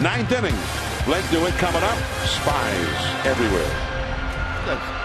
9th inning. Blake DeWitt coming up. Spies everywhere. That's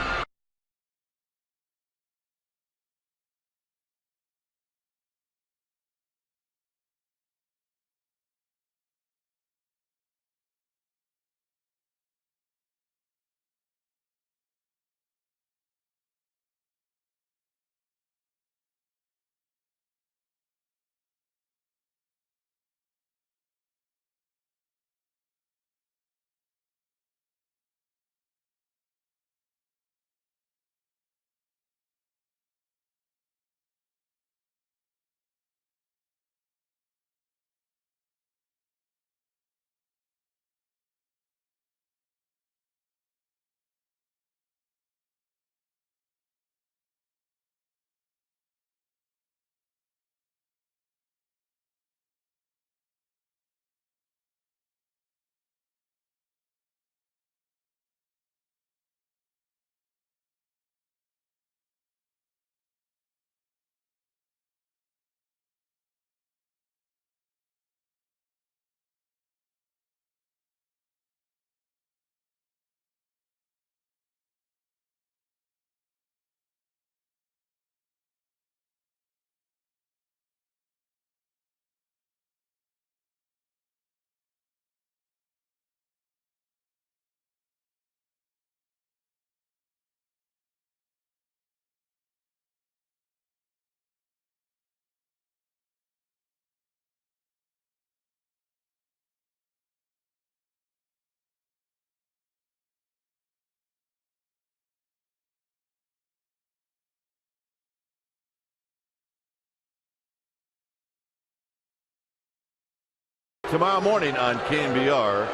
tomorrow morning on KNBR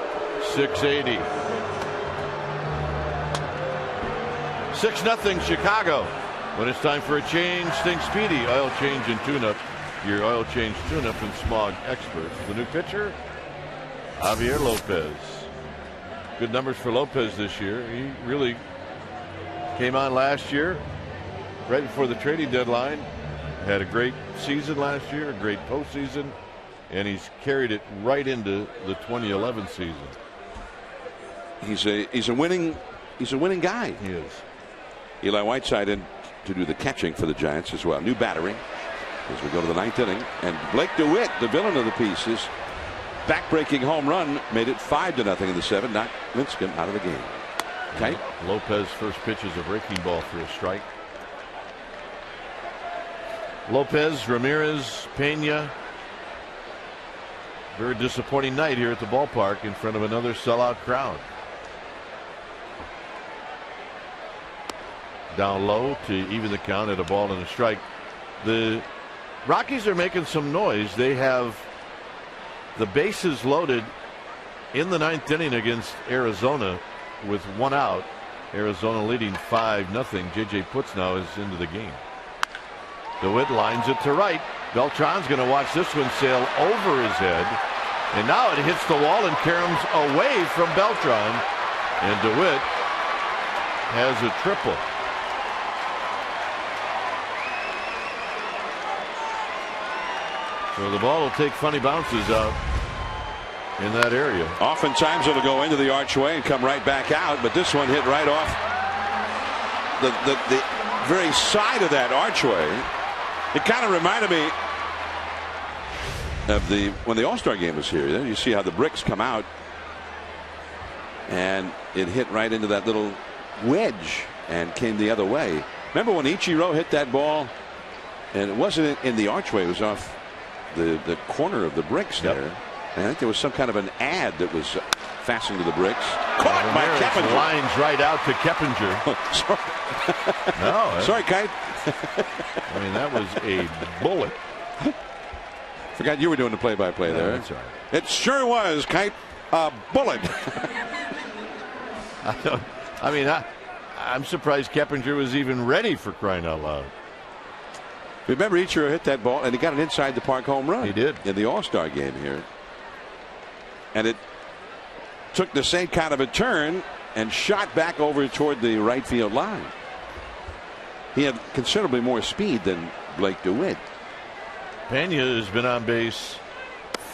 680. 6-0 Chicago. When it's time for a change, think Speedy. Oil change and tune-up. Your oil change tune-up and smog experts. The new pitcher, Javier Lopez. Good numbers for Lopez this year. He really came on last year, right before the trading deadline. Had a great season last year, a great postseason, and he's carried it right into the 2011 season. He's a winning guy. He is. Eli Whiteside in to do the catching for the Giants as well. New battery as we go to the 9th inning, and Blake DeWitt, the villain of the piece, his back-breaking home run made it 5-0 in the 7th. Knocked Lincecum out of the game. Okay. Lopez first pitch is a breaking ball for a strike. Lopez, Ramirez, Pena. Very disappointing night here at the ballpark in front of another sellout crowd. Down low to even the count at a ball and a strike. The Rockies are making some noise. They have the bases loaded in the 9th inning against Arizona with 1 out. Arizona leading 5-0. J.J. Putz now is into the game. DeWitt lines it to right. Beltran's going to watch this one sail over his head. And now it hits the wall and caroms away from Beltran. And DeWitt has a triple. So the ball will take funny bounces out in that area. Oftentimes it'll go into the archway and come right back out, but this one hit right off the very side of that archway. It kind of reminded me of when the All-Star game was here. You see how the bricks come out, and it hit right into that little wedge and came the other way. Remember when Ichiro hit that ball, and it wasn't in the archway, it was off the corner of the bricks there. Yep. And I think there was some kind of an ad that was fastened to the bricks. Caught by Keppinger. Lines right out to Keppinger. Sorry. No. Sorry, Kite. I mean, that was a bullet. Forgot you were doing the play-by-play there. That's right. It sure was, Kite. A bullet. I'm surprised Keppinger was even ready, for crying out loud. Remember, Ichiro hit that ball, and he got an inside the park home run. He did. In the All-Star game here. And it took the same kind of a turn and shot back over toward the right field line. He had considerably more speed than Blake DeWitt. Pena has been on base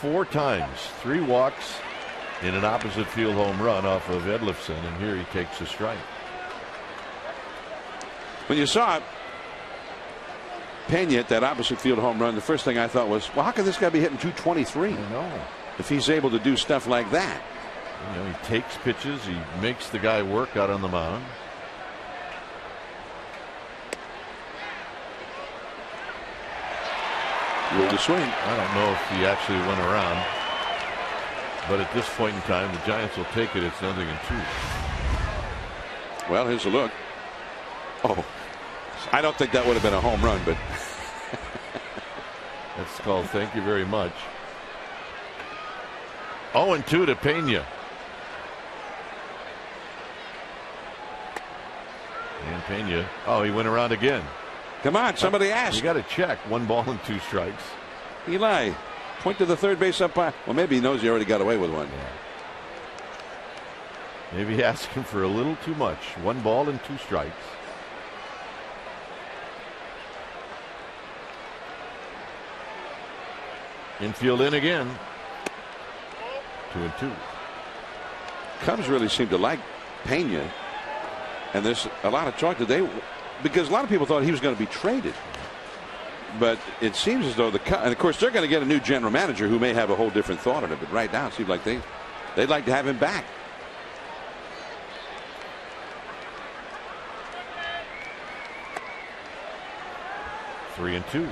4 times, 3 walks in an opposite field home run off of Edlifson, and here he takes a strike. When you saw it, Pena hit that opposite field home run, the first thing I thought was, well, how can this guy be hitting 223? I know. If he's able to do stuff like that. You know, he takes pitches, he makes the guy work out on the mound. Roll the swing. I don't know if he actually went around, but at this point in time, the Giants will take it. It's 0-2. Well, here's a look. Oh, I don't think that would have been a home run, but that's called thank you very much. 0-2 to Pena. And Pena, he went around again. Come on, somebody ask. You got to check. 1 ball and 2 strikes. Eli, point to the third base umpire. Well, maybe he knows he already got away with one. Yeah. Maybe asking for a little too much. 1 ball and 2 strikes. Infield in again. 2-2. Cubs really seem to like Pena, and there's a lot of talk today because a lot of people thought he was going to be traded, but it seems as though and of course they're going to get a new general manager who may have a whole different thought on it, but right now it seems like they'd like to have him back. Three and 2.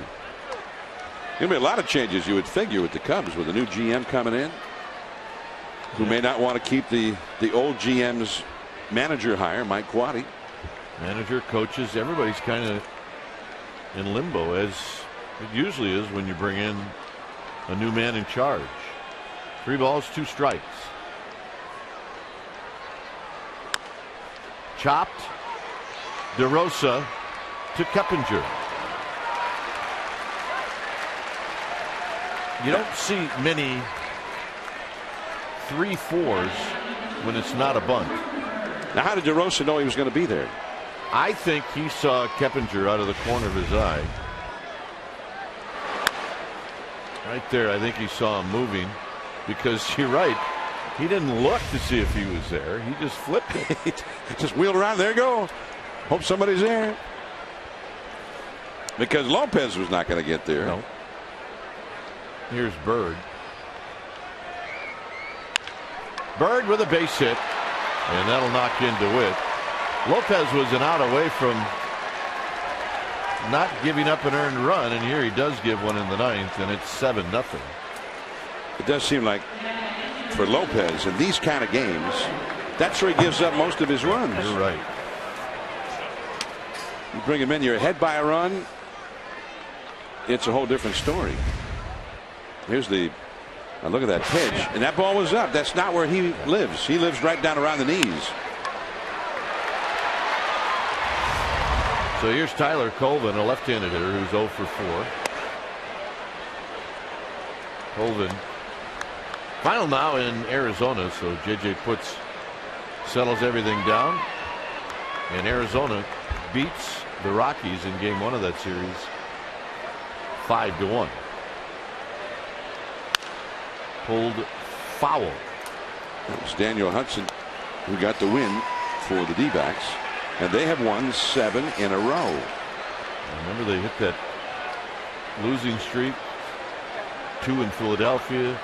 There'll be a lot of changes, you would figure, with the Cubs, with a new GM coming in who may not want to keep the old GM's manager hire, Mike Quaddy. Manager, coaches, everybody's kind of in limbo, as it usually is when you bring in a new man in charge. 3 balls, 2 strikes. Chopped. DeRosa to Keppinger. You don't see many 3-4s when it's not a bunt. Now, how did DeRosa know he was going to be there? I think he saw Keppinger out of the corner of his eye. Right there, I think he saw him moving, because you're right. He didn't look to see if he was there. He just flipped it. Just wheeled around. There you go. Hope somebody's there. Because Lopez was not going to get there. No. Here's Bird. Bird with a base hit, and that'll knock into it. Lopez was an out away from not giving up an earned run, and here he does give one in the 9th, and it's 7-0. It does seem like for Lopez in these kind of games, that's where he gives up most of his runs. You're right. You bring him in, you're ahead by a run, it's a whole different story. Here's the look at that pitch, and that ball was up. That's not where he lives. He lives right down around the knees. So here's Tyler Colvin, a left-handed hitter who's 0 for 4. Colvin final now in Arizona, so JJ settles everything down, and Arizona beats the Rockies in game 1 of that series 5-1. Pulled foul. That was Daniel Hudson who got the win for the D-backs, and they have won 7 in a row. Remember, they hit that losing streak. 2 in Philadelphia,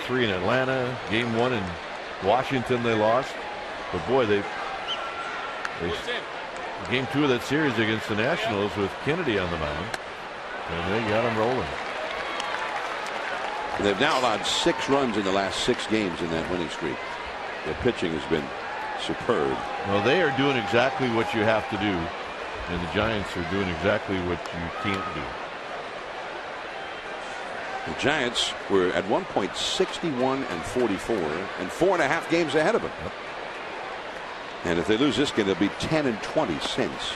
3 in Atlanta. Game 1 in Washington they lost, but boy, they game 2 of that series against the Nationals with Kennedy on the mound, and they got them rolling. They've now allowed 6 runs in the last 6 games in that winning streak. Their pitching has been superb. Well, they are doing exactly what you have to do, and the Giants are doing exactly what you can't do. The Giants were at one point 61-44 and 4.5 games ahead of them. Yep. And if they lose this game, they'll be 10-20 since.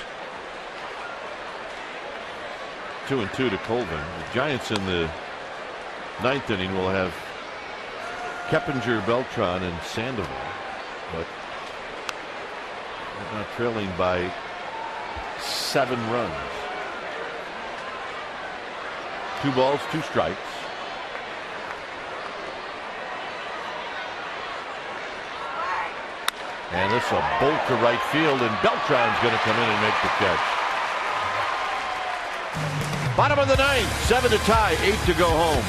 2-2 to Colvin. The Giants in the 9th inning will have Keppinger, Beltran, and Sandoval, but they're not trailing by 7 runs. 2 balls, 2 strikes. And this is a bolt to right field, and Beltran's going to come in and make the catch. Bottom of the 9th, 7 to tie, 8 to go home.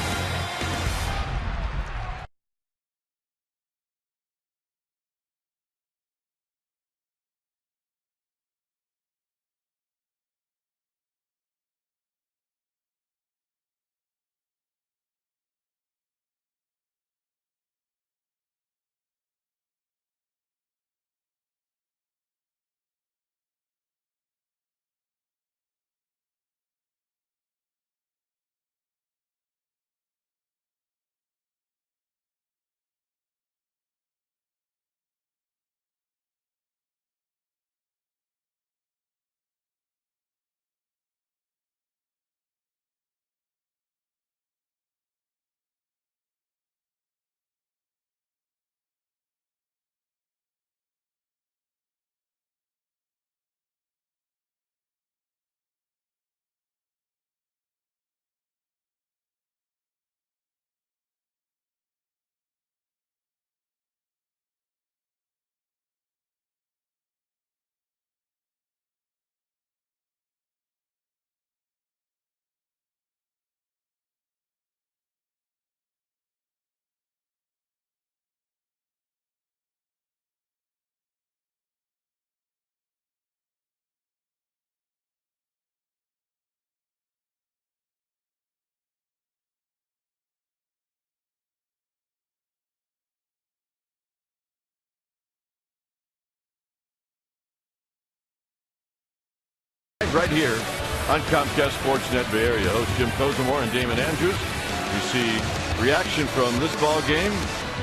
Right here on Comcast Sportsnet Bay Area. Host Jim Kozimor and Damon Andrews. You see reaction from this ball game.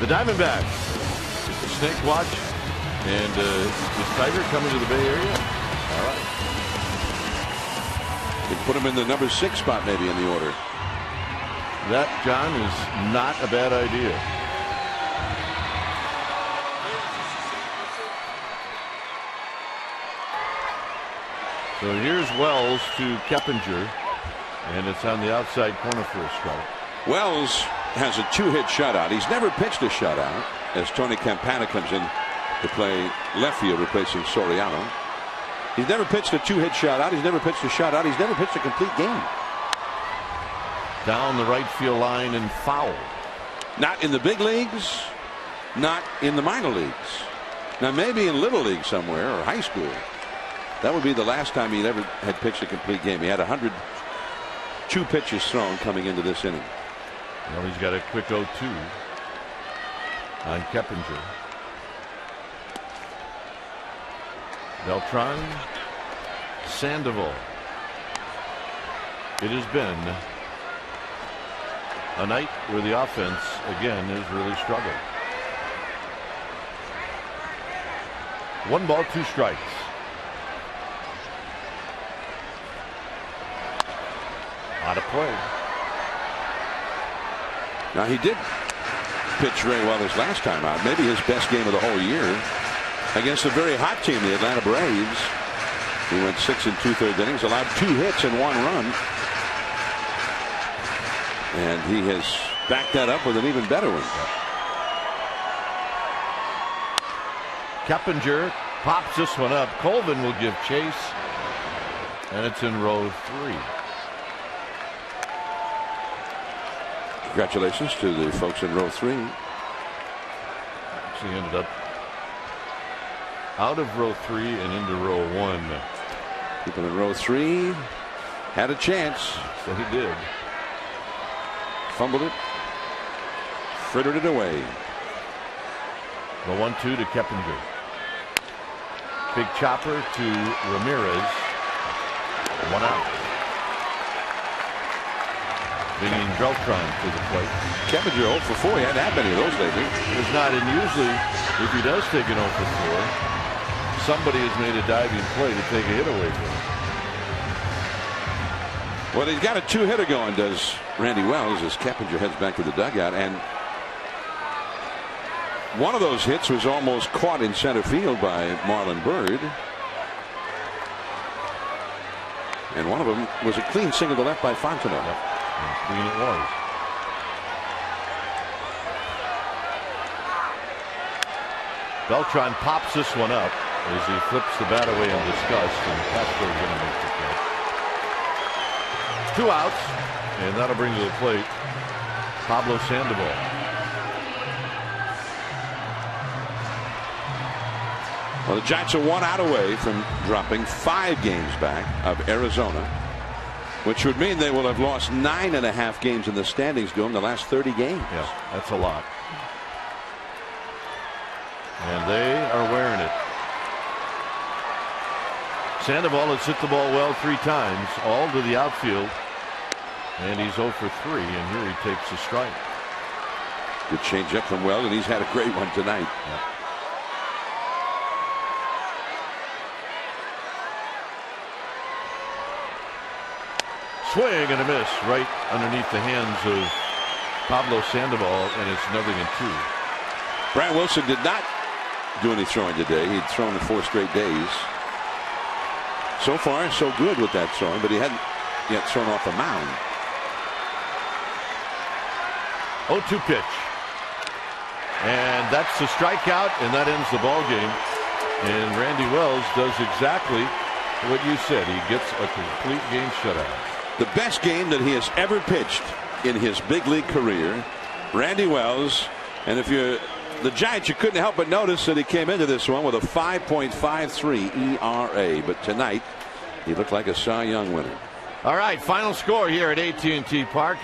The Diamondbacks. It's a snake watch. And is Tiger coming to the Bay Area? All right. You put him in the number 6 spot maybe in the order. That, John, is not a bad idea. So here's Wells to Keppinger, and it's on the outside corner for a strike. Wells has a 2-hit shutout. He's never pitched a shutout as Tony Campana comes in to play left field replacing Soriano. He's never pitched a 2-hit shutout. He's never pitched a shutout. He's never pitched a complete game. Down the right field line and foul. Not in the big leagues, not in the minor leagues. Now maybe in little league somewhere or high school. That would be the last time he'd ever had pitched a complete game. He had 102 pitches thrown coming into this inning. Well, he's got a quick 0-2 on Keppinger. Beltran, Sandoval. It has been a night where the offense again has really struggled. 1 ball, 2 strikes. Out of play. Now he did pitch very well his last time out. Maybe his best game of the whole year against a very hot team, the Atlanta Braves. He went 6 2/3 innings, allowed 2 hits and 1 run. And he has backed that up with an even better one. Keppinger pops this one up. Colvin will give chase, and it's in row 3. Congratulations to the folks in row 3. Actually ended up out of row 3 and into row 1. People in row 3 had a chance. So he did. Fumbled it. Frittered it away. The 1-2 to Keppinger. Big chopper to Ramirez. 1 out. Bringing Beltran to the plate. Keppinger 0 for 4. He hadn't had many of those lately. It's not, and usually if he does take an 0 for 4, somebody has made a diving play to take a hit away from him. Well, he's got a 2-hitter going, does Randy Wells, as Keppinger heads back to the dugout. And one of those hits was almost caught in center field by Marlon Byrd. And one of them was a clean single to left by Fontenot. Yep. And clean it was. Beltran pops this one up as he flips the bat away in disgust, and Castro's going to make the catch. 2 outs, and that'll bring to the plate Pablo Sandoval. Well, the Giants are 1 out away from dropping 5 games back of Arizona, which would mean they will have lost 9.5 games in the standings during the last 30 games. Yeah, that's a lot. And they are wearing it. Sandoval has hit the ball well 3 times, all to the outfield. And he's 0 for 3, and here he takes a strike. Good changeup from Wells, and he's had a great one tonight. Yeah. Swing and a miss right underneath the hands of Pablo Sandoval, and it's 0-2. Brian Wilson did not do any throwing today. He'd thrown in 4 straight days. So far, so good with that throwing, but he hadn't yet thrown off the mound. 0-2 pitch. And that's the strikeout, and that ends the ball game. And Randy Wells does exactly what you said. He gets a complete game shutout. The best game that he has ever pitched in his big league career. Randy Wells. And if you're the Giants, you couldn't help but notice that he came into this one with a 5.53 ERA. But tonight, he looked like a Cy Young winner. All right, final score here at AT&T Park.